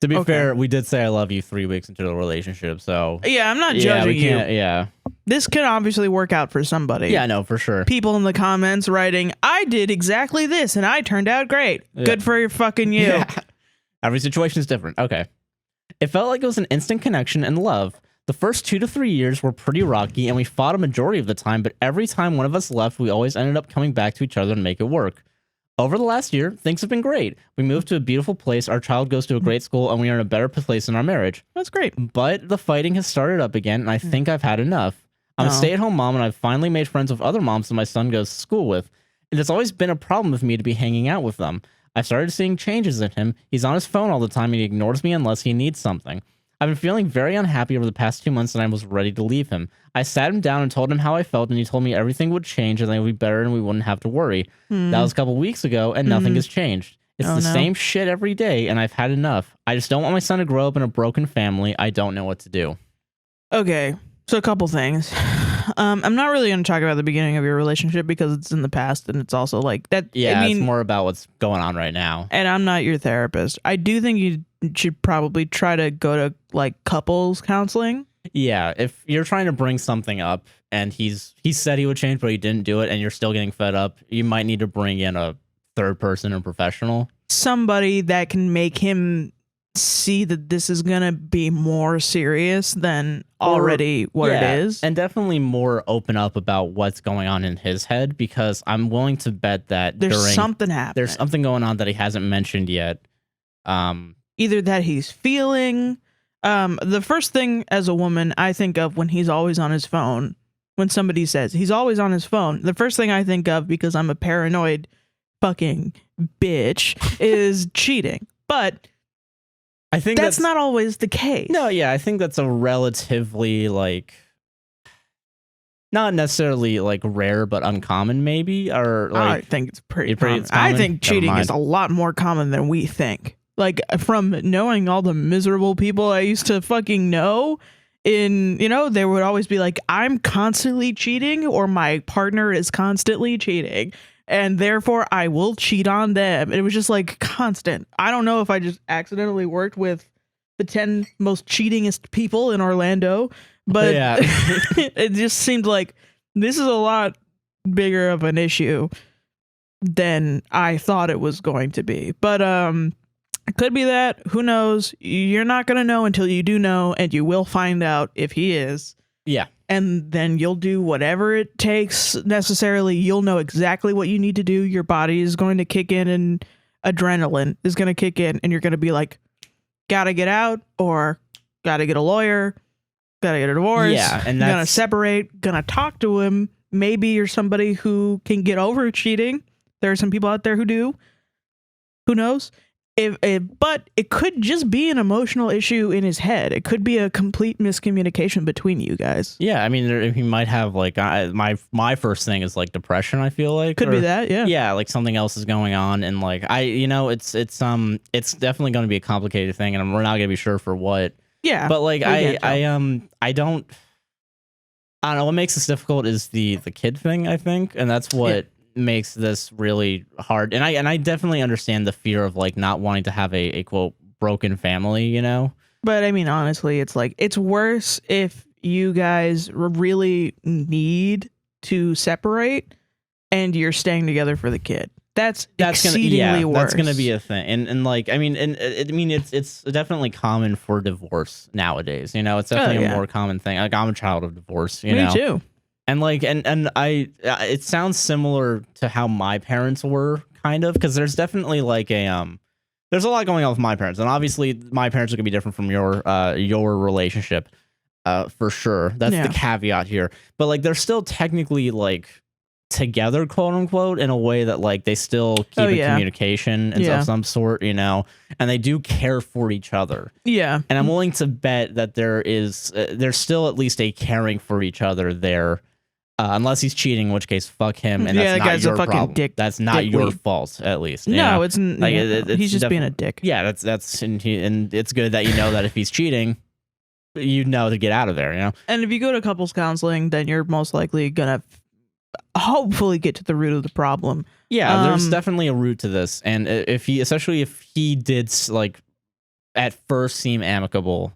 To be fair, we did say I love you 3 weeks into the relationship, so... Yeah, I'm not judging you. Yeah. This could obviously work out for somebody. Yeah, no, for sure. People in the comments writing, I did exactly this and I turned out great. Yeah. Good for your fucking you. Yeah. Every situation is different. Okay. It felt like it was an instant connection and love. The first 2 to 3 years were pretty rocky and we fought a majority of the time, but every time one of us left, we always ended up coming back to each other and make it work. Over the last year, things have been great. We moved to a beautiful place, our child goes to a great school, and we are in a better place in our marriage. That's great. But the fighting has started up again, and I think I've had enough. I'm a stay-at-home mom, and I've finally made friends with other moms that my son goes to school with. And it's always been a problem with me to be hanging out with them. I've started seeing changes in him. He's on his phone all the time, and he ignores me unless he needs something. I've been feeling very unhappy over the past 2 months, and I was ready to leave him. I sat him down and told him how I felt, and he told me everything would change, and it would be better, and we wouldn't have to worry. That was a couple weeks ago, and nothing has changed. It's the same shit every day, and I've had enough. I just don't want my son to grow up in a broken family. I don't know what to do. Okay, so a couple things. I'm not really going to talk about the beginning of your relationship because it's in the past, and it's also like that. Yeah, it's more about what's going on right now. And I'm not your therapist. I do think you should probably try to go to like couples counseling. Yeah, if you're trying to bring something up and he said he would change, but he didn't do it, and you're still getting fed up, you might need to bring in a third person or professional. Somebody that can make him see that this is going to be more serious than already what it is. And definitely more open up about what's going on in his head, because I'm willing to bet that there's something happening. There's something going on that he hasn't mentioned yet. Either that he's feeling... the first thing as a woman I think of when he's always on his phone, when somebody says he's always on his phone, the first thing I think of, because I'm a paranoid fucking bitch, is cheating. But I think that's not always the case. No, yeah, I think that's a relatively, like, not necessarily like rare, but uncommon maybe, or like I think it's pretty common. I think cheating is a lot more common than we think. Like, from knowing all the miserable people I used to fucking know, there would always be like, I'm constantly cheating, or my partner is constantly cheating, and therefore I will cheat on them. It was just like constant. I don't know if I just accidentally worked with the 10 most cheatingest people in Orlando, but yeah. It just seemed like this is a lot bigger of an issue than I thought it was going to be. But it could be that. Who knows? You're not going to know until you do know, and you will find out if he is. Yeah. And then you'll do whatever it takes necessarily. You'll know exactly what you need to do. Your body is going to kick in, and adrenaline is going to kick in, and you're going to be like, gotta get out, or gotta get a lawyer, gotta get a divorce. Yeah. And that's... gonna separate, gonna talk to him. Maybe you're somebody who can get over cheating. There are some people out there who do. Who knows? But it could just be an emotional issue in his head. It could be a complete miscommunication between you guys. Yeah, I mean, he might have like my first thing is like depression. I feel like could be that. Yeah, yeah, like something else is going on, and like it's definitely going to be a complicated thing, and we're not going to be sure for what. Yeah, but like I don't know. What makes this difficult is the kid thing, I think, and that's what. Yeah. Makes this really hard, and I definitely understand the fear of like not wanting to have a quote broken family, you know. But I mean, honestly, it's like it's worse if you guys really need to separate and you're staying together for the kid. that's exceedingly worse. That's gonna be a thing, and like I mean, it's definitely common for divorce nowadays. You know, it's definitely a more common thing. Like I'm a child of divorce. You know, me too. And like and I it sounds similar to how my parents were, kind of, because there's definitely like there's a lot going on with my parents, and obviously my parents are gonna be different from your relationship, for sure. That's the caveat here. But like they're still technically like together, quote unquote, in a way that like they still keep in communication and of some sort, you know, and they do care for each other. Yeah. And I'm willing to bet that there's still at least a caring for each other there. Unless he's cheating, in which case, fuck him, and that's not your problem. That's not your fault, at least. No, it's like he's just being a dick. Yeah, that's and it's good that you know that if he's cheating, you know to get out of there. You know. And if you go to couples counseling, then you're most likely gonna hopefully get to the root of the problem. Yeah, there's definitely a root to this, and especially if he did like at first seem amicable,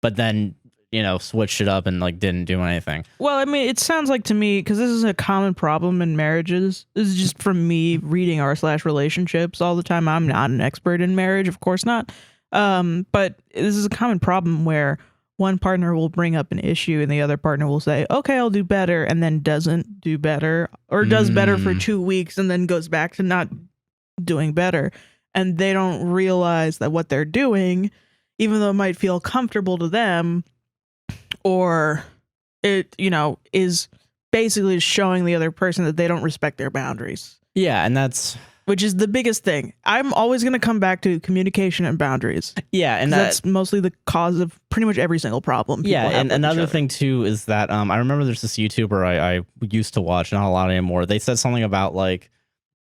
but then, you know, switched it up and like didn't do anything. Well, I mean, it sounds like to me, because this is a common problem in marriages. This is just from me reading r/relationships all the time. I'm not an expert in marriage, of course not. But this is a common problem where one partner will bring up an issue and the other partner will say, okay, I'll do better, and then doesn't do better, or does better for 2 weeks and then goes back to not doing better. And they don't realize that what they're doing, even though it might feel comfortable to them, or it, you know, is basically showing the other person that they don't respect their boundaries. Yeah, and which is the biggest thing. I'm always going to come back to communication and boundaries. Yeah, and that's mostly the cause of pretty much every single problem. Yeah, and another thing too is that I remember there's this YouTuber I used to watch, not a lot anymore. They said something about like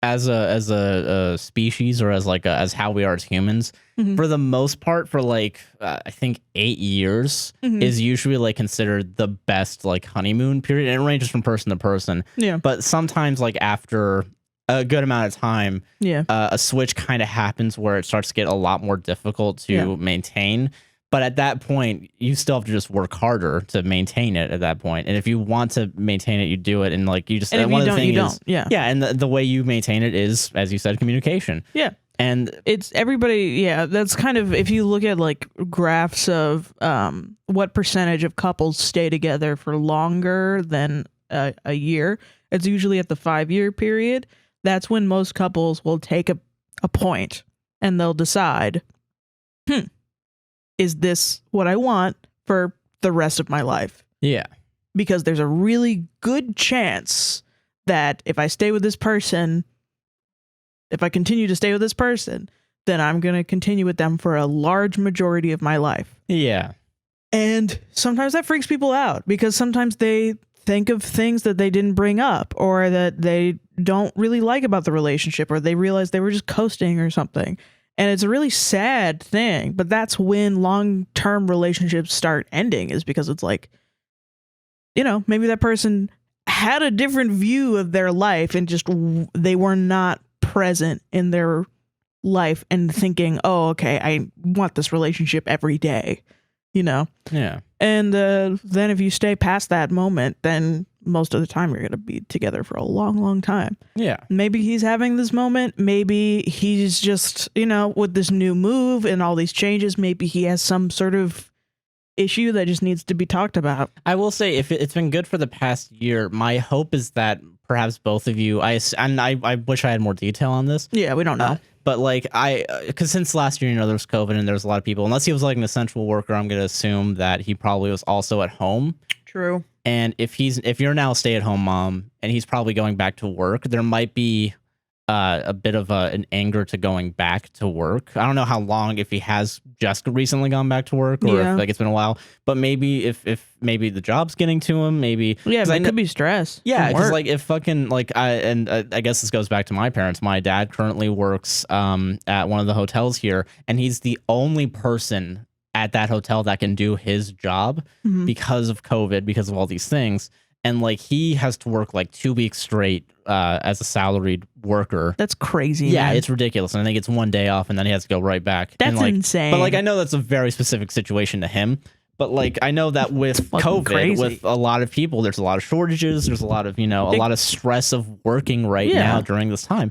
as a species, or as how we are as humans, for the most part, for like I think 8 years is usually like considered the best like honeymoon period. And it ranges from person to person. Yeah, but sometimes like after a good amount of time, a switch kind of happens where it starts to get a lot more difficult to maintain. But at that point, you still have to just work harder to maintain it at that point. And if you want to maintain it, you do it. And like you just, and one of the things is, yeah. And the way you maintain it is, as you said, communication. Yeah. And it's everybody. Yeah. That's kind of, if you look at like graphs of what percentage of couples stay together for longer than a year, it's usually at the 5-year period. That's when most couples will take a point and they'll decide, is this what I want for the rest of my life? Yeah. Because there's a really good chance that if I stay with this person, if I continue to stay with this person, then I'm going to continue with them for a large majority of my life. Yeah. And sometimes that freaks people out because sometimes they think of things that they didn't bring up, or that they don't really like about the relationship, or they realize they were just coasting or something. And it's a really sad thing, but that's when long-term relationships start ending, is because it's like, you know, maybe that person had a different view of their life and just they were not present in their life and thinking, oh, okay, I want this relationship every day, you know? Yeah. And then if you stay past that moment, then most of the time you're going to be together for a long, long time. Yeah. Maybe he's having this moment. Maybe he's just, you know, with this new move and all these changes, maybe he has some sort of issue that just needs to be talked about. I will say, if it's been good for the past year, my hope is that perhaps both of you, I wish I had more detail on this. Yeah, we don't know. But like because since last year, you know, there was COVID and there was a lot of people, unless he was like an essential worker, I'm going to assume that he probably was also at home. True. And if you're now a stay-at-home mom and he's probably going back to work, there might be a bit of an anger to going back to work. I don't know how long, if he has just recently gone back to work, or if like it's been a while. But maybe if maybe the job's getting to him, maybe it could be stress. Yeah, because like if fucking like I guess this goes back to my parents. My dad currently works at one of the hotels here, and he's the only person at that hotel that can do his job because of COVID, because of all these things. And like he has to work like 2 weeks straight as a salaried worker. That's crazy. Yeah, man. It's ridiculous. And I think it's one day off and then he has to go right back. That's like, insane. But like I know that's a very specific situation to him. But like I know that with COVID, with a lot of people, there's a lot of shortages. There's a lot of, you know, a lot of stress of working right now during this time.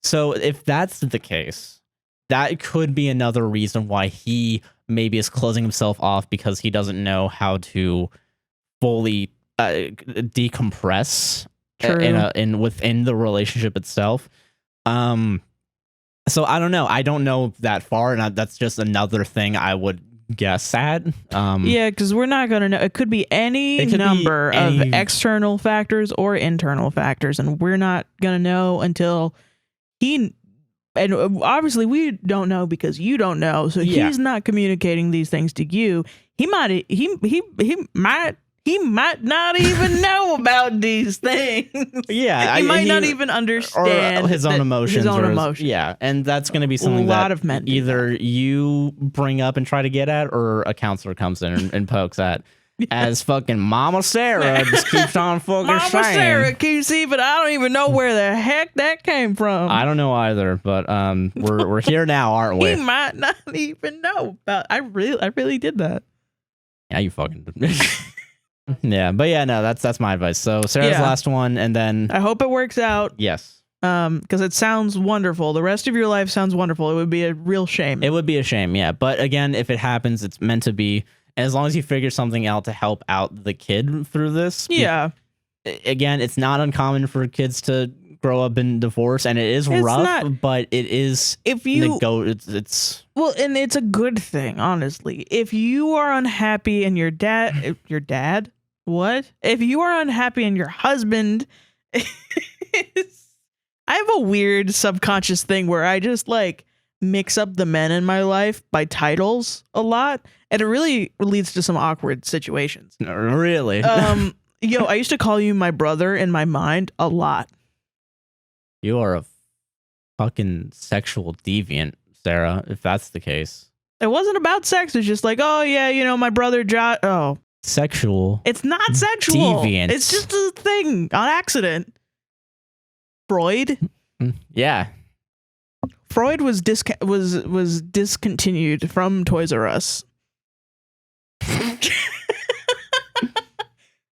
So if that's the case, that could be another reason why he maybe is closing himself off, because he doesn't know how to fully decompress within the relationship itself. So I don't know. I don't know that far, and that's just another thing I would guess at. Yeah, because we're not going to know. It could be any number of external factors or internal factors, and we're not going to know until he. And obviously, we don't know because you don't know. So he's not communicating these things to you. He might not even know about these things. Yeah, he might not even understand his own emotions. Yeah, and that's going to be something that of men either you bring up and try to get at, or a counselor comes in and pokes at. As fucking Mama Sarah just keeps on fucking Mama saying. Sarah keeps but I don't even know where the heck that came from. I don't know either, but we're here now, aren't we? He might not even know about. I really did that. Yeah, you fucking did. Yeah, but yeah, no, that's my advice. So Sarah's last one, and then I hope it works out. Yes. Because it sounds wonderful. The rest of your life sounds wonderful. It would be a real shame. It would be a shame, yeah. But again, if it happens, it's meant to be. And as long as you figure something out to help out the kid through this. Yeah. Again, it's not uncommon for kids to grow up in divorce, and it is rough, but it is. If you it's well, and it's a good thing, honestly. If you are unhappy and your dad, what? If you are unhappy and your husband, I have a weird subconscious thing where I just like mix up the men in my life by titles a lot, and it really leads to some awkward situations. Really? I used to call you my brother in my mind a lot. You are a fucking sexual deviant, Sarah, if that's the case. It wasn't about sex. It's just like, oh yeah, my brother Josh. Oh, sexual. It's not sexual. Deviant. It's just a thing on accident. Freud. Yeah. Freud was discontinued from Toys R Us.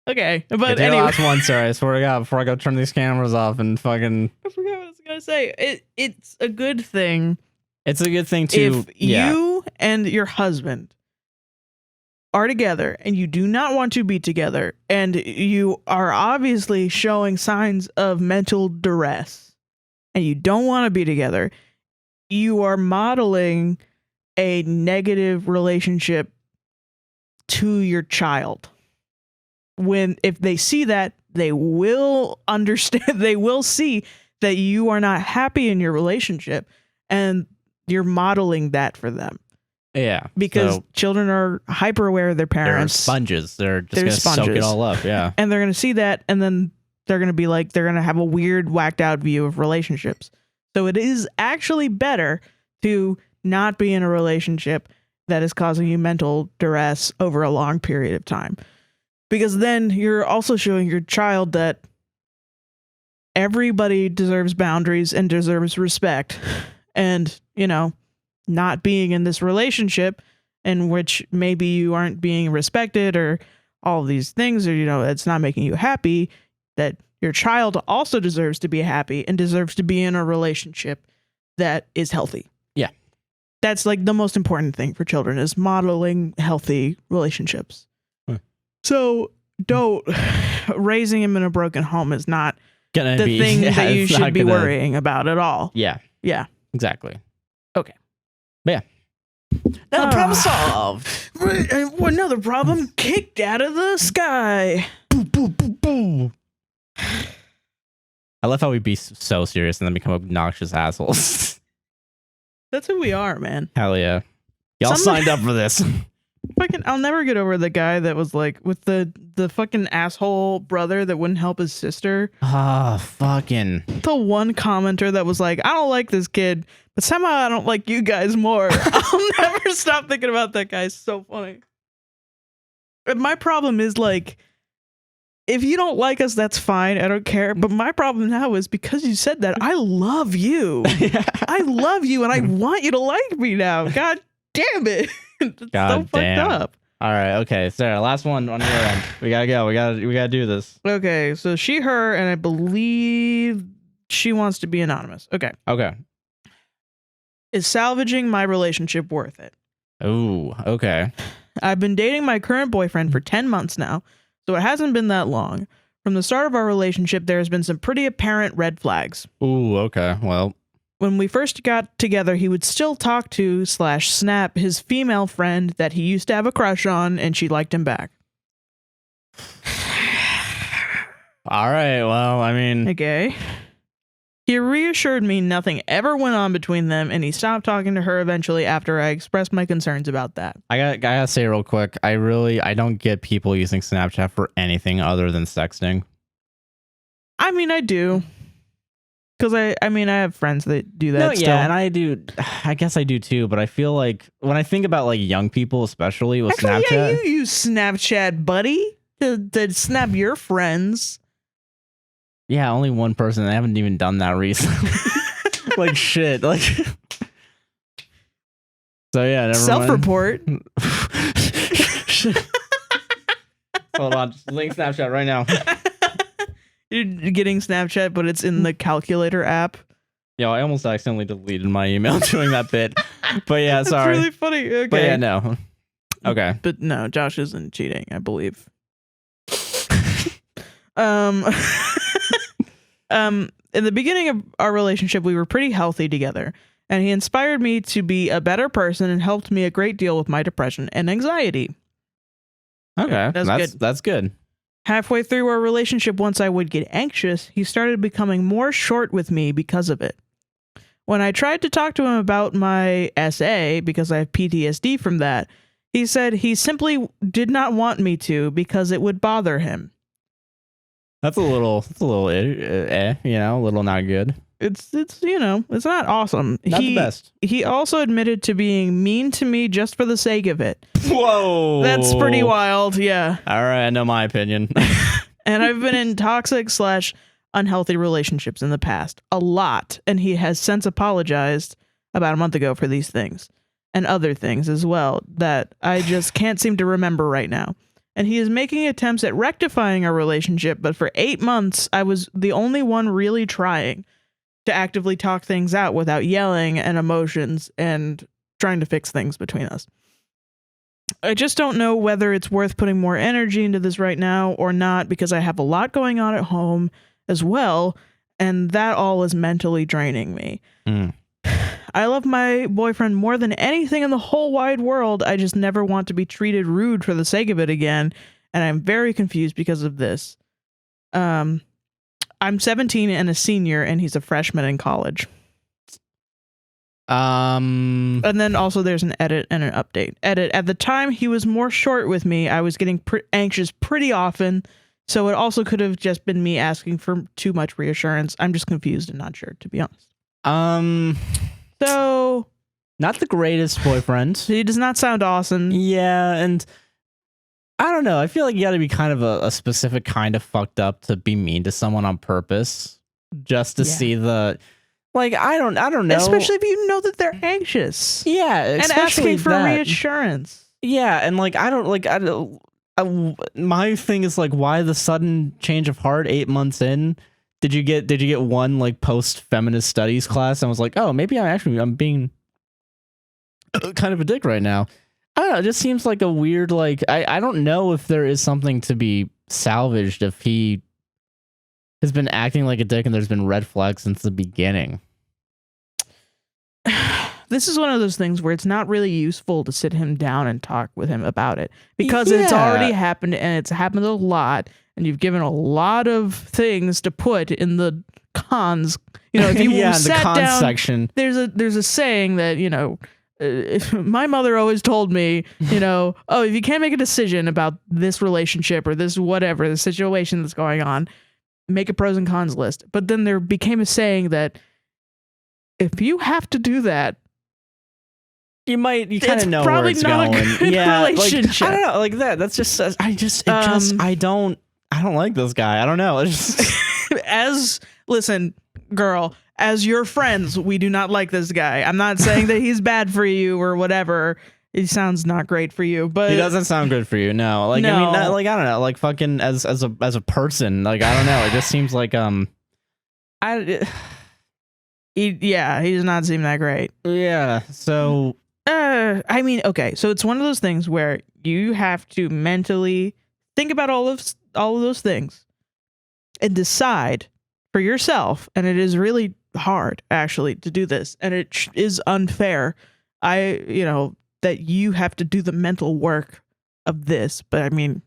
Okay, but anyway. Last one, sorry. I swear to God, before I go turn these cameras off and fucking. I forgot what I was gonna say. It's a good thing. It's a good thing to. If you and your husband are together and you do not want to be together, and you are obviously showing signs of mental duress, and you don't want to be together, you are modeling a negative relationship to your child. If they see that, they will understand, they will see that you are not happy in your relationship, and you're modeling that for them. Yeah. Because children are hyper aware of their parents. They're sponges. They're just going to soak it all up. Yeah. And they're going to see that, and then they're going to be like, they're going to have a weird, whacked out view of relationships. So it is actually better to not be in a relationship that is causing you mental duress over a long period of time. Because then you're also showing your child that everybody deserves boundaries and deserves respect. And, not being in this relationship in which maybe you aren't being respected or all these things, or, it's not making you happy, that your child also deserves to be happy and deserves to be in a relationship that is healthy. Yeah. That's like the most important thing for children, is modeling healthy relationships. So raising him in a broken home is not the thing that you should be worrying about at all. Yeah. Yeah. Exactly. Okay. But yeah. Another problem solved. Another problem kicked out of the sky. Boo, boo, boo, boo. I love how we be so serious and then become obnoxious assholes. That's who we are, man. Hell yeah. Y'all signed up for this. I'll never get over the guy that was like with the fucking asshole brother that wouldn't help his sister. Fucking. The one commenter that was like, I don't like this kid, but somehow I don't like you guys more. I'll never stop thinking about that guy. It's so funny. But my problem is like, if you don't like us, that's fine. I don't care. But my problem now is because you said that, I love you. I love you and I want you to like me now. God damn it. It's God so damn. fucked up. All right, okay, Sarah, last one on your end. We gotta go. We gotta do this. Okay, so she, her, and I believe she wants to be anonymous. Okay. Okay. Is salvaging my relationship worth it? Oh, okay. I've been dating my current boyfriend for 10 months now, so it hasn't been that long. From the start of our relationship, there has been some pretty apparent red flags. Ooh, okay. Well, when we first got together, he would still talk to / snap his female friend that he used to have a crush on, and she liked him back. All right. Well, I mean, okay. He reassured me nothing ever went on between them, and he stopped talking to her eventually after I expressed my concerns about that. I gotta say real quick, I don't get people using Snapchat for anything other than sexting. I mean, I do. Because I have friends that do that still. Yeah, and I do. I guess I do too, but I feel like when I think about like young people, especially with Snapchat. Yeah, you use Snapchat, buddy, to snap your friends. Yeah, only one person. I haven't even done that recently. Like shit. Like. So yeah, never self-report. Hold on, just link Snapchat right now. You're getting Snapchat, but it's in the calculator app. Yeah, I almost accidentally deleted my email doing that bit. But yeah, sorry. It's really funny. Okay. But yeah, no. Okay. But no, Josh isn't cheating, I believe. In the beginning of our relationship, we were pretty healthy together, and he inspired me to be a better person and helped me a great deal with my depression and anxiety. Okay, that's good. Halfway through our relationship, once I would get anxious, he started becoming more short with me because of it. When I tried to talk to him about my SA, because I have PTSD from that, he said he simply did not want me to because it would bother him. That's a little, a little not good. It's it's not awesome. Not the best. He also admitted to being mean to me just for the sake of it. Whoa. That's pretty wild, yeah. All right, I know my opinion. And I've been in toxic / unhealthy relationships in the past. A lot. And he has since apologized about a month ago for these things. And other things as well that I just can't seem to remember right now. And he is making attempts at rectifying our relationship, but for 8 months, I was the only one really trying to actively talk things out without yelling and emotions and trying to fix things between us. I just don't know whether it's worth putting more energy into this right now or not, because I have a lot going on at home as well, and that all is mentally draining me. I love my boyfriend more than anything in the whole wide world. I just never want to be treated rude for the sake of it again, and I'm very confused because of this. I'm 17 and a senior, and he's a freshman in college. And then also there's an edit and an update. Edit: at the time he was more short with me, I was getting anxious pretty often, so it also could have just been me asking for too much reassurance. I'm just confused and not sure, to be honest. So not the greatest boyfriend. He does not sound awesome. Yeah, and I don't know. I feel like you got to be kind of a specific kind of fucked up to be mean to someone on purpose, just to see the, like, I don't know. Especially if you know that they're anxious. Yeah, and asking for reassurance. Yeah, and like my thing is like, why the sudden change of heart 8 months in? Did you get one like post feminist studies class and was like, oh, maybe I'm being kind of a dick right now. I don't know. It just seems like a weird, like, I don't know if there is something to be salvaged if he has been acting like a dick and there's been red flags since the beginning. This is one of those things where it's not really useful to sit him down and talk with him about it, because it's already happened, and it's happened a lot, and you've given a lot of things to put in the cons. If you sat the cons down, section, there's a saying that, if my mother always told me, oh, if you can't make a decision about this relationship or this whatever, the situation that's going on, make a pros and cons list. But then there became a saying that if you have to do that, you kind of know where it's going. Relationship. Like, I don't know, like that. That's just I don't like this guy. I don't know. Listen, girl, as your friends, we do not like this guy. I'm not saying that he's bad for you or whatever. He sounds not great for you, but he doesn't sound good for you. No, like, no. I mean, I don't know, like fucking as a person, like, I don't know. It just seems like He does not seem that great. Yeah. So I mean, okay, so it's one of those things where you have to mentally think about all of those things and decide for yourself. And it is really hard, actually, to do this, and it is unfair. That you have to do the mental work of this, but I mean,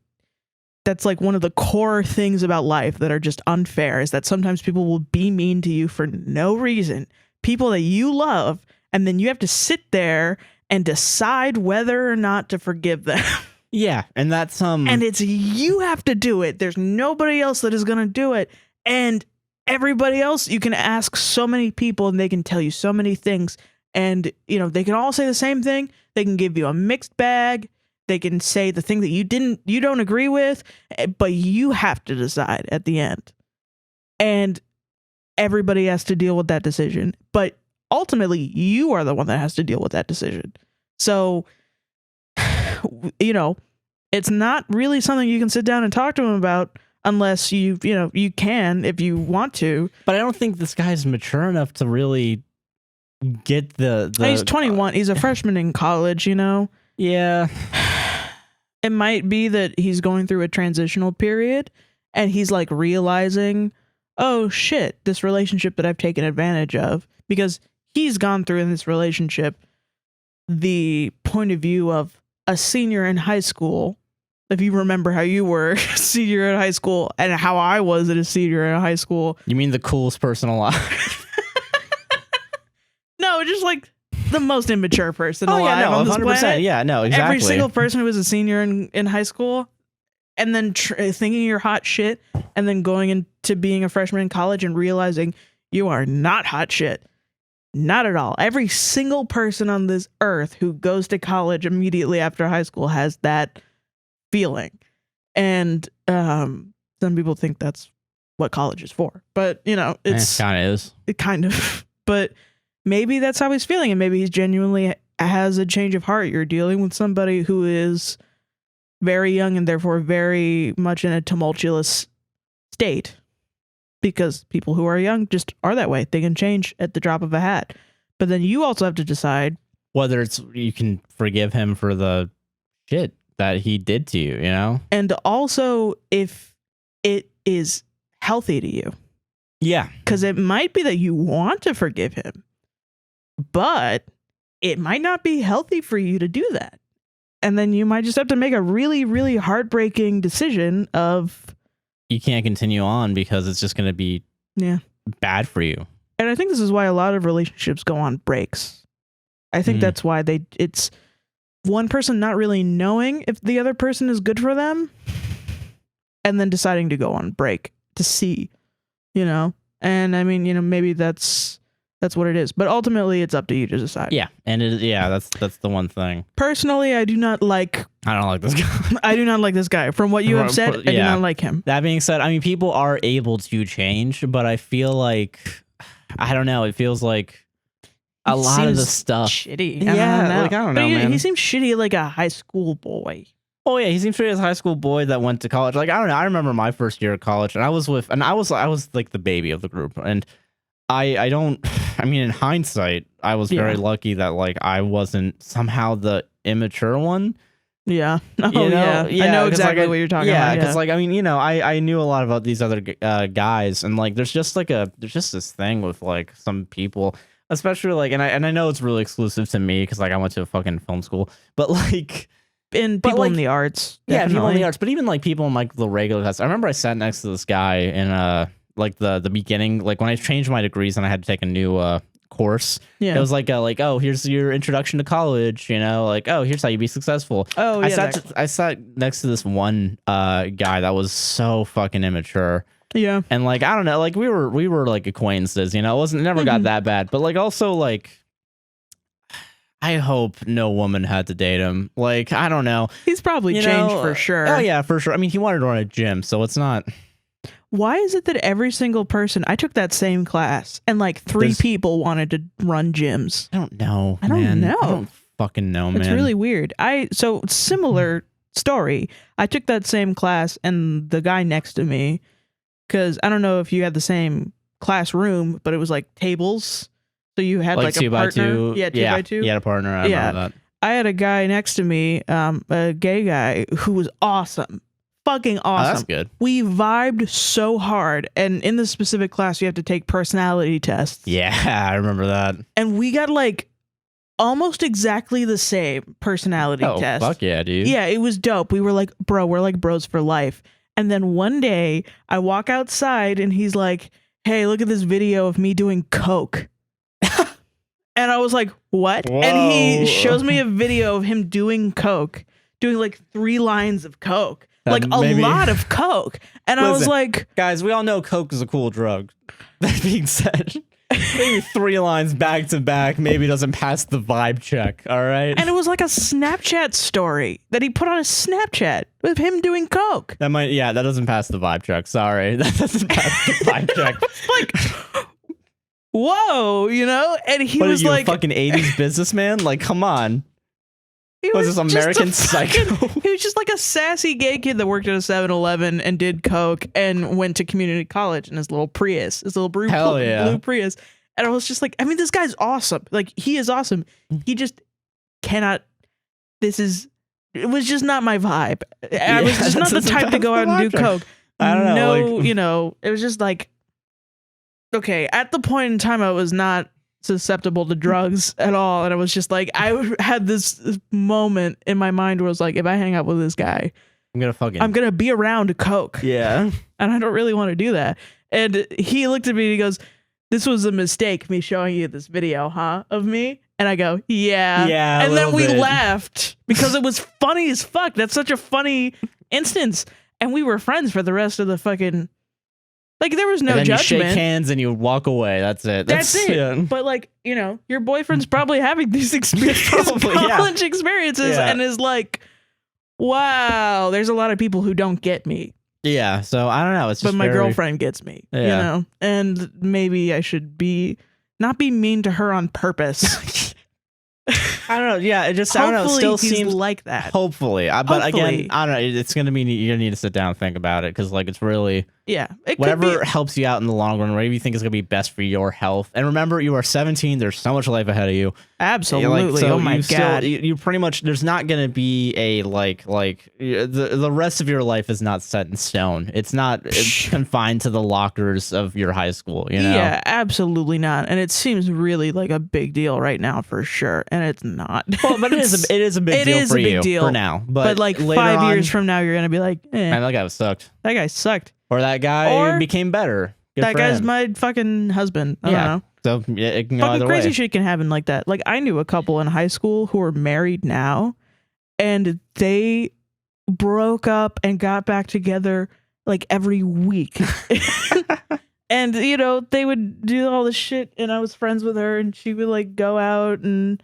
that's like one of the core things about life that are just unfair, is that sometimes people will be mean to you for no reason, people that you love, and then you have to sit there and decide whether or not to forgive them. Yeah, and that's and it's you have to do it. There's nobody else that is going to do it. And everybody else, you can ask so many people and they can tell you so many things, and they can all say the same thing. They can give you a mixed bag. They can say the thing that you don't agree with, but you have to decide at the end. And everybody has to deal with that decision. But ultimately, you are the one that has to deal with that decision. So, it's not really something you can sit down and talk to him about unless you can, if you want to. But I don't think this guy's mature enough to really get the He's 21. He's a freshman in college, Yeah. It might be that he's going through a transitional period and he's like realizing, oh shit, this relationship that I've taken advantage of, because he's gone through in this relationship the point of view of a senior in high school. If you remember how you were a senior in high school and how I was a senior in high school. You mean the coolest person alive? No, just like the most immature person alive on this 100%. planet. Yeah, no, exactly. Every single person who was a senior in high school and then thinking you're hot shit and then going into being a freshman in college and realizing you are not hot shit. Not at all. Every single person on this earth who goes to college immediately after high school has that feeling. And some people think that's what college is for. But, it's kind of is. It kind of. But maybe that's how he's feeling, and maybe he's genuinely has a change of heart. You're dealing with somebody who is very young and therefore very much in a tumultuous state, because people who are young just are that way. They can change at the drop of a hat. But then you also have to decide whether you can forgive him for the shit that he did to you, and also if it is healthy to you. Yeah. Because it might be that you want to forgive him, but it might not be healthy for you to do that. And then you might just have to make a really, really heartbreaking decision of, you can't continue on because it's just going to be bad for you. And I think this is why a lot of relationships go on breaks. I think that's why it's one person not really knowing if the other person is good for them and then deciding to go on break to see, and I mean, maybe that's what it is, but ultimately it's up to you to decide. Yeah. And that's the one thing. Personally, I don't like this guy. I do not like this guy. From what you have said, I do not like him. That being said, I mean, people are able to change, but I feel like, I don't know, it feels like a lot of the stuff. Shitty. I don't know, man. He seems shitty like a high school boy. Oh yeah, he seems shitty as a high school boy that went to college. Like, I don't know. I remember my first year of college, and I was like the baby of the group, and I mean, in hindsight, I was very lucky that like I wasn't somehow the immature one. Yeah. I know exactly what you're talking about. Yeah, because like, I mean, I knew a lot about these other guys, and like there's just this thing with like some people, especially like, and I know it's really exclusive to me because like I went to a fucking film school, but like. People in the arts. Definitely. Yeah, people in the arts, but even like people in like the regular class. I remember I sat next to this guy in like the beginning, like when I changed my degrees and I had to take a new course. Yeah, it was like oh, here's your introduction to college, like, oh, here's how you be successful. Oh yeah, I sat next to this one guy that was so fucking immature. Yeah, and like, I don't know, like we were like acquaintances, it never got that bad, but like also like, I hope no woman had to date him. Like, I don't know. He's probably changed for sure. Oh yeah, for sure. I mean, he wanted to run a gym, so it's not. Why is it that every single person, I took that same class and like three people wanted to run gyms? I don't know. I don't know. I don't fucking know, man. It's really weird. So similar story. I took that same class and the guy next to me, because I don't know if you had the same classroom, but it was like tables. So you had like two a by partner. two. Yeah, 2x2. You had a partner. I remember that. I had a guy next to me, a gay guy who was awesome. Fucking awesome. Oh, that's good. We vibed so hard. And in this specific class, you have to take personality tests. Yeah, I remember that. And we got like almost exactly the same personality test. Fuck yeah, dude. Yeah, it was dope. We were like, bro, we're like bros for life. And then one day I walk outside and he's like, hey, look at this video of me doing coke. And I was like, what? Whoa. And he shows me a video of him doing coke, doing like 3 lines of coke. Like a lot of coke. And I was like, guys, we all know coke is a cool drug. That being said, maybe 3 lines back to back maybe doesn't pass the vibe check. All right. And it was like a Snapchat story that he put on his Snapchat with him doing coke. That doesn't pass the vibe check. Sorry. That doesn't pass the vibe check. Like, whoa, you know? And he was you, like, a fucking 80s businessman? Like, come on. Was this American Psycho? He was just like a sassy gay kid that worked at a 7-Eleven and did coke and went to community college in his little Prius, his little blue Prius. And I was just like, I mean, this guy's awesome. Like, he is awesome. He just cannot. It was just not my vibe. I was just not the type to go out and do coke. I don't know. No, it was just like, okay, at the point in time, I was not susceptible to drugs at all, and I was just like, I had this moment in my mind where I was like, if I hang out with this guy, I'm gonna be around coke. Yeah. And I don't really want to do that. And he looked at me and he goes, this was a mistake, me showing you this video, huh, of me? And I go, yeah. And then we laughed because it was funny as fuck. That's such a funny instance. And we were friends for the rest of the fucking, like, there was no judgment. You shake hands and you walk away. That's it. That's it. Yeah. But like, you know, your boyfriend's probably having these college experiences and is like, wow, there's a lot of people who don't get me. Yeah. So I don't know. It's just but my girlfriend gets me, you know, and maybe I should not be mean to her on purpose. I don't know. Yeah, it just, I don't know. It still seems like that. Hopefully. But again, I don't know. It's going to mean you're going to need to sit down and think about it because, like, it's really, whatever helps you out in the long run, whatever you think is going to be best for your health. And remember, you are 17. There's so much life ahead of you. Absolutely. Like, so oh my God. You pretty much, there's not going to be a, the rest of your life is not set in stone. It's not confined to the lockers of your high school, you know? Yeah, absolutely not. And it seems really like a big deal right now for sure. And it's not. Well, but it is a big deal for you for now. But like 5 years from now, you're going to be like, man, that guy sucked. That guy sucked. Or that guy became better. That guy's my fucking husband. I don't know. So it can go either crazy way. Shit can happen like that. Like, I knew a couple in high school who are married now, and they broke up and got back together like every week. And, you know, they would do all this shit, and I was friends with her, and she would like go out and,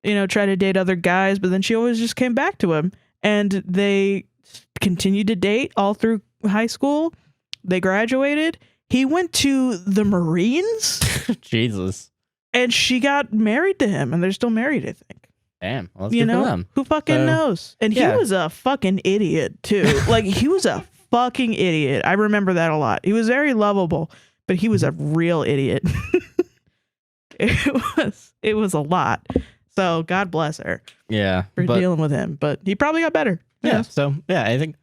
you know, try to date other guys, but then she always just came back to him, and they continued to date all through high school. They graduated. He went to the Marines. Jesus. And she got married to him, and they're still married, I think. Damn. Well, that's good for them. Who fucking knows? And he was a fucking idiot, too. Like, he was a fucking idiot. I remember that a lot. He was very lovable, but he was a real idiot. It was a lot. So God bless her. Yeah. For dealing with him. But he probably got better. Yeah. So, yeah, I think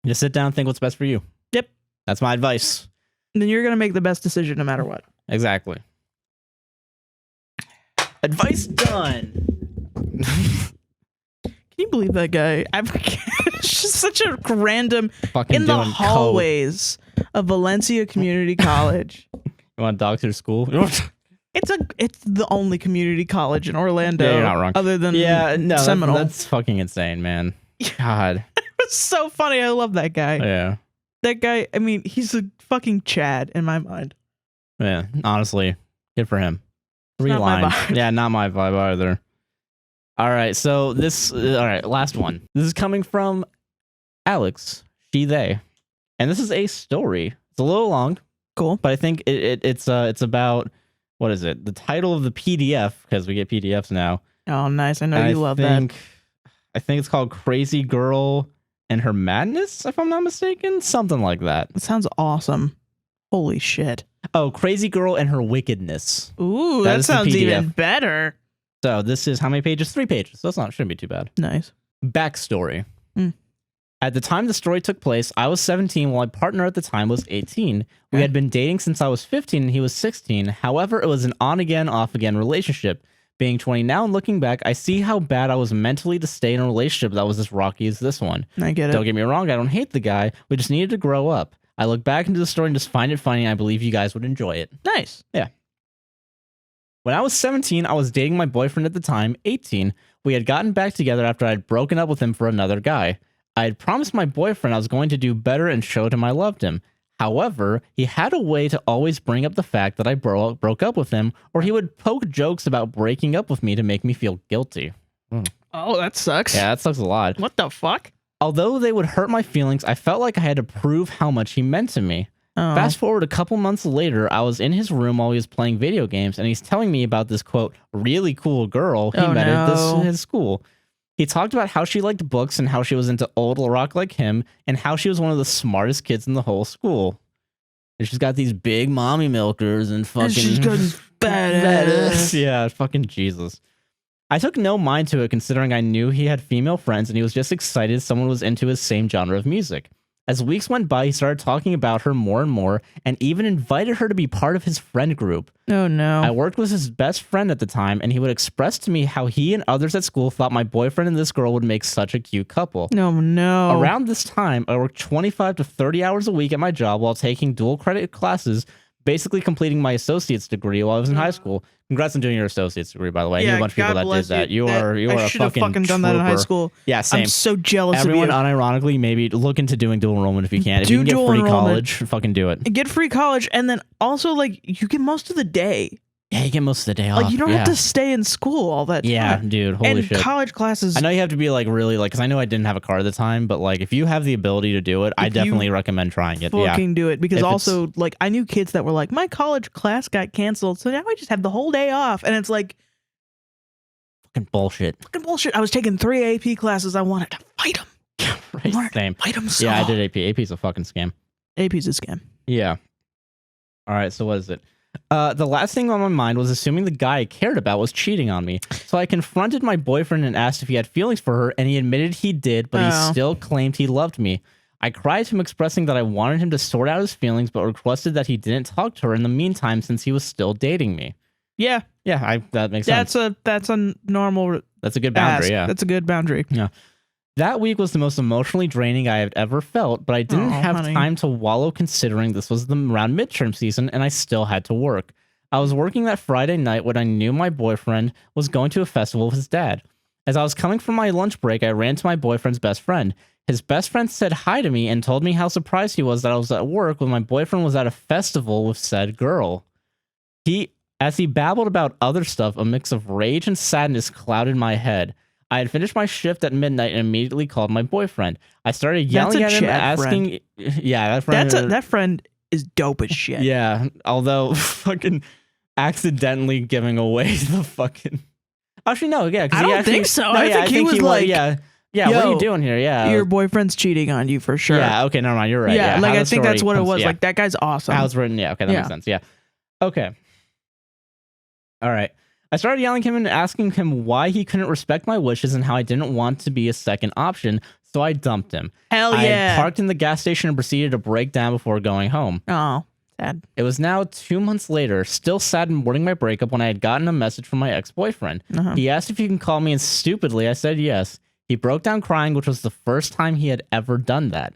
just sit down and think what's best for you. Yep. That's my advice. And then you're going to make the best decision no matter what. Exactly. Advice done. Can you believe that guy? It's just such a random fucking in the hallways of Valencia Community College. You want to dog to school? It's the only community college in Orlando. Yeah, you're not wrong. Other than Seminole. That's fucking insane, man. God. It's so funny. I love that guy. Yeah. That guy, I mean, he's a fucking Chad in my mind. Yeah, honestly, good for him. Not my vibe. Yeah, not my vibe either. All right, so last one. This is coming from Alex, she, they. And this is a story. It's a little long. Cool. But I think it's about, what is it? The title of the PDF, because we get PDFs now. Oh, nice. I know you love that. I think it's called Crazy Girl and Her Madness, if I'm not mistaken. Something like that. It sounds awesome. Holy shit. Oh, Crazy Girl and Her Wickedness. Ooh, that sounds even better. So this is how many pages? 3 pages. So shouldn't be too bad. Nice. Backstory. At the time the story took place, I was 17 while my partner at the time was 18. We had been dating since I was 15 and he was 16. However, it was an on-again, off-again relationship. Being 20 now and looking back, I see how bad I was mentally to stay in a relationship that was as rocky as this one. I get it. Don't get me wrong, I don't hate the guy. We just needed to grow up. I look back into the story and just find it funny, and I believe you guys would enjoy it. Nice. Yeah. When I was 17, I was dating my boyfriend at the time, 18. We had gotten back together after I had broken up with him for another guy. I had promised my boyfriend I was going to do better and showed him I loved him. However, he had a way to always bring up the fact that I broke up with him, or he would poke jokes about breaking up with me to make me feel guilty. Oh, that sucks. Yeah, that sucks a lot. What the fuck? Although they would hurt my feelings, I felt like I had to prove how much he meant to me. Oh. Fast forward a couple months later, I was in his room while he was playing video games, and he's telling me about this, quote, really cool girl he met at his school. He talked about how she liked books and how she was into old rock like him, and how she was one of the smartest kids in the whole school. And she's got these big mommy milkers and fucking... And she's got badass. Yeah, fucking Jesus. I took no mind to it considering I knew he had female friends and he was just excited someone was into his same genre of music. As weeks went by, he started talking about her more and more and even invited her to be part of his friend group. Oh, no. I worked with his best friend at the time, and he would express to me how he and others at school thought my boyfriend and this girl would make such a cute couple. No, no. Around this time, I worked 25 to 30 hours a week at my job while taking dual credit classes, basically completing my associate's degree while I was in high school. Congrats on doing your associate's degree, by the way. I knew a bunch of people that did that. You are I a should have fucking done that in high school. Yeah, same. I'm so jealous Everyone, of you. unironically, maybe look into doing dual enrollment if you can. If you can get free college, fucking do it. Get free college, and then also, like, you get most of the day. Yeah, you get most of the day off. Like, you don't have to stay in school all that time. Yeah, dude, holy shit. And college classes... I know you have to be, like, really, like, because I know I didn't have a car at the time, but, like, if you have the ability to do it, I definitely recommend trying it. Fucking do it. Because also, like, I knew kids that were like, my college class got canceled, so now I just have the whole day off. And it's like... Fucking bullshit. Fucking bullshit. I was taking 3 AP classes. I wanted to fight them. Right, same. Fight them so. Yeah, I did AP. AP's a fucking scam. AP's a scam. Yeah. All right, so what is it? The last thing on my mind was assuming the guy I cared about was cheating on me. So I confronted my boyfriend and asked if he had feelings for her, and he admitted he did, but he still claimed he loved me. I cried to him expressing that I wanted him to sort out his feelings, but requested that he didn't talk to her in the meantime since he was still dating me. Yeah. Yeah, that makes sense. That's a normal... That's a good boundary, yeah. That's a good boundary. Yeah. That week was the most emotionally draining I have ever felt, but I didn't have time to wallow considering this was around midterm season and I still had to work. I was working that Friday night when I knew my boyfriend was going to a festival with his dad. As I was coming from my lunch break, I ran to my boyfriend's best friend. His best friend said hi to me and told me how surprised he was that I was at work when my boyfriend was at a festival with said girl. As he babbled about other stuff, a mix of rage and sadness clouded my head. I had finished my shift at midnight and immediately called my boyfriend. I started yelling at him, asking... Yeah, that friend is dope as shit. Yeah, although fucking accidentally giving away the fucking... Actually, no, yeah. I don't think so. No, I think he was like... Yeah, what are you doing here? Yeah. Your boyfriend's cheating on you for sure. Yeah, okay, never mind. You're right. Yeah, like I think that's what it was. Like, that guy's awesome. How it's written, yeah, okay, that makes sense. Yeah. Okay. All right. I started yelling at him and asking him why he couldn't respect my wishes and how I didn't want to be a second option, so I dumped him. Hell yeah. I parked in the gas station and proceeded to break down before going home. Oh, sad. It was now 2 months later, still sad and mourning my breakup when I had gotten a message from my ex-boyfriend. He asked if he can call me, and stupidly I said yes. He broke down crying, which was the first time he had ever done that.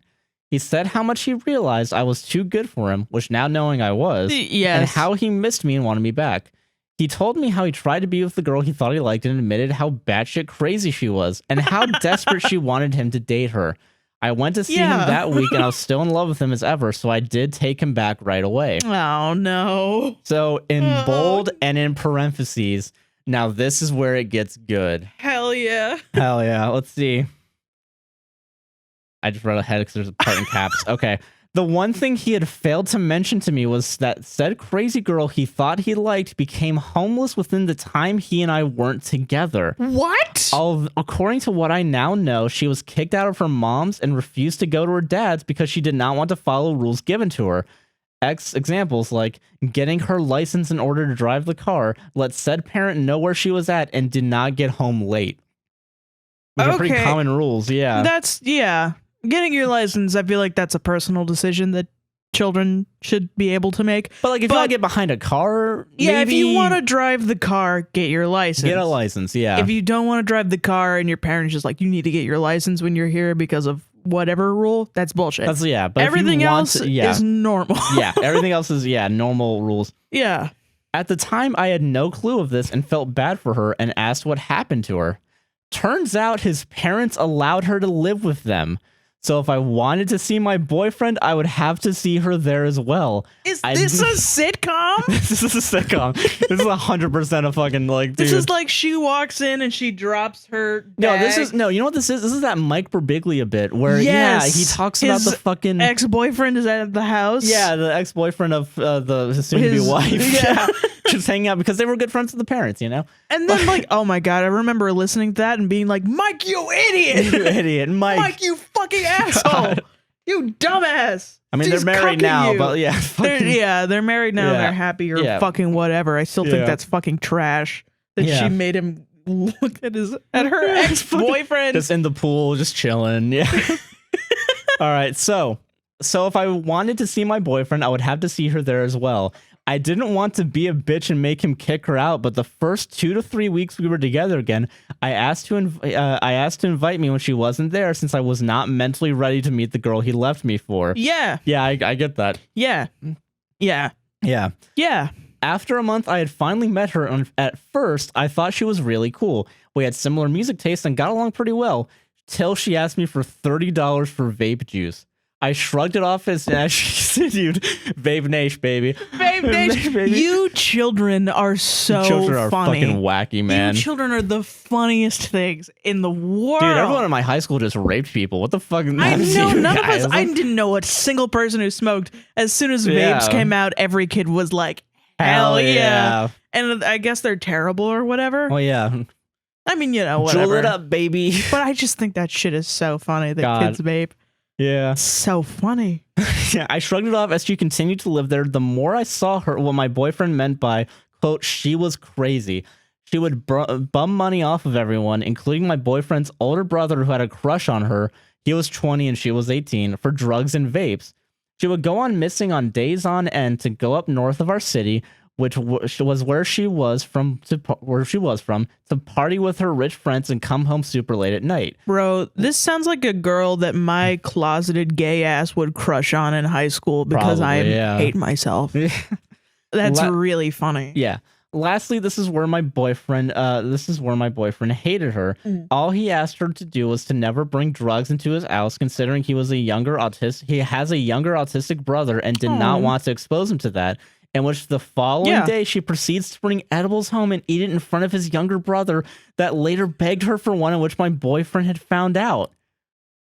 He said how much he realized I was too good for him, which now knowing I was, and how he missed me and wanted me back. He told me how he tried to be with the girl he thought he liked and admitted how batshit crazy she was and how desperate she wanted him to date her. I went to see him that week and I was still in love with him as ever, so I did take him back right away. Oh, no. So in bold and in parentheses, now this is where it gets good. Hell yeah. Hell yeah. Let's see. I just read ahead because there's a part in caps. Okay. The one thing he had failed to mention to me was that said crazy girl he thought he liked became homeless within the time he and I weren't together. What? According to what I now know, she was kicked out of her mom's and refused to go to her dad's because she did not want to follow rules given to her. Examples like getting her license in order to drive the car, let said parent know where she was at, and did not get home late. Which are pretty common rules, yeah. Getting your license, I feel like that's a personal decision that children should be able to make. But like if you want to get behind a car, yeah, if you want to drive the car, get your license. Get a license, yeah. If you don't want to drive the car and your parents just like, you need to get your license when you're here because of whatever rule, that's bullshit. But everything else is normal. Yeah, everything else is normal rules. Yeah. At the time, I had no clue of this and felt bad for her and asked what happened to her. Turns out his parents allowed her to live with them. So if I wanted to see my boyfriend, I would have to see her there as well. Is this a sitcom? This is a sitcom. This is 100% a fucking like. Dude. This is like she walks in and she drops her bag. You know what this is? This is that Mike Birbiglia bit where he talks about the fucking ex-boyfriend is at the house. Yeah, the ex-boyfriend of his soon-to-be wife. Yeah. Just hanging out because they were good friends with the parents, you know? And then like, oh my God, I remember listening to that and being like, Mike, you idiot. You idiot. Mike, you fucking asshole. You dumbass. I mean, they're married now, but yeah. They're married now and they're happy or fucking whatever. I still think that's fucking trash that she made him look at her ex-boyfriend. Just in the pool, just chilling. Yeah. All right. So if I wanted to see my boyfriend, I would have to see her there as well. I didn't want to be a bitch and make him kick her out, but the first 2 to 3 weeks we were together again, I asked to invite me when she wasn't there since I was not mentally ready to meet the girl he left me for. Yeah. Yeah, I get that. Yeah. Yeah. Yeah. Yeah. After a month, I had finally met her, and at first, I thought she was really cool. We had similar music tastes and got along pretty well, till she asked me for $30 for vape juice. I shrugged it off as she continued, Vape Nash, baby. Vape Nash, baby. You children are so children are funny. Fucking wacky, man. You children are the funniest things in the world. Dude, everyone in my high school just raped people. What the fuck? I know, none of us, I didn't know a single person who smoked. As soon as vapes came out, every kid was like, hell yeah. And I guess they're terrible or whatever. Oh, yeah. I mean, you know, whatever. Jewel it up, baby. But I just think that shit is so funny that kids vape. Yeah. So funny. Yeah, I shrugged it off as she continued to live there. The more I saw her, what my boyfriend meant by, quote, she was crazy. She would bum money off of everyone, including my boyfriend's older brother who had a crush on her. He was 20 and she was 18, for drugs and vapes. She would go on missing on days on end to go up north of our city, which was where she was from, to party with her rich friends and come home super late at night. Bro, this sounds like a girl that my closeted gay ass would crush on in high school because I hate myself. That's really funny. Yeah. Lastly, this is where my boyfriend hated her. All he asked her to do was to never bring drugs into his house, considering he has a younger autistic brother and did not want to expose him to that. In which the following day, she proceeds to bring edibles home and eat it in front of his younger brother that later begged her for one, in which my boyfriend had found out.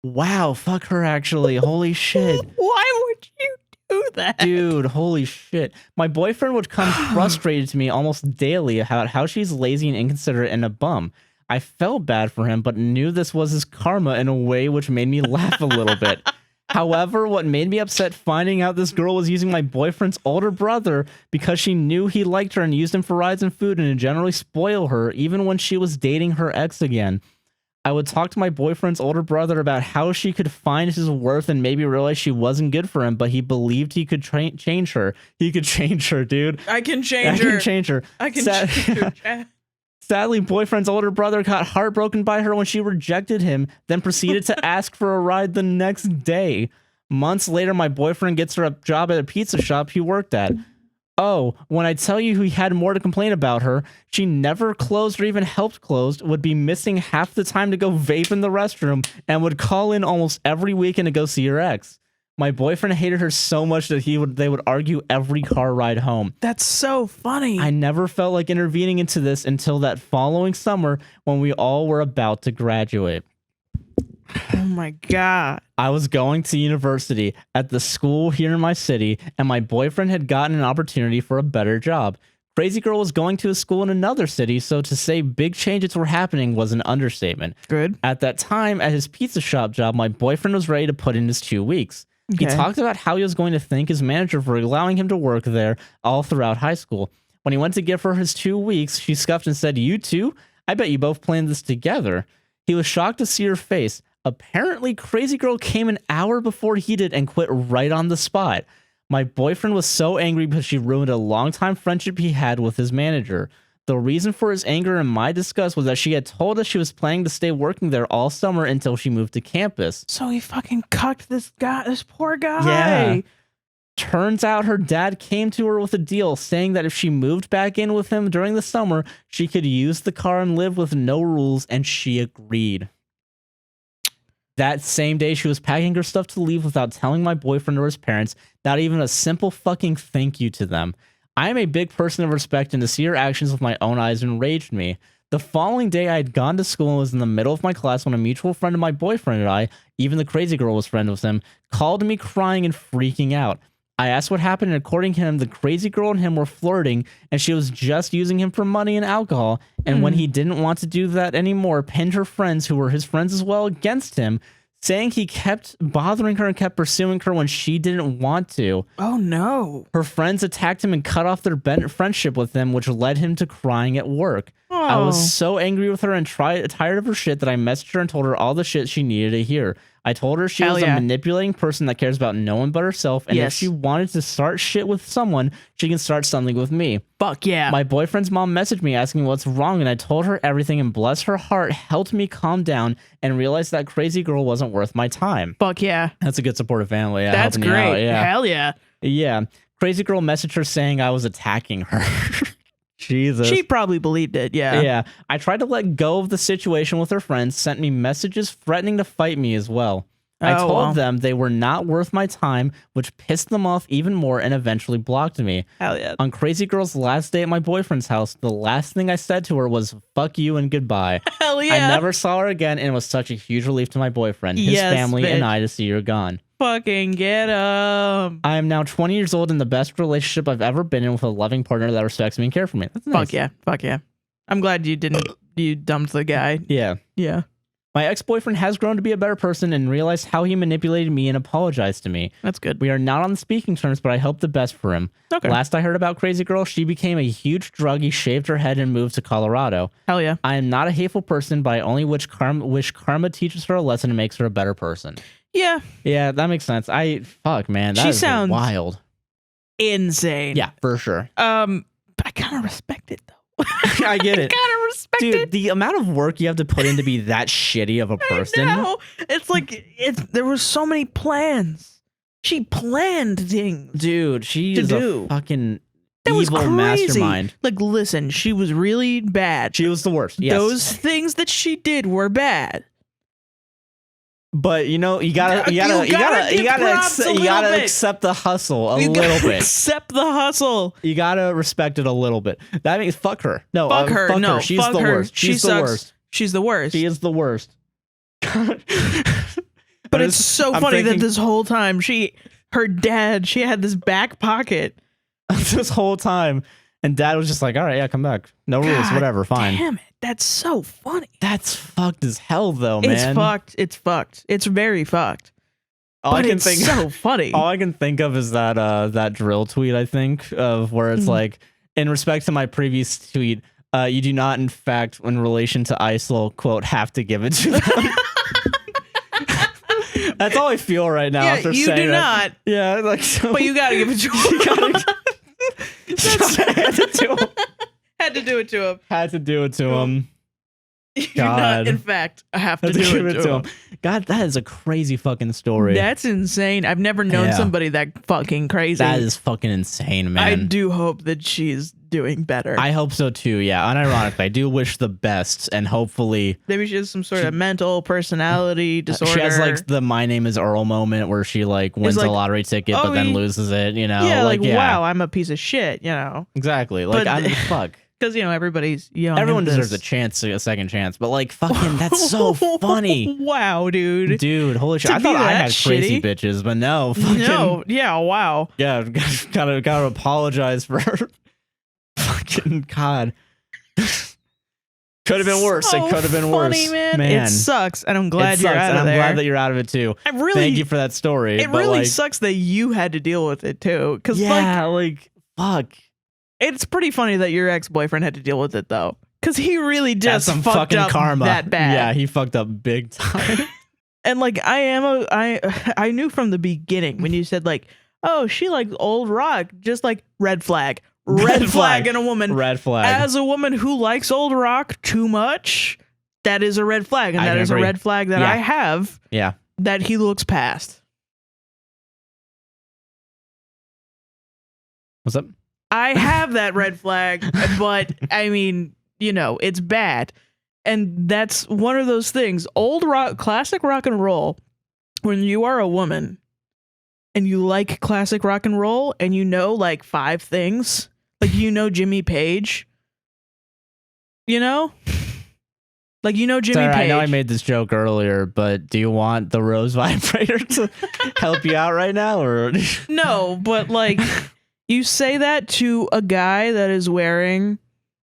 Wow, fuck her, actually. Holy shit. Why would you do that? Dude, holy shit. My boyfriend would come frustrated to me almost daily about how she's lazy and inconsiderate and a bum. I felt bad for him, but knew this was his karma in a way which made me laugh a little bit. However, what made me upset finding out this girl was using my boyfriend's older brother because she knew he liked her and used him for rides and food and to generally spoil her, even when she was dating her ex again. I would talk to my boyfriend's older brother about how she could find his worth and maybe realize she wasn't good for him, but he believed he could change her. He could change her, dude. I can change her. I can change her. Sadly, boyfriend's older brother got heartbroken by her when she rejected him, then proceeded to ask for a ride the next day. Months later, my boyfriend gets her a job at a pizza shop he worked at. Oh, when I tell you he had more to complain about her, she never closed or even helped close, would be missing half the time to go vape in the restroom, and would call in almost every weekend to go see her ex. My boyfriend hated her so much that they would argue every car ride home. That's so funny. I never felt like intervening into this until that following summer when we all were about to graduate. Oh my God. I was going to university at the school here in my city, and my boyfriend had gotten an opportunity for a better job. Crazy girl was going to a school in another city, so to say big changes were happening was an understatement. Good. At that time, at his pizza shop job, my boyfriend was ready to put in his 2 weeks. He talked about how he was going to thank his manager for allowing him to work there all throughout high school. When he went to give her his 2 weeks, she scuffed and said, "You too? I bet you both planned this together." He was shocked to see her face. Apparently, Crazy Girl came an hour before he did and quit right on the spot. My boyfriend was so angry because she ruined a long-time friendship he had with his manager. The reason for his anger and my disgust was that she had told us she was planning to stay working there all summer until she moved to campus. So he fucking cucked this poor guy. Yeah. Turns out her dad came to her with a deal saying that if she moved back in with him during the summer, she could use the car and live with no rules, and she agreed. That same day, she was packing her stuff to leave without telling my boyfriend or his parents, not even a simple fucking thank you to them. I am a big person of respect, and to see her actions with my own eyes enraged me. The following day, I had gone to school and was in the middle of my class when a mutual friend of my boyfriend and I, even the Crazy Girl was friends with him, called me crying and freaking out. I asked what happened, and according to him, the Crazy Girl and him were flirting, and she was just using him for money and alcohol, and when he didn't want to do that anymore, pinned her friends, who were his friends as well, against him, saying he kept bothering her and kept pursuing her when she didn't want to. Oh, no. Her friends attacked him and cut off their friendship with him, which led him to crying at work. Oh. I was so angry with her and tired of her shit that I messaged her and told her all the shit she needed to hear. I told her she was a manipulating person that cares about no one but herself, and if she wanted to start shit with someone, she can start something with me. Fuck yeah. My boyfriend's mom messaged me asking what's wrong, and I told her everything, and bless her heart, helped me calm down and realize that Crazy Girl wasn't worth my time. Fuck yeah. That's a good supportive family. Yeah, that's great. Hell yeah. Yeah. Crazy Girl messaged her saying I was attacking her. Jesus. She probably believed it, yeah. Yeah. I tried to let go of the situation with her friends, sent me messages threatening to fight me as well. I told them they were not worth my time, which pissed them off even more and eventually blocked me. Hell yeah. On Crazy Girl's last day at my boyfriend's house, the last thing I said to her was, "Fuck you and goodbye." Hell yeah. I never saw her again, and it was such a huge relief to my boyfriend, his family, and I to see her gone. Fucking get 'em. I am now 20 years old in the best relationship I've ever been in with a loving partner that respects me and cares for me. That's nice. Fuck yeah. Fuck yeah. I'm glad you dumped the guy. Yeah. Yeah. My ex-boyfriend has grown to be a better person and realized how he manipulated me and apologized to me. That's good. We are not on speaking terms, but I hope the best for him. Okay. Last I heard about Crazy Girl, she became a huge druggie, shaved her head, and moved to Colorado. Hell yeah. I am not a hateful person, but I only wish karma teaches her a lesson and makes her a better person. Yeah. Yeah, that makes sense. Fuck, man. That sounds wild. Insane. Yeah, for sure. But I kind of respect it, though. I get it. I kind of respect it. Dude, the amount of work you have to put in to be that shitty of a person. I know. It's like, there were so many plans. She planned things. Dude, she is a fucking evil mastermind. Like, listen, she was really bad. She was the worst. Yes. Those things that she did were bad. But you know, you gotta accept the hustle a little bit. Accept the hustle. You gotta respect it a little bit. That means fuck her. No, fuck her. Fuck no, her. She's the worst. She's the worst. She's the worst. She is the worst. But it's so funny that this whole time she had this back pocket this whole time, and Dad was just like, "All right, yeah, come back. No rules, whatever, fine." Damn it. That's so funny. That's fucked as hell, though, man. It's fucked. It's fucked. It's very fucked. So funny. All I can think of is that drill tweet, I think, of where it's like, in respect to my previous tweet, you do not, in fact, in relation to ISIL, quote, have to give it to them. That's all I feel right now after saying that. You do not. Yeah, like so. But you gotta give it to him. Had to do it. Had to do it to him. Had to do it to him. You do not, in fact, have to do it to him. God, that is a crazy fucking story. That's insane. I've never known somebody that fucking crazy. That is fucking insane, man. I do hope that she's doing better. I hope so too, yeah. Unironically, I do wish the best, and hopefully... Maybe she has some sort of mental personality disorder. She has like the My Name is Earl moment where she like wins a lottery ticket but then loses it, you know? Yeah, wow, I'm a piece of shit, you know? Exactly. Like, I'm fuck. Because, you know, everybody's young. Everyone deserves a second chance. But, like, fucking, that's so funny. Wow, dude. Dude, holy shit. I thought I had crazy bitches, but no. Fucking, no, yeah, wow. Yeah, gotta apologize for fucking God. Could have been worse. So it could have been worse. Funny, man. It sucks, and I'm glad you're out of there. I'm glad that you're out of it too. Thank you for that story. It really sucks that you had to deal with it too. Because fuck. It's pretty funny that your ex-boyfriend had to deal with it though, because he really just some fucked fucking up karma. that bad. Yeah, he fucked up big time. And like I knew from the beginning when you said like, oh, she likes old rock, just like red flag. Red flag in a woman. Red flag. As a woman who likes old rock too much, that is a red flag, and that is a red flag that I have. Yeah. That he looks past. What's up? I have that red flag, but I mean, you know, it's bad. And that's one of those things. Old rock, classic rock and roll, when you are a woman and you like classic rock and roll and you know like 5 things, like you know Jimmy Page, you know? Like you know Jimmy Page. I know I made this joke earlier, but do you want the Rose vibrator to help you out right now? Or no, but like you say that to a guy that is wearing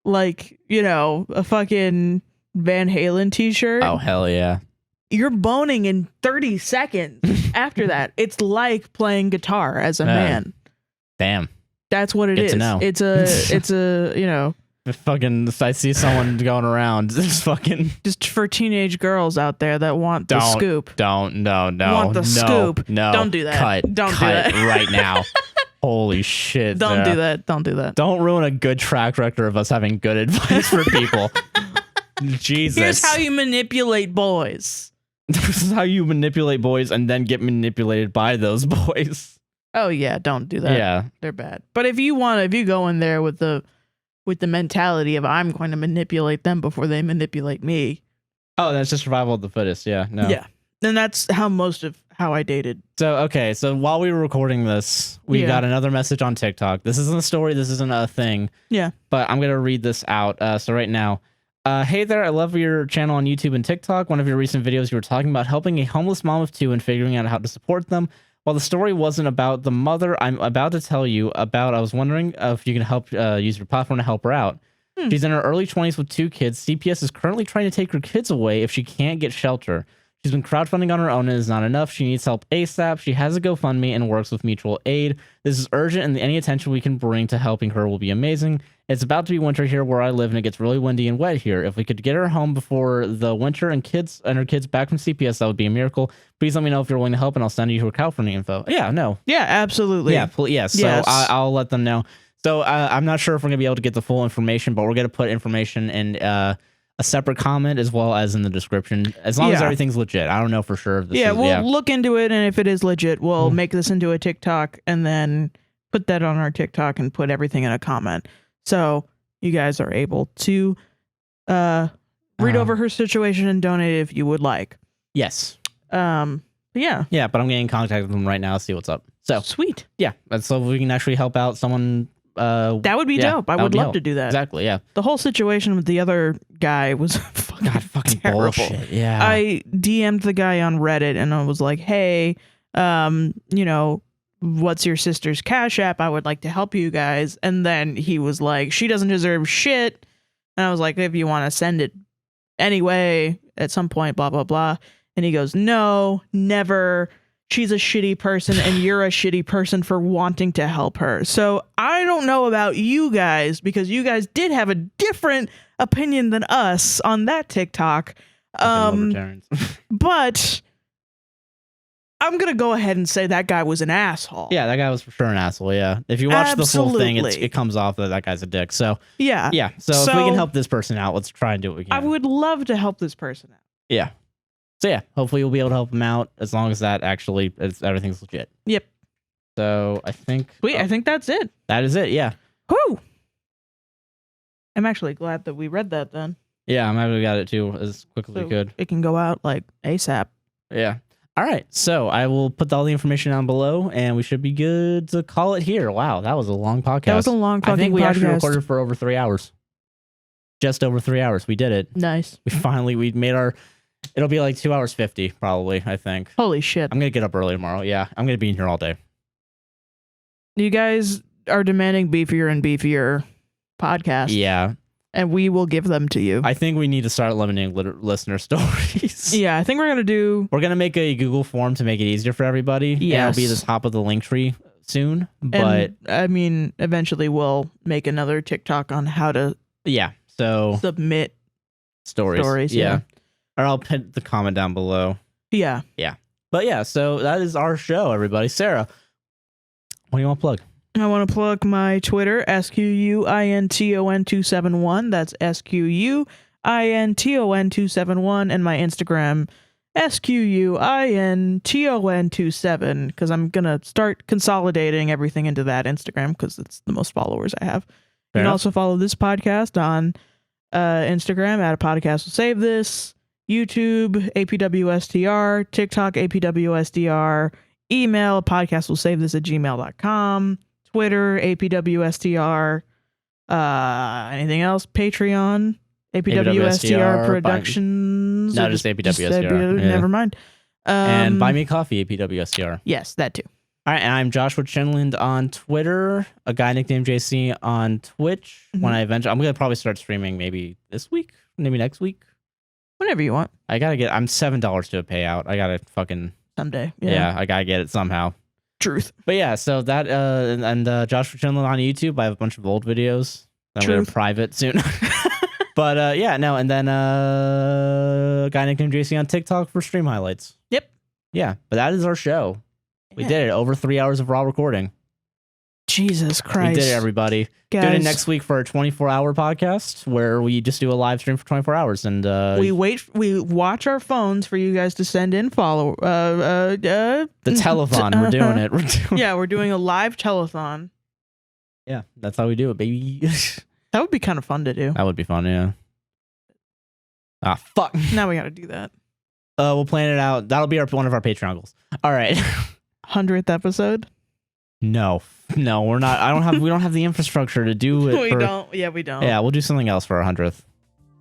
like, you know, a fucking Van Halen t-shirt. Oh, hell yeah. You're boning in 30 seconds after that. It's like playing guitar as a man. Damn. That's what it is. It's a, you know. If I see someone going around, it's fucking. Just for teenage girls out there that want the scoop. Want the scoop. No. Don't do that. Don't do that right now. Holy shit. Don't do that. Don't do that. Don't ruin a good track record of us having good advice for people. Jesus. Here's how you manipulate boys. This is how you manipulate boys and then get manipulated by those boys. Oh yeah, don't do that. Yeah. They're bad. But if you go in there with the mentality of I'm going to manipulate them before they manipulate me. Oh, that's just survival of the fittest. Yeah. No. Yeah. And that's how I dated. So, okay. So while we were recording this, we got another message on TikTok. This isn't a story. This isn't a thing. Yeah. But I'm going to read this out. So right now, hey there, I love your channel on YouTube and TikTok. One of your recent videos, you were talking about helping a homeless mom of 2 and figuring out how to support them. While the story wasn't about the mother I'm about to tell you about, I was wondering if you can help use your platform to help her out. She's in her early 20s with 2 kids. CPS is currently trying to take her kids away if she can't get shelter. She's been crowdfunding on her own and is not enough. She needs help ASAP. She has a GoFundMe and works with mutual aid. This is urgent, and any attention we can bring to helping her will be amazing. It's about to be winter here where I live, and it gets really windy and wet here. If we could get her home before the winter and her kids back from CPS, that would be a miracle. Please let me know if you're willing to help, and I'll send you her crowdfunding info. Yeah, no. Yeah, absolutely. Yeah, yes. So I'll let them know. So I'm not sure if we're going to be able to get the full information, but we're going to put information in a separate comment as well as in the description, as long as everything's legit. I don't know for sure. We'll look into it, and if it is legit, we'll make this into a TikTok and then put that on our TikTok and put everything in a comment. So you guys are able to read over her situation and donate if you would like. Yes. Yeah. Yeah, but I'm getting in contact with them right now to see what's up. So sweet. Yeah, so if we can actually help out someone. That would be dope. I would love to do that. Exactly. Yeah. The whole situation with the other guy was fucking terrible. Bullshit. Yeah. I DM'd the guy on Reddit and I was like, hey, you know, what's your sister's Cash App? I would like to help you guys. And then he was like, she doesn't deserve shit. And I was like, if you want to send it anyway, at some point, blah, blah, blah. And he goes, no, never. She's a shitty person and you're a shitty person for wanting to help her. So I don't know about you guys because you guys did have a different opinion than us on that TikTok. But I'm going to go ahead and say that guy was an asshole. Yeah, that guy was for sure an asshole. Yeah. If you watch the full thing, it comes off that guy's a dick. So yeah. Yeah. So if we can help this person out, let's try and do what we can. I would love to help this person out. Yeah. So yeah, hopefully we'll be able to help him out as long as that actually everything's legit. Yep. So I think. I think that's it. That is it. Yeah. Whew. I'm actually glad that we read that then. Yeah, I'm happy we got it too as quickly as we could. It can go out like ASAP. Yeah. All right. So I will put all the information down below, and we should be good to call it here. Wow, that was a long podcast. That was a long fucking podcast. I think we actually recorded for over 3 hours. Just over 3 hours. We did it. Nice. We made our. It'll be like 2 hours 50, probably, I think. Holy shit. I'm going to get up early tomorrow. Yeah, I'm going to be in here all day. You guys are demanding beefier and beefier podcasts. Yeah. and we will give them to you. I think we need to start limiting listener stories. Yeah, I think we're gonna make a Google form to make it easier for everybody. Yes. It'll be the top of the link tree soon. But and, I mean, eventually we'll make another TikTok on how to submit stories. Yeah. Or I'll put the comment down below. Yeah. But yeah, so that is our show, everybody. Sarah, what do you want to plug? I want to plug my Twitter, SQUINTON271. That's SQUINTON271. And my Instagram, SQUINTON27. Because I'm going to start consolidating everything into that Instagram because it's the most followers I have. You can also follow this podcast on Instagram at A Podcast Will Save This, YouTube, APWSTR, TikTok, APWSTR, email, podcastwillsavethiss@gmail.com. Twitter, APWSTR. Anything else? Patreon, APWSTR Productions. No, just APWSTR. Never mind. And Buy Me a Coffee, APWSTR. Yes, that too. All right, and I'm Joshua Chinland on Twitter, a guy nicknamed JC on Twitch. Mm-hmm. When I'm gonna probably start streaming maybe this week, maybe next week. Whenever you want. I'm $7 to a payout. I gotta fucking someday. Yeah, I gotta get it somehow. Truth. But yeah, so that and Joshua Chinland on YouTube. I have a bunch of old videos that we're private soon. But and then a guy nicknamed JC on TikTok for stream highlights. Yep. Yeah, but that is our show. We did it. Over 3 hours of raw recording. Jesus Christ. We did it, everybody. Guys. Tune in next week for a 24-hour podcast where we just do a live stream for 24 hours. And we watch our phones for you guys to send in follow. The telethon. We're doing it. We're doing a live telethon. Yeah, that's how we do it, baby. That would be kind of fun to do. That would be fun, yeah. Ah, fuck. Now we got to do that. We'll plan it out. That'll be one of our Patreon goals. All right. 100th episode? No, we're not. We don't have the infrastructure to do it. We don't. Yeah, we don't. Yeah, we'll do something else for our 100th.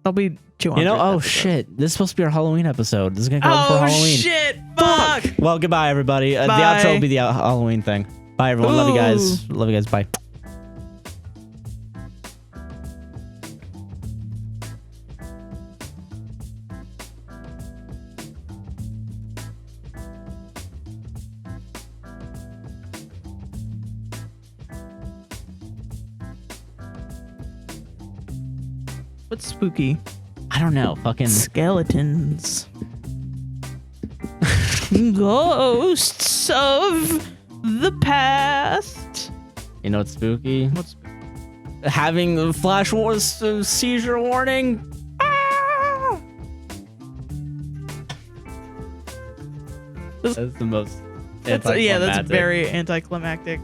It'll be 200. Oh shit! This is supposed to be our Halloween episode. This is gonna go up for Halloween. Oh shit! Fuck. Well, goodbye, everybody. The outro will be the Halloween thing. Bye, everyone. Love you guys. Love you guys. Bye. What's spooky? I don't know. Fucking skeletons. Ghosts of the past. You know what's spooky? What's having a flash seizure warning? Ah! That's the most that's very anticlimactic.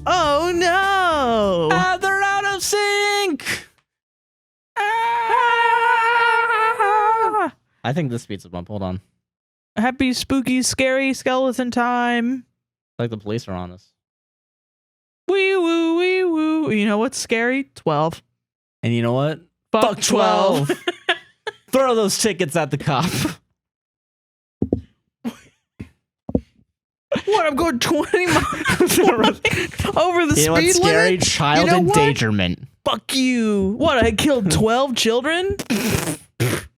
Oh no! They're out of sync! I think this beats a bump. Hold on. Happy, spooky, scary skeleton time. Like the police are on us. Wee woo, wee woo. You know what's scary? 12. And you know what? Fuck 12. Throw those tickets at the cop. What? I'm going 20 miles over the speed limit? Scary child endangerment. Fuck you. What? I killed 12 children?